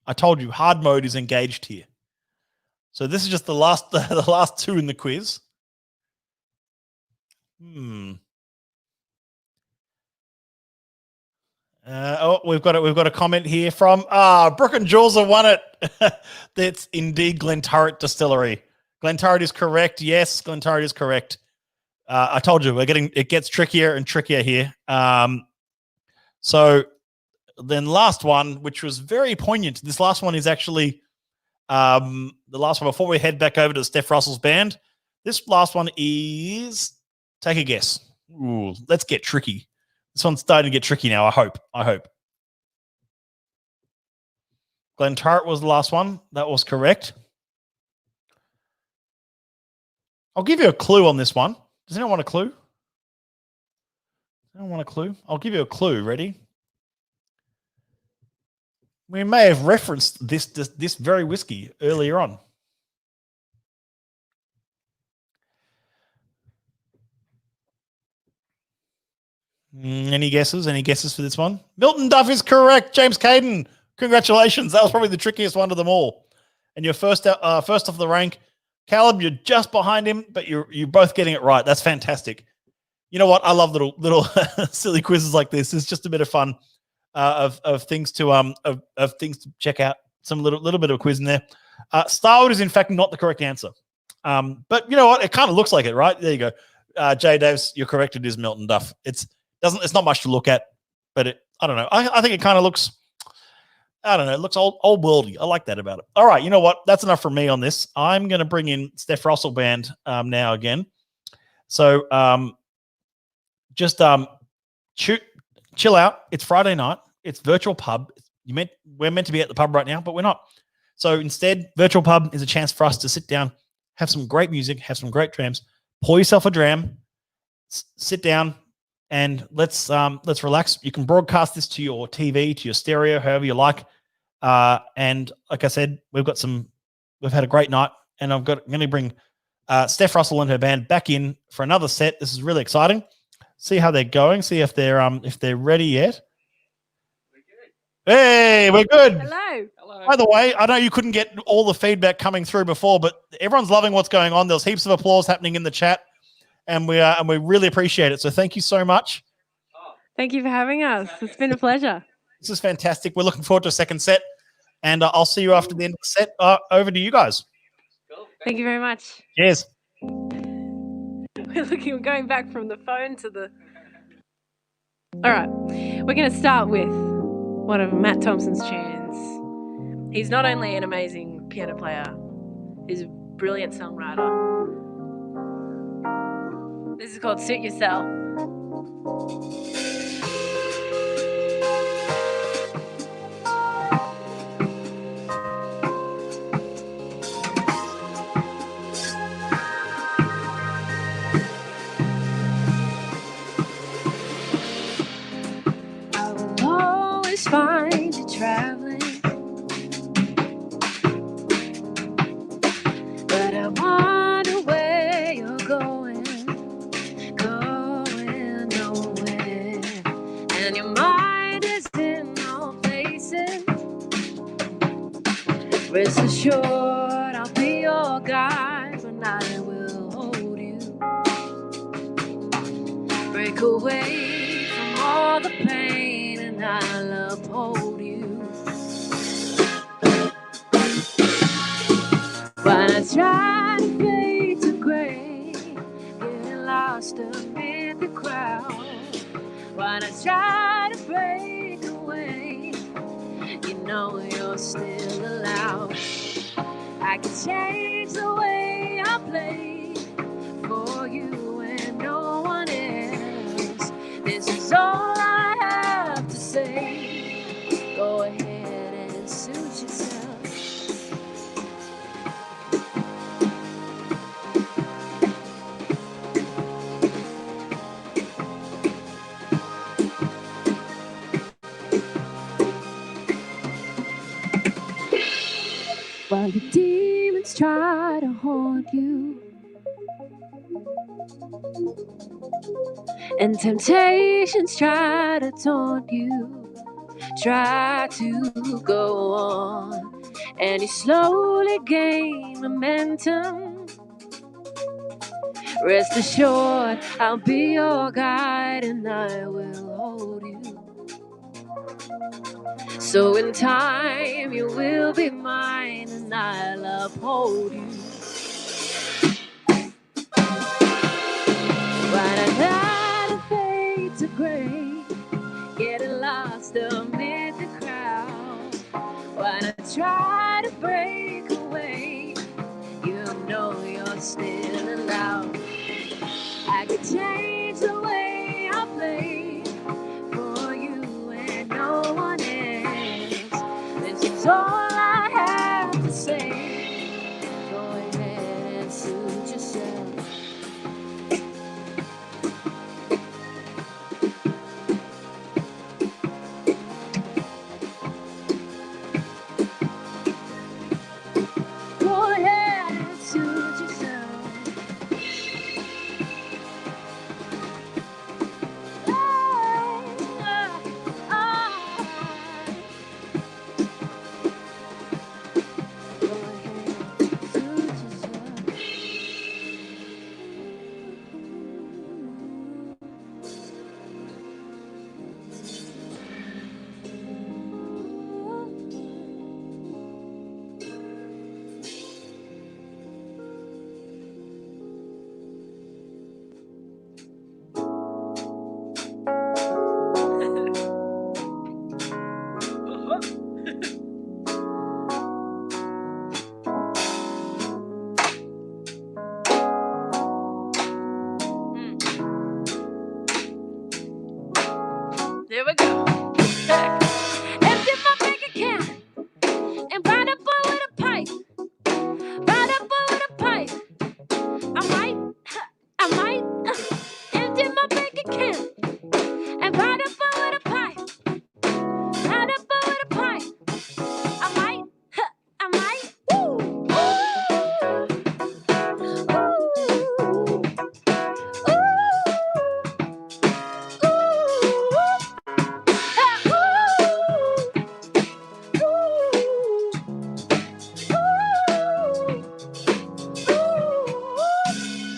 I told you hard mode is engaged here. So this is just the last two in the quiz. We've got a comment here from Brooke and Jules have won it. That's indeed Glenturret Distillery. Glenturret is correct. Yes, Glenturret is correct. I told you it gets trickier and trickier here. So then last one, which was very poignant. This last one is actually the last one before we head back over to Steph Russell's band. This last one is, take a guess. Ooh, let's get tricky. This one's starting to get tricky now, I hope. Glenturret was the last one. That was correct. I'll give you a clue on this one. Does anyone want a clue? I don't want a clue. I'll give you a clue. Ready? We may have referenced this very whiskey earlier on. Any guesses? Any guesses for this one? Milton Duff is correct. James Caden, congratulations. That was probably the trickiest one of them all. And you're first off the rank. Caleb, you're just behind him, but you're both getting it right. That's fantastic. You know what? I love little silly quizzes like this. It's just a bit of fun of things to things to check out. Some little bit of a quiz in there. Starwood is in fact not the correct answer. But you know what? It kind of looks like it, right? There you go. Jay Davis, you're correct. It is Milton Duff. It's not much to look at, but I don't know. I think it kind of looks, I don't know. It looks old worldy. I like that about it. All right. You know what? That's enough for me on this. I'm going to bring in Steph Russell Band now again. So just chill out. It's Friday night. It's virtual pub. We're meant to be at the pub right now, but we're not. So instead, virtual pub is a chance for us to sit down, have some great music, have some great drams, pour yourself a dram, sit down, and let's relax. You can broadcast this to your TV, to your stereo, however you like. And like I said, we've had a great night, and I'm going to bring Steph Russell and her band back in for another set. This is really exciting. See how they're going. See if they're ready yet. Hey, we're good. Hello. By the way, I know you couldn't get all the feedback coming through before, but everyone's loving what's going on. There's heaps of applause happening in the chat, and we really appreciate it. So thank you so much. Thank you for having us. It's been a pleasure. This is fantastic. We're looking forward to a second set, and I'll see you after the end of the set. Over to you guys. Thank you very much. Cheers. We're going back from the phone to the... All right. We're going to start with one of Matt Thompson's tunes. He's not only an amazing piano player, he's a brilliant songwriter. This is called Suit Yourself. I will always find you traveling, but I wonder where you're going nowhere, and your mind is in all places. Rest assured, I'll be your guide when I will hold you. Break away from all the pain, and I'll uphold you. When I try to fade to gray, getting lost amid the crowd. When I try to break away, you know you're still allowed. I can change the way I play for you and no one else. This is all I have to say. Go ahead and suit yourself. While the demons try to haunt you, and temptations try to taunt you, try to go on, and you slowly gain momentum. Rest assured, I'll be your guide, and I will hold you. So in time you will be mine, and I'll uphold you. When I try to fade to gray, getting lost amid the crowd. When I try to break away, you know you're still allowed. I could change the way I play for you and no one else. This is all I have to say. Go ahead and suit yourself. Here we go. Empty my bank account and ride up boy with a pipe. Ride up boy with a pipe. I might empty my bank account and ride up boy with a pipe. Ride up boy with a pipe. I might. Woo.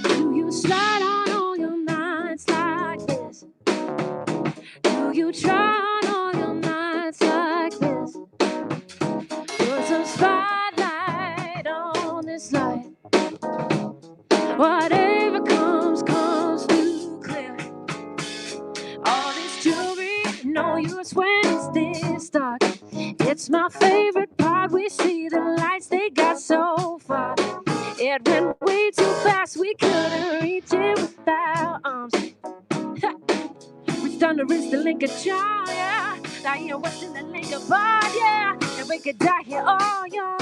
Do you slide on all your nights like this? Do you try on all your nights like this? Put some spotlight on this light. Whatever comes through clear. All this jewelry, no use when it's this dark. It's my favorite part. We see the lights they got so far. It went way too fast. We couldn't reach it with our arms. Reached under wrist the link of charm, yeah. Now you're watching the link of bar, yeah. And we could die here all young.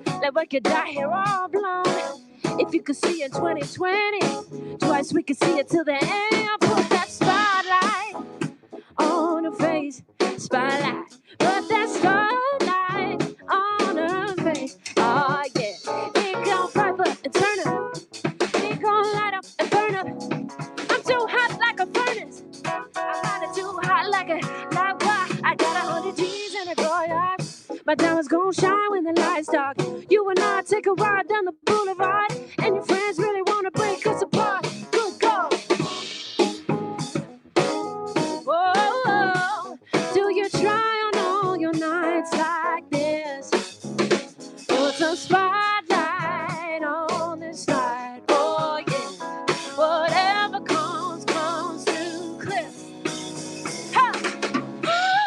Like we could die here all blonde. If you could see in 2020, twice we could see it till the end. Put that spotlight on her face. Spotlight. Put that spotlight on her face. Oh yeah. It gon' pipe up and turn up. It gon' light up and burn up. I'm too hot like a furnace. I'm kinda too hot like why? I got 100 G's in a drawyard. My diamonds gon' shine when the lights dark. You and I take a ride down the boulevard, and your friends really wanna break us apart. Good God. Whoa, do you try on all your nights like this? Put some spotlight on this night. Oh yeah, whatever comes through clear. Ha! Ooh.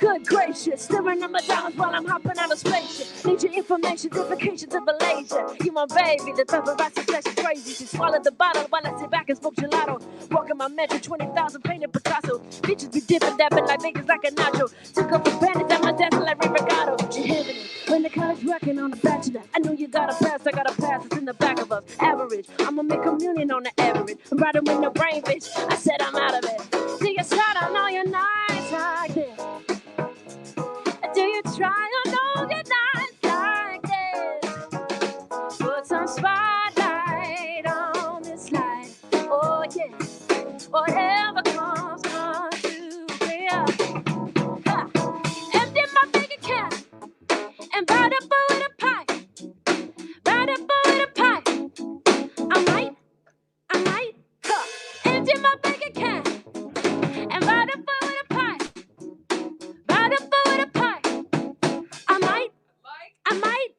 Good gracious, staring at my diamonds while I'm hopping out of spaceship. Need your information, duplication to Malaysia. You my baby, the paparazzi flashing crazy. She swallowed the bottle while I sit back and smoke gelato. Walking my metro, 20,000 painted Picasso. Bitches be dipping, dapping like Vegas like a nacho. Took up a bandage at my desk like Regato. She having it when the college working on the bachelor. I know you got a pass, I got a pass. It's in the back of us. Average, I'ma make a million on the average. I'm riding with no brain fish. I said I'm out of it. Do you slide on all your nights like this? Do you try on all your nights like this? Put some spotlight on this light. Oh yeah, whatever comes through clear. Ha. Empty my bank account and ride up with a pipe. Ride up with a pipe. I might. Ha. Empty my bank account and ride up with a pipe. Ride up with a pipe. I might.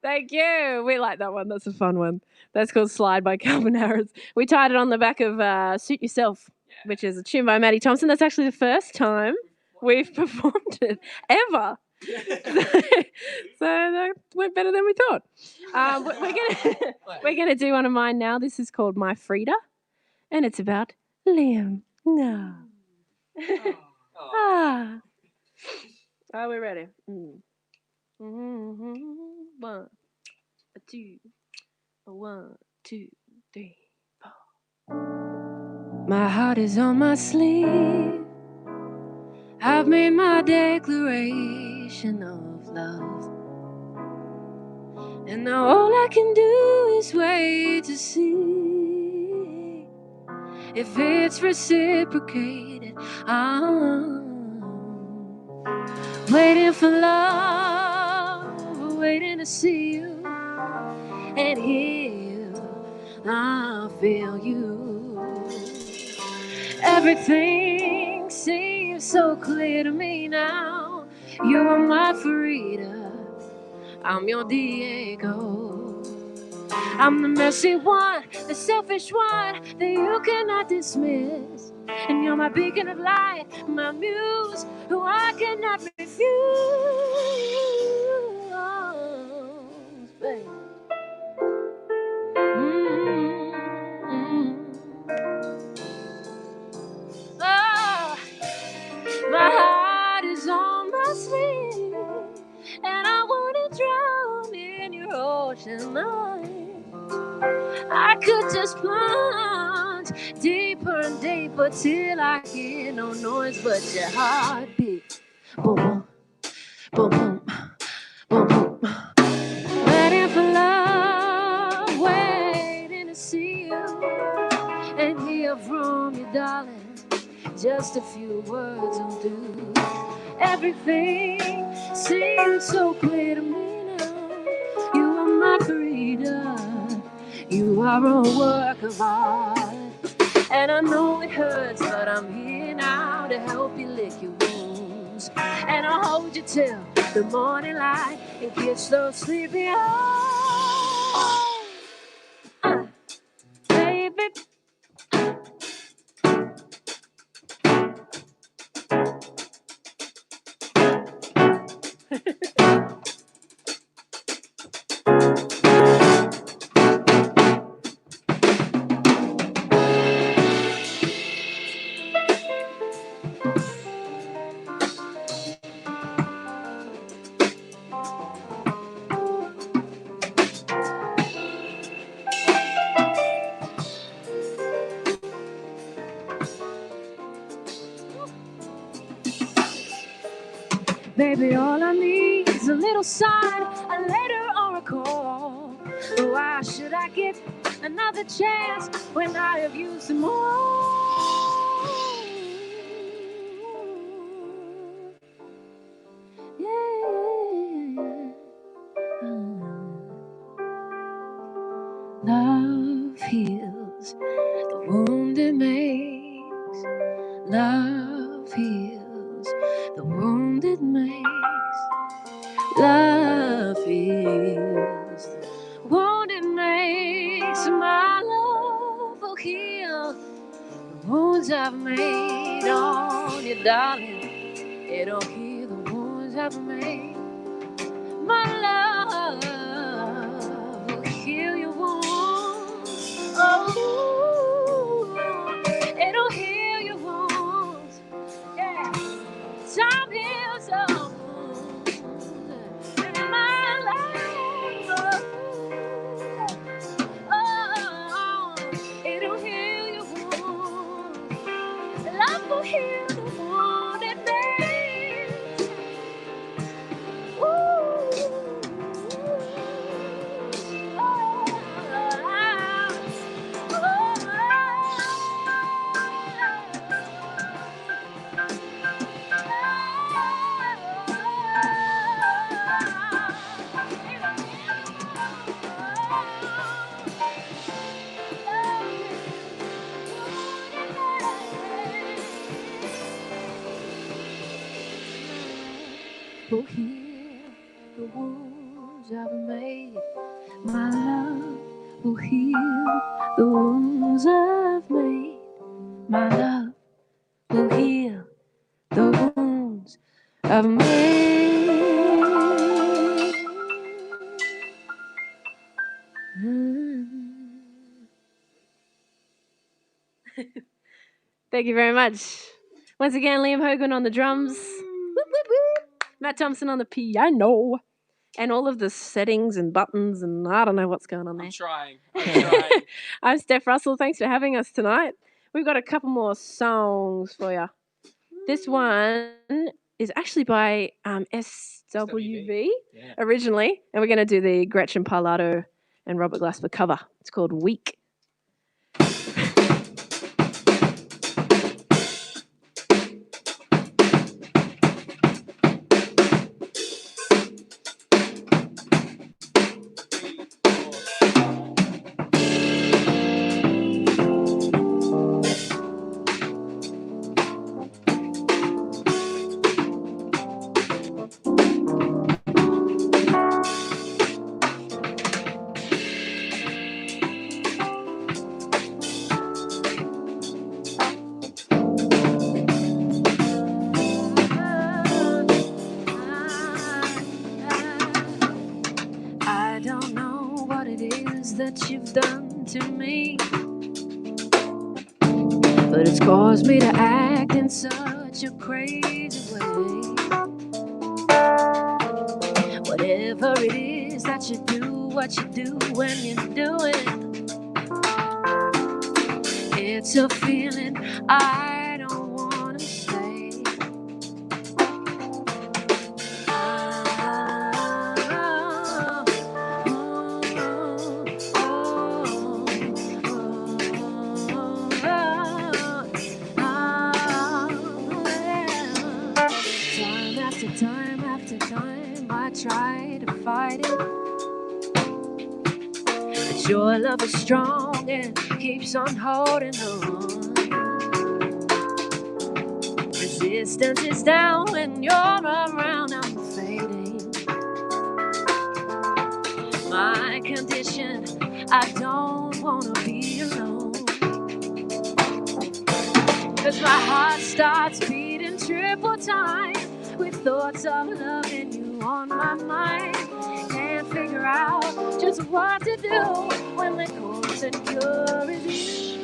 Thank you. We like that one. That's a fun one. That's called Slide by Calvin Harris. We tied it on the back of Suit Yourself, which is a tune by Maddie Thompson. That's actually the first time we've performed it ever. So that went better than we thought. We're gonna do one of mine now. This is called My Frida, and it's about Liam. No. Are we ready? One, two, 1, 2, 3, 4. My heart is on my sleeve. I've I've made my declaration of love, and now all I can do is wait to see if it's reciprocated. I'm waiting for love, waiting to see you and hear you. I feel you. Everything seems so clear to me now. You are my Frida, I'm your Diego. I'm the messy one, the selfish one that you cannot dismiss. And you're my beacon of light, my muse, who I cannot refuse, babe. Oh, my heart is on my sleeve, and I wanna drown in your ocean light. I could just plunge deeper and deeper till I hear no noise but your heartbeat. Boom, boom, boom, boom, boom, boom. Waiting for love, waiting to see you and hear from you, darling. Just a few words will do. Everything seems so clear to me now. You are my Frida, you are a work of art. And I know it hurts, but I'm here now to help you lick your wounds. And I'll hold you till the morning light and kiss those sleepy eyes. Baby. Baby, all I need is a little sign, a letter or a call. Why should I get another chance when I have used them all? Yeah. Love heals the wound it makes. Love heals the wound it makes. Love heals the wound it makes. My love will heal the wounds I've made on you, darling. It'll heal the wounds I've made. My love will heal your wounds. Oh, it'll heal your wounds. Yeah, time heals all wounds. And my love, oh, it'll heal your wounds. Love will heal the wound it makes. Will heal the wounds I've made. My love will heal the wounds I've made. My love will heal the wounds I've made. Thank you very much. Once again, Liam Hogan on the drums. Whoop, whoop, whoop. Matt Thompson on the piano. And all of the settings and buttons and I don't know what's going on there. I'm trying. I'm Steph Russell. Thanks for having us tonight. We've got a couple more songs for you. This one is actually by SWV originally, and we're going to do the Gretchen Parlato and Robert Glasper cover. It's called Weak. That you've done to me, but it's caused me to act in such a crazy way. Whatever it is that you do, what you do when you do it, it's a feeling I don't want to stay. Time after time, I try to fight it, but your love is strong and keeps on holding on. Resistance is down when you're around, I'm fading. My condition, I don't wanna be alone, 'cause my heart starts beating triple time with thoughts of loving you on my mind. Can't figure out just what to do when the course and cure is you.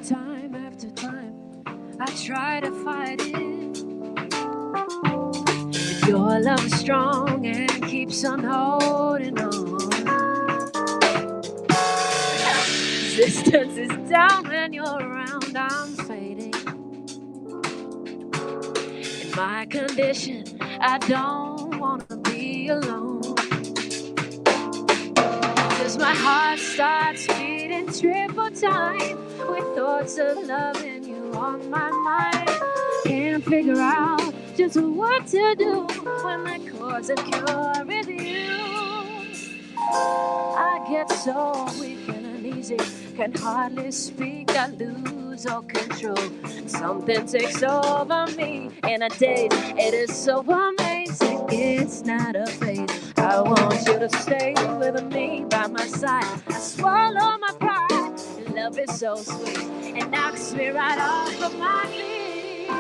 Time after time, I try to fight it, but your love is strong and keeps on holding on. Resistance is down when you're around, I'm fading. In my condition, I don't want to be alone, 'cause my heart starts beating triple time with thoughts of loving you on my mind. Can't figure out just what to do when the cause and cure is you. I get so weak and uneasy, can hardly speak, I lose all control. Something takes over me in a daze. It is so amazing, it's not a phase. I want you to stay with me by my side. I swallow my pride. Love is so sweet, it knocks me right off of my feet.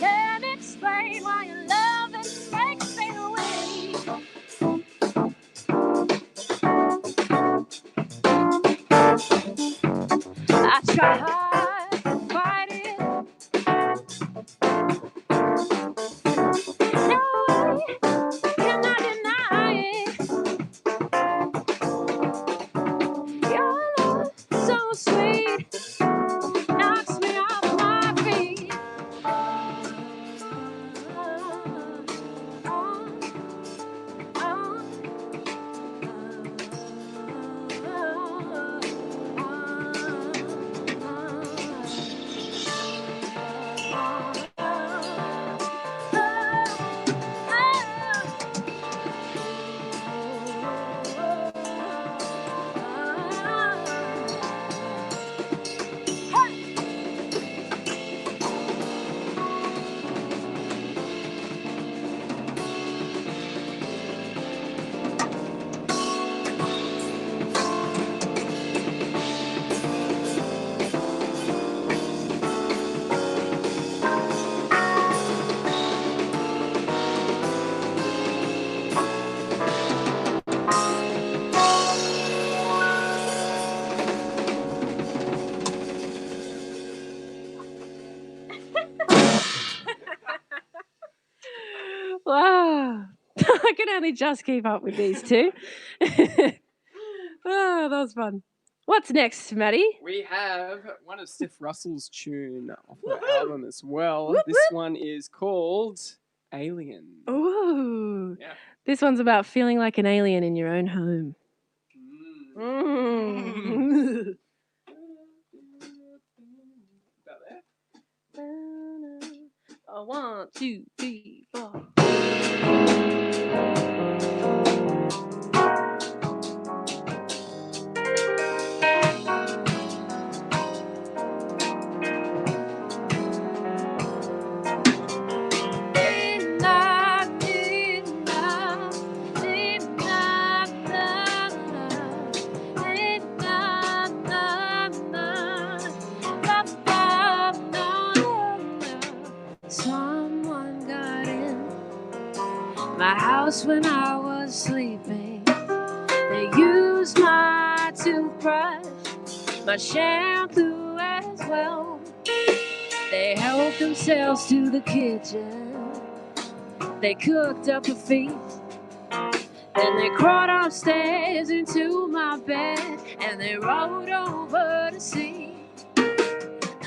Can't explain why your love makes me weak. I try hard to fight it. No, I cannot deny it. Your love so sweet, knocks me off my feet. I can only just keep up with these two. Oh, that was fun. What's next, Maddie? We have one of Steph Russell's tune off her album as well. This one is called Alien. Ooh. Yeah. This one's about feeling like an alien in your own home. Mm. About there? Oh, 1, 2, 3, 4. Someone got in my house when I was sleeping. They used my toothbrush, my shampoo as well. They helped themselves to the kitchen. They cooked up a feast. Then they crawled upstairs into my bed and they rolled over to see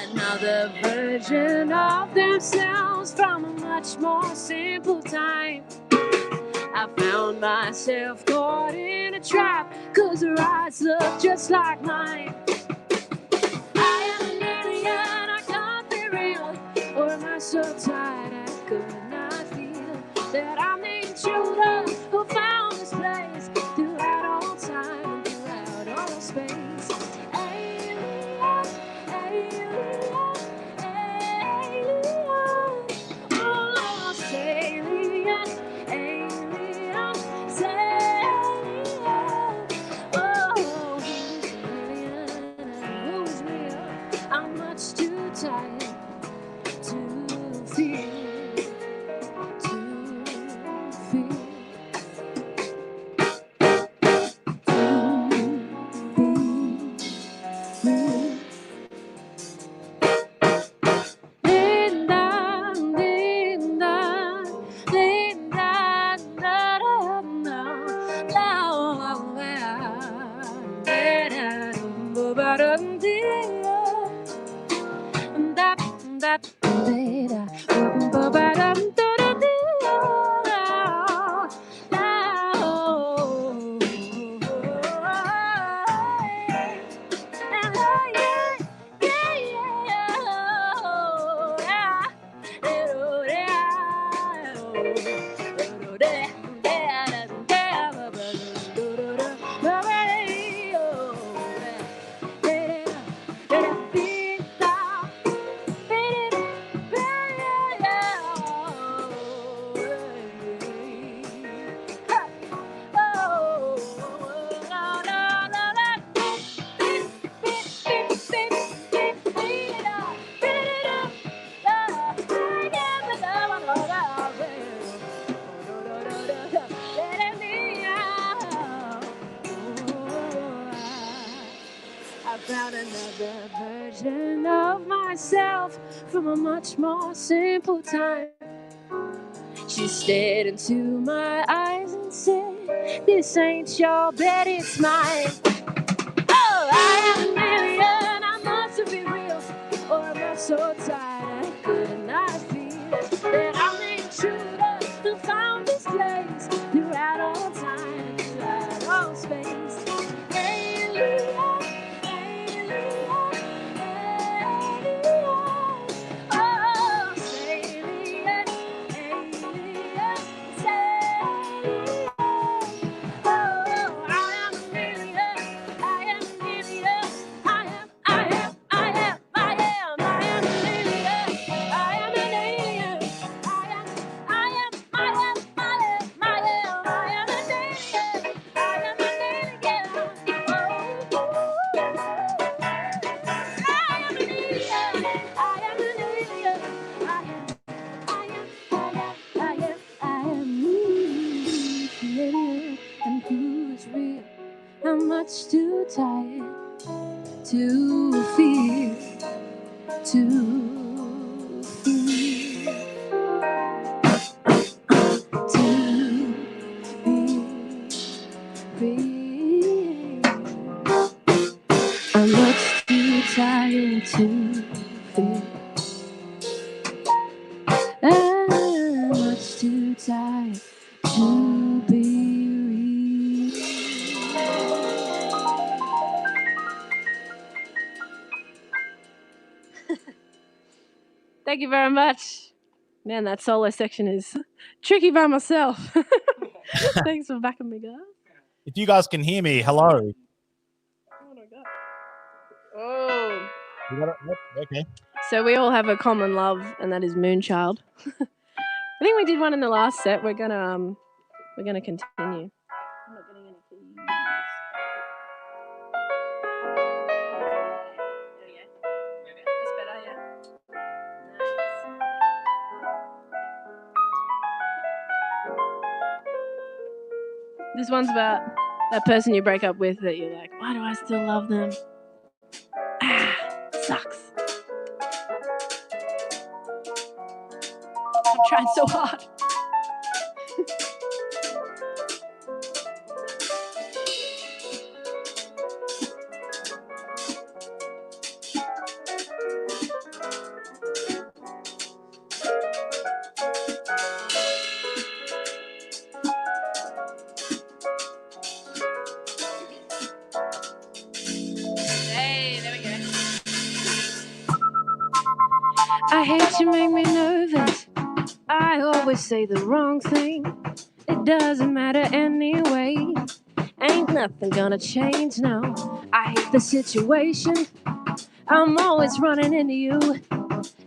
another version of themselves from a much more simple time. I found myself caught in a trap, 'cause her eyes look just like mine. I am an alien, I can't be real, or am I so tired I could not feel that I'm the intruder who found this place throughout all time and throughout all space. Alien, alien, alien, oh, lost alien, alien, alien, oh, who's real? I'm much too tired to feel. Found another version of myself from a much more simple time. She stared into my eyes and said, "This ain't your bed, it's mine." Oh, I am an alien, I must be real, or am I so tired I could not feel that I'm the intruder who found this place throughout all time, throughout all space. Alien. I'm much too tired to feel, to Thank you very much. Man, that solo section is tricky by myself. Thanks for backing me, guys. If you guys can hear me, hello. Oh my god. Oh. You got it? Yep, okay. So we all have a common love, and that is Moonchild. I think we did one in the last set. We're gonna continue. I'm not getting any keys. There we go. That's better, yeah. Nice. This one's about that person you break up with that you're like, why do I still love them? Sucks. I'm trying so hard. Hey, there we go. I hate you make me nervous. I always say the wrong thing. It doesn't matter anyway. Ain't nothing gonna change now. I hate the situation. I'm always running into you.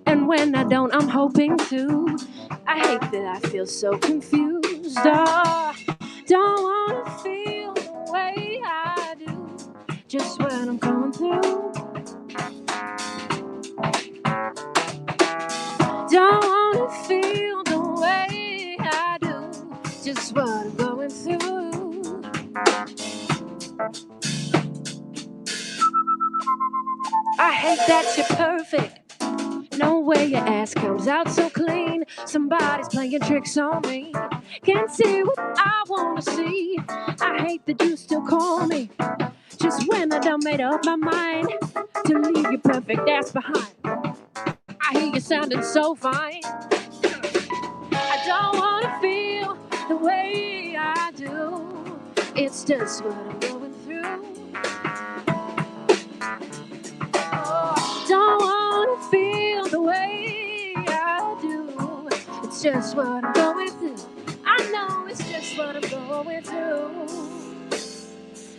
And when I don't, I'm hoping to. I hate that I feel so confused. Oh, don't wanna feel the way I do. Just when I'm coming through. Don't wanna feel the way I do. Just what I'm going through. I hate that you're perfect. No way your ass comes out so clean. Somebody's playing tricks on me. Can't see what I wanna see. I hate that you still call me just when I done made up my mind to leave your perfect ass behind. I hear you sounding so fine. I don't wanna feel the way I do. It's just what I'm going through. Oh, don't wanna feel the way I do. It's just what I'm going through. I know it's just what I'm going through.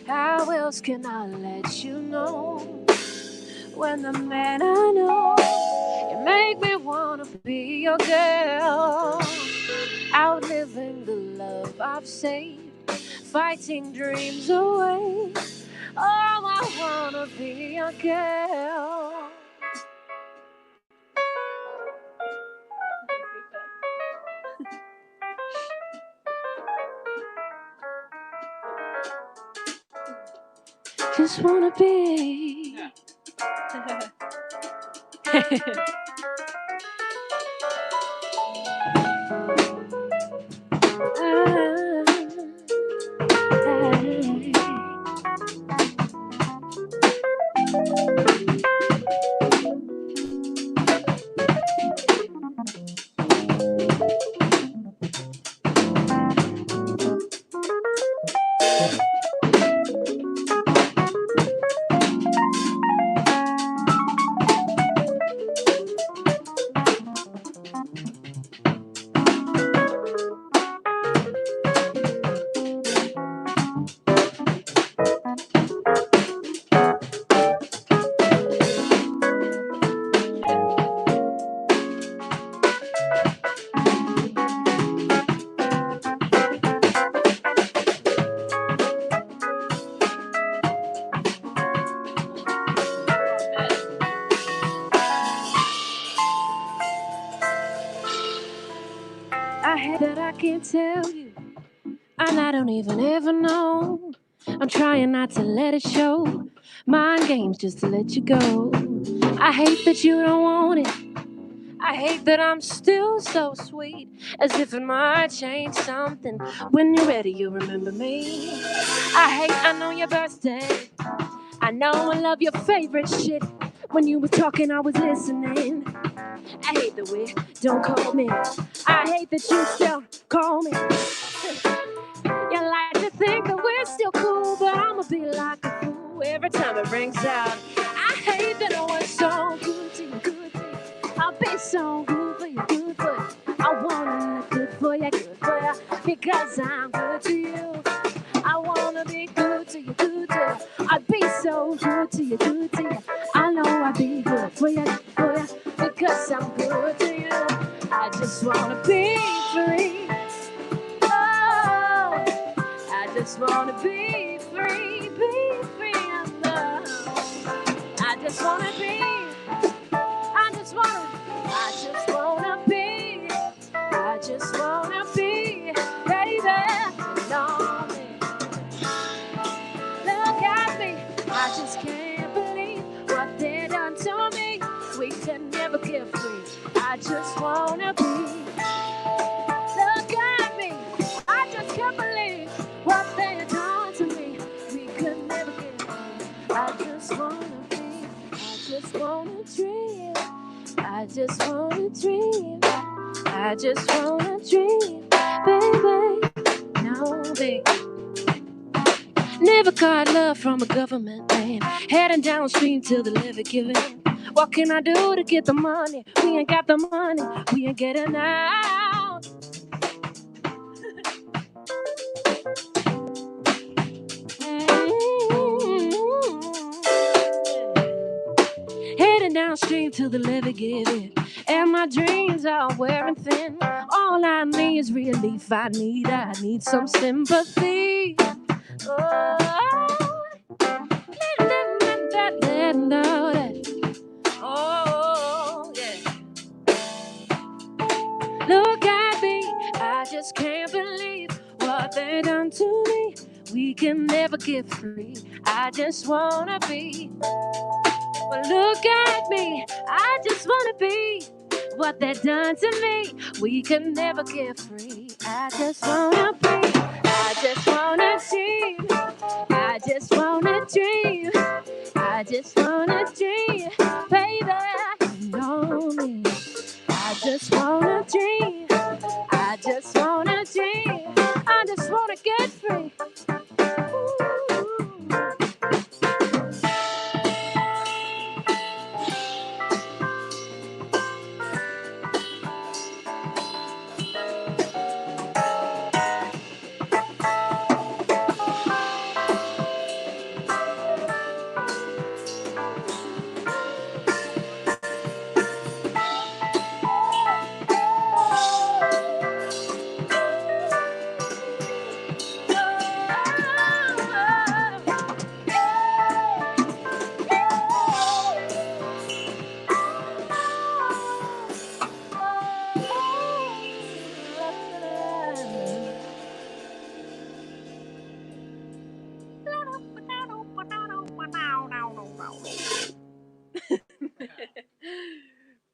How else can I let you know when the man I know, you make me wanna be your girl, outliving the love I've saved, fighting dreams away. Oh, I wanna be your girl. Just wanna be. I hate that I can't tell you, and I don't even ever know. I'm trying not to let it show. Mind games just to let you go. I hate that you don't want it. I hate that I'm still so sweet, as if it might change something. When you're ready, you'll remember me. I know your birthday. I know I love your favorite shit. When you were talking, I was listening. I hate the way don't call me. I hate that you still call me. You like to think that we're still cool, but I'ma be like a fool every time it rings out. I hate that I was so good to you, good to you. I'll be so good for you, good for you. I wanna look good for you, because I'm good to you. I wanna be good to you, good to you. I'd be so good to you, good to you. I know I'd be good for you, because I'm good to you. I just wanna be free. Oh, I just wanna be free, and love. I just wanna be. I just wanna be, baby, lonely. Look at me, I just can't believe what they done to me. We could never get free. I just wanna be. Look at me, I just can't believe what they done to me. We could never get free. I just wanna be. I just wanna dream. I just wanna dream. I just wanna dream, baby. No, baby. Never got love from a government man. Heading downstream till the levee giving. What can I do to get the money? We ain't got the money. We ain't getting out. Heading downstream till the levee giving. And my dreams are wearing thin. All I need is relief. I need some sympathy. Oh, oh, yeah. Look at me, I just can't believe what they done to me. We can never get free. I just wanna be. Well, look at me, I just wanna be. What they done to me, we can never get free. I just wanna be. I just wanna dream. I just wanna dream. I just wanna dream, baby. You know me. I just wanna dream. I just wanna dream. I just wanna get free.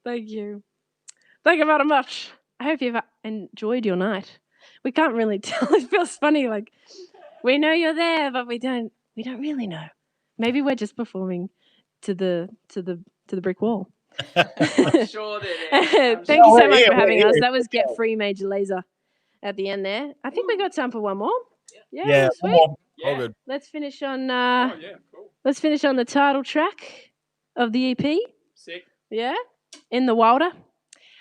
Thank you. Thank you very much. I hope you've enjoyed your night. We can't really tell. It feels funny, like we know you're there, but we don't really know. Maybe we're just performing to the brick wall. I'm sure they're there. Thank you so much yeah, for having yeah, us. yeah. That was Get Free Major Lazer at the end there. I think we got time for one more. Yeah, sweet. all Yeah. good. Let's finish on Oh, yeah, cool. let's finish on the title track of the EP. Sick. Yeah, In the Wilder.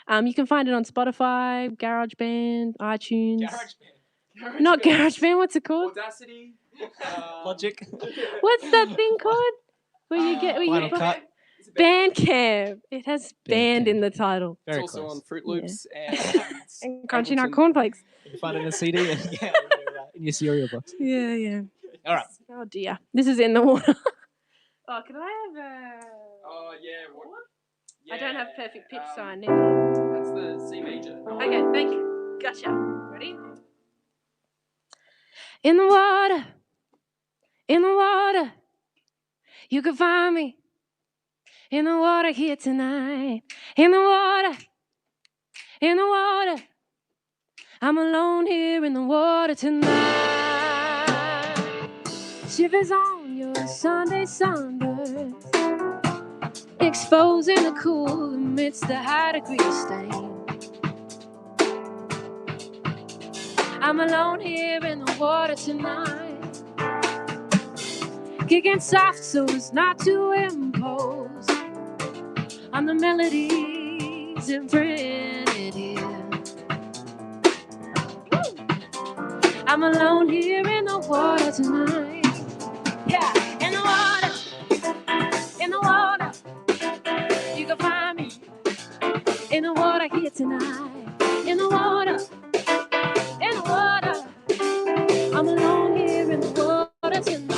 You can find it on Spotify, GarageBand, iTunes. GarageBand. Not GarageBand. What's it called? Audacity. Logic. What's that thing called? Where you get where Final you Cut. Bandcamp. It has band in the title. It's Very also close. on Fruit Loops and And Crunchy Nut Ableton. Cornflakes. You can find it in a CD and in your cereal box. Yeah. All right. Oh dear. This is In the Water. Oh, can I have a... Oh, yeah. What? I don't have perfect pitch, so I need... That's the C major. Okay, thank you. Gotcha. Ready? In the water, you can find me. In the water here tonight. In the water, I'm alone here in the water tonight. Shivers on your Sunday sunburn, exposing the cool amidst the high degree stain. I'm alone here in the water tonight, kicking soft so as not to impose on the melodies isn't printed here. I'm alone here in the water tonight. Yeah, in the water, in the water. You can find me in the water here tonight. In the water, in the water. I'm alone here in the water tonight.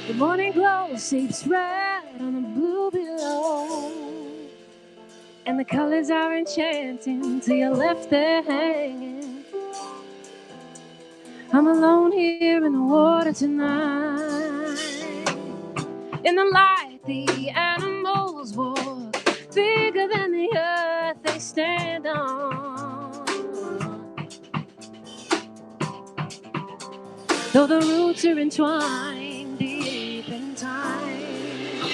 The morning glow seeps red on the blue below, and the colors are enchanting till you're left there hanging. I'm alone here in the water tonight. In the light, the animals walk bigger than the earth they stand on. Though the roots are entwined deep in time,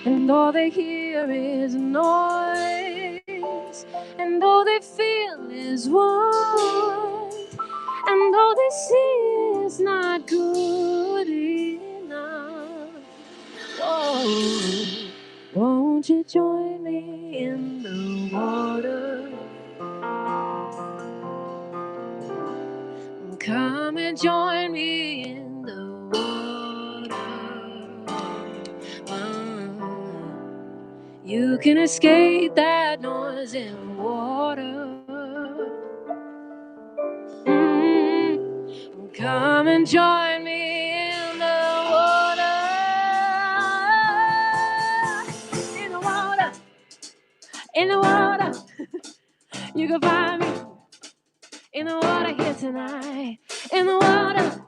and all they hear is noise, and all they feel is warmth, and all they see is not good enough. Whoa. Won't you join me in the water? Come and join me in the water. You can escape that noise in water. Come and join me in the water. In the water. In the water. You can find me in the water here tonight. In the water.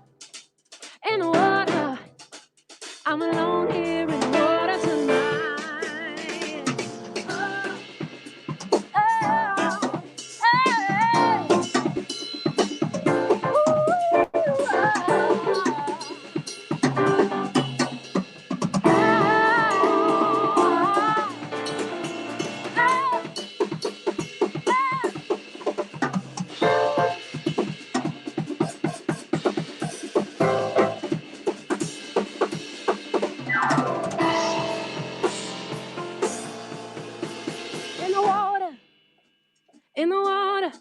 In the water. I'm alone here in the water tonight. Oh, in the water,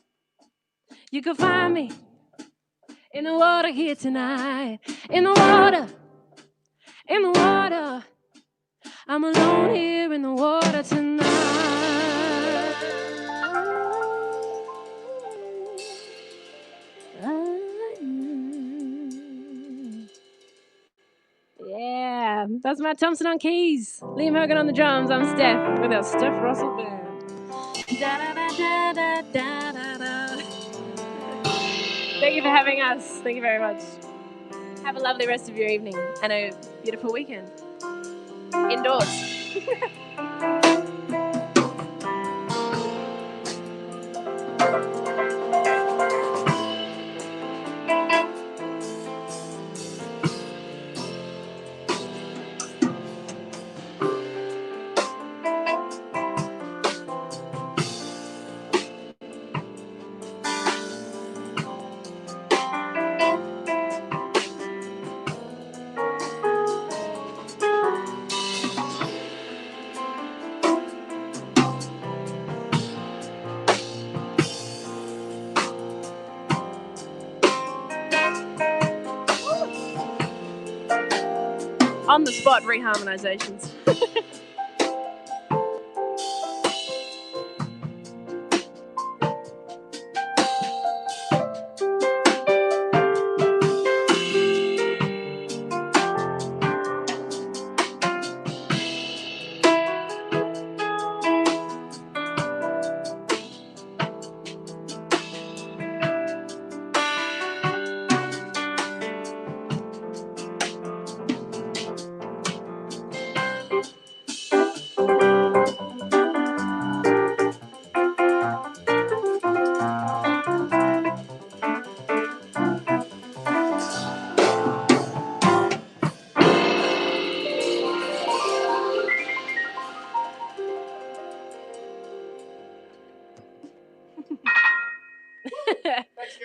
you can find me in the water here tonight. In the water, I'm alone here in the water tonight. Yeah, that's Matt Thompson on keys, Liam Hogan on the drums. I'm Steph with our Steph Russell band. Da, da, da, da, da, da, da. Thank you for having us. Thank you very much. Have a lovely rest of your evening and a beautiful weekend. Indoors. On the spot reharmonizations.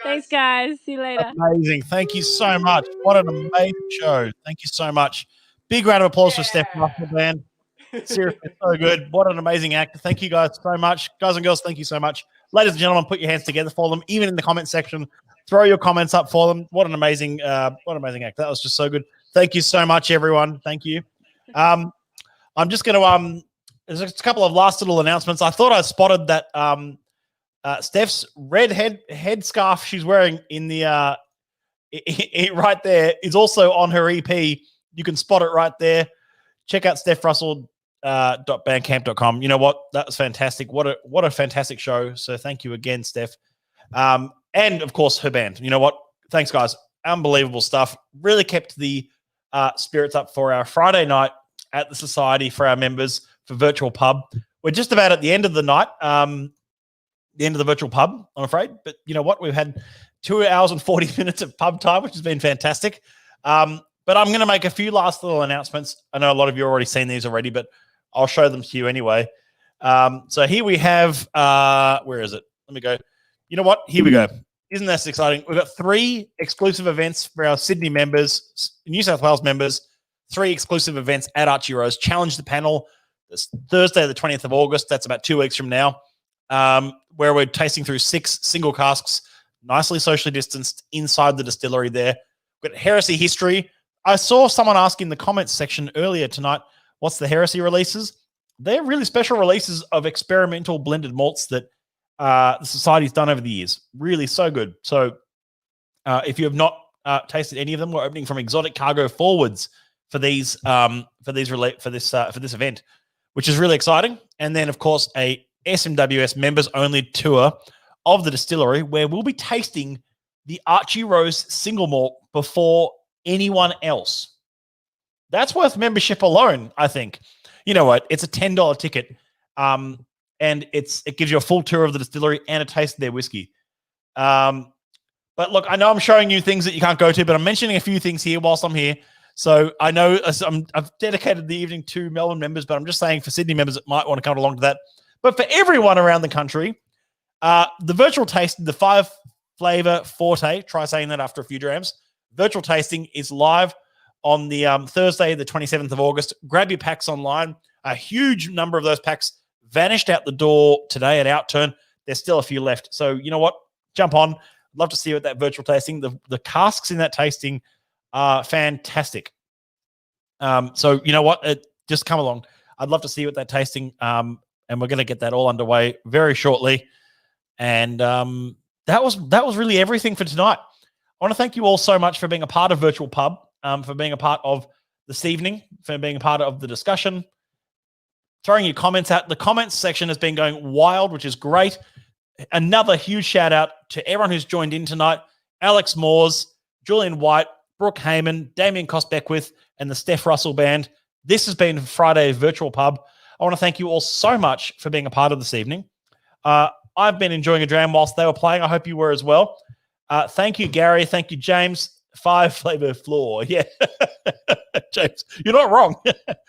Thanks, guys. See you later. Amazing. Thank you so much. What an amazing show. Thank you so much. Big round of applause for Steph Russell Band. Seriously, so good. What an amazing act. Thank you guys so much. Guys and girls, thank you so much. Ladies and gentlemen, put your hands together for them, even in the comment section. Throw your comments up for them. What an amazing act. That was just so good. Thank you so much, everyone. Thank you. I'm just going to there's a couple of last little announcements. I thought I spotted that Steph's red headscarf she's wearing in the right there is also on her EP. You can spot it right there. Check out stephrussell.bandcamp.com. You know what? That was fantastic. What a fantastic show. So thank you again, Steph. And of course her band. You know what? Thanks, guys. Unbelievable stuff. Really kept the spirits up for our Friday night at the Society for our members for Virtual Pub. We're just about at the end of the night, the end of the Virtual Pub, I'm afraid. But you know what? We've had 2 hours and 40 minutes of pub time, which has been fantastic. But I'm going to make a few last little announcements. I know a lot of you have already seen these already, but I'll show them to you anyway. So here we have, where is it? Let me go. You know what? Here we go. Isn't that exciting? We've got 3 exclusive events for our Sydney members, New South Wales members, 3 exclusive events at Archie Rose. Challenge the Panel this Thursday, the 20th of August. That's about 2 weeks from now, where we're tasting through 6 single casks, nicely socially distanced inside the distillery there. We've got Heresy History. I saw someone ask in the comments section earlier tonight, what's the Heresy releases? They're really special releases of experimental blended malts that the Society's done over the years. Really so good. So if you have not tasted any of them, we're opening from exotic cargo forwards for this event, which is really exciting. And then, of course, a SMWS members only tour of the distillery where we'll be tasting the Archie Rose single malt before anyone else. That's worth membership alone, I think. You know what? It's a $10 ticket. And it gives you a full tour of the distillery and a taste of their whiskey. But look, I know I'm showing you things that you can't go to, but I'm mentioning a few things here whilst I'm here. So I know I've dedicated the evening to Melbourne members, but I'm just saying for Sydney members that might want to come along to that. But for everyone around the country, the virtual tasting, the 5-flavor forte, try saying that after a few drams, virtual tasting is live on the Thursday, the 27th of August. Grab your packs online. A huge number of those packs vanished out the door today at outturn. There's still a few left. So you know what? Jump on. Love to see you at that virtual tasting. The casks in that tasting are fantastic. So you know what? Just come along. I'd love to see you at that tasting. And we're going to get that all underway very shortly. And that was really everything for tonight. I want to thank you all so much for being a part of Virtual Pub, for being a part of this evening, for being a part of the discussion, throwing your comments out. The comments section has been going wild, which is great. Another huge shout out to everyone who's joined in tonight. Alex Moores, Julian White, Brooke Heyman, Damien Cost-Beckwith, and the Steph Russell Band. This has been Friday Virtual Pub. I want to thank you all so much for being a part of this evening. I've been enjoying a dram whilst they were playing. I hope you were as well. Thank you, Gary. Thank you, James. 5-flavor floor. Yeah. James, you're not wrong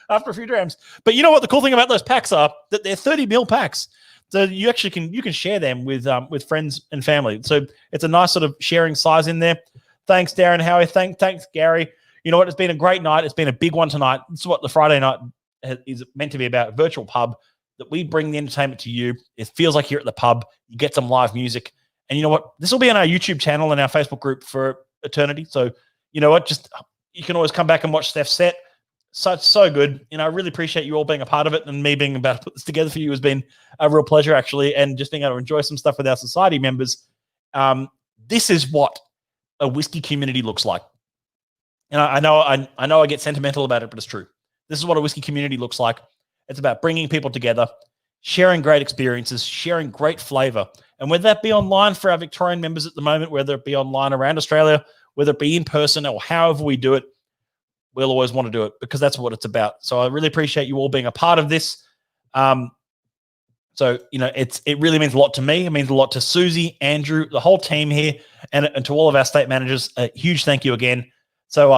after a few drams. But you know what the cool thing about those packs are? That they're 30 ml packs. So you actually can share them with friends and family. So it's a nice sort of sharing size in there. Thanks, Darren Howie. Thanks, Gary. You know what? It's been a great night. It's been a big one tonight. This is what the Friday night is meant to be about. Virtual Pub, that we bring the entertainment to you. It feels like you're at the pub. You get some live music. And you know what? This will be on our YouTube channel and our Facebook group for eternity. So you know what? Just you can always come back and watch Steph's set. So good. You know, I really appreciate you all being a part of it, and me being about to put this together for you has been a real pleasure, actually, and just being able to enjoy some stuff with our society members. This is what a whiskey community looks like. And I know I get sentimental about it, but it's true. This is what a whiskey community looks like. It's about bringing people together, sharing great experiences, sharing great flavor. And whether that be online for our Victorian members at the moment, whether it be online around Australia, whether it be in person or however we do it, we'll always want to do it because that's what it's about. So I really appreciate you all being a part of this. So, you know, it really means a lot to me. It means a lot to Susie, Andrew, the whole team here, and to all of our state managers. A huge thank you again. So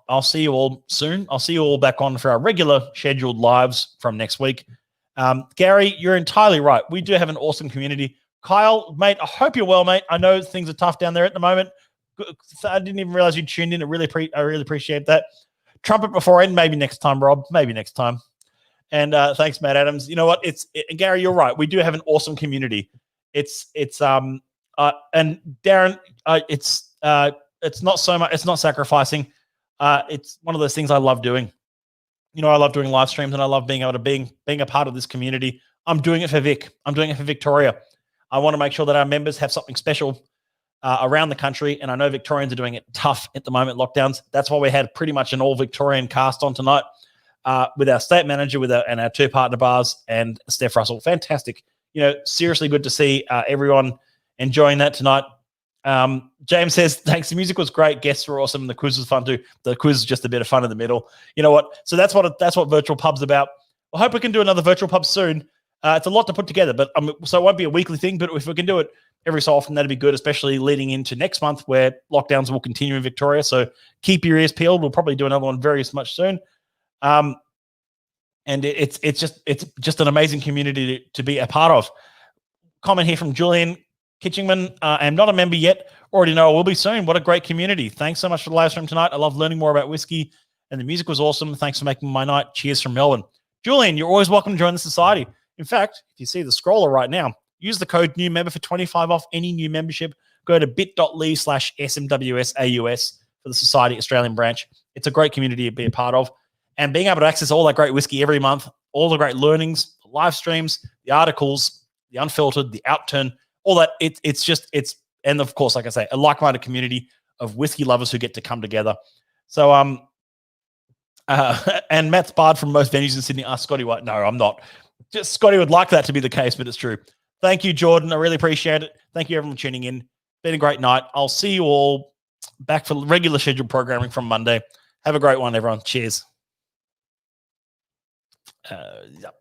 I'll see you all soon. I'll see you all back on for our regular scheduled lives from next week. Gary, you're entirely right. We do have an awesome community. Kyle, mate, I hope you're well, mate. I know things are tough down there at the moment. I didn't even realize you tuned in. I really appreciate that. Trumpet before end, maybe next time, Rob. Maybe next time. And thanks, Matt Adams. You know what? Gary, you're right. We do have an awesome community. And Darren, it's not so much. It's not sacrificing. It's one of those things I love doing. You know, I love doing live streams, and I love being able to being a part of this community. I'm doing it for Vic. I'm doing it for Victoria. I want to make sure that our members have something special around the country, and I know Victorians are doing it tough at the moment, lockdowns. That's why we had pretty much an all Victorian cast on tonight with our state manager and our two partner bars and Steph Russell. Fantastic. You know, seriously good to see everyone enjoying that tonight. James says, thanks. The music was great. Guests were awesome. And the quiz was fun too. The quiz is just a bit of fun in the middle. You know what? So that's what Virtual Pub's about. I hope we can do another Virtual Pub soon. It's a lot to put together, but so it won't be a weekly thing, but if we can do it every so often, that'd be good, especially leading into next month where lockdowns will continue in Victoria. So keep your ears peeled. We'll probably do another one very much soon. And it's just an amazing community to be a part of. Comment here from Julian Kitchingman. I'm not a member yet. Already know I will be soon. What a great community. Thanks so much for the live stream tonight. I love learning more about whiskey, and the music was awesome. Thanks for making my night. Cheers from Melbourne. Julian, you're always welcome to join the society. In fact, if you see the scroller right now, use the code NEWMEMBER for 25 off any new membership. Go to bit.ly/SMWSAUS for the Society Australian branch. It's a great community to be a part of. And being able to access all that great whiskey every month, all the great learnings, the live streams, the articles, the unfiltered, the outturn, all that, and of course, like I say, a like-minded community of whiskey lovers who get to come together. So, and Matt's barred from most venues in Sydney. Scotty White. No, I'm not. Just Scotty would like that to be the case, but it's true. Thank you, Jordan. I really appreciate it. Thank you, everyone, for tuning in. Been a great night. I'll see you all back for regular scheduled programming from Monday. Have a great one, everyone. Cheers. Yep.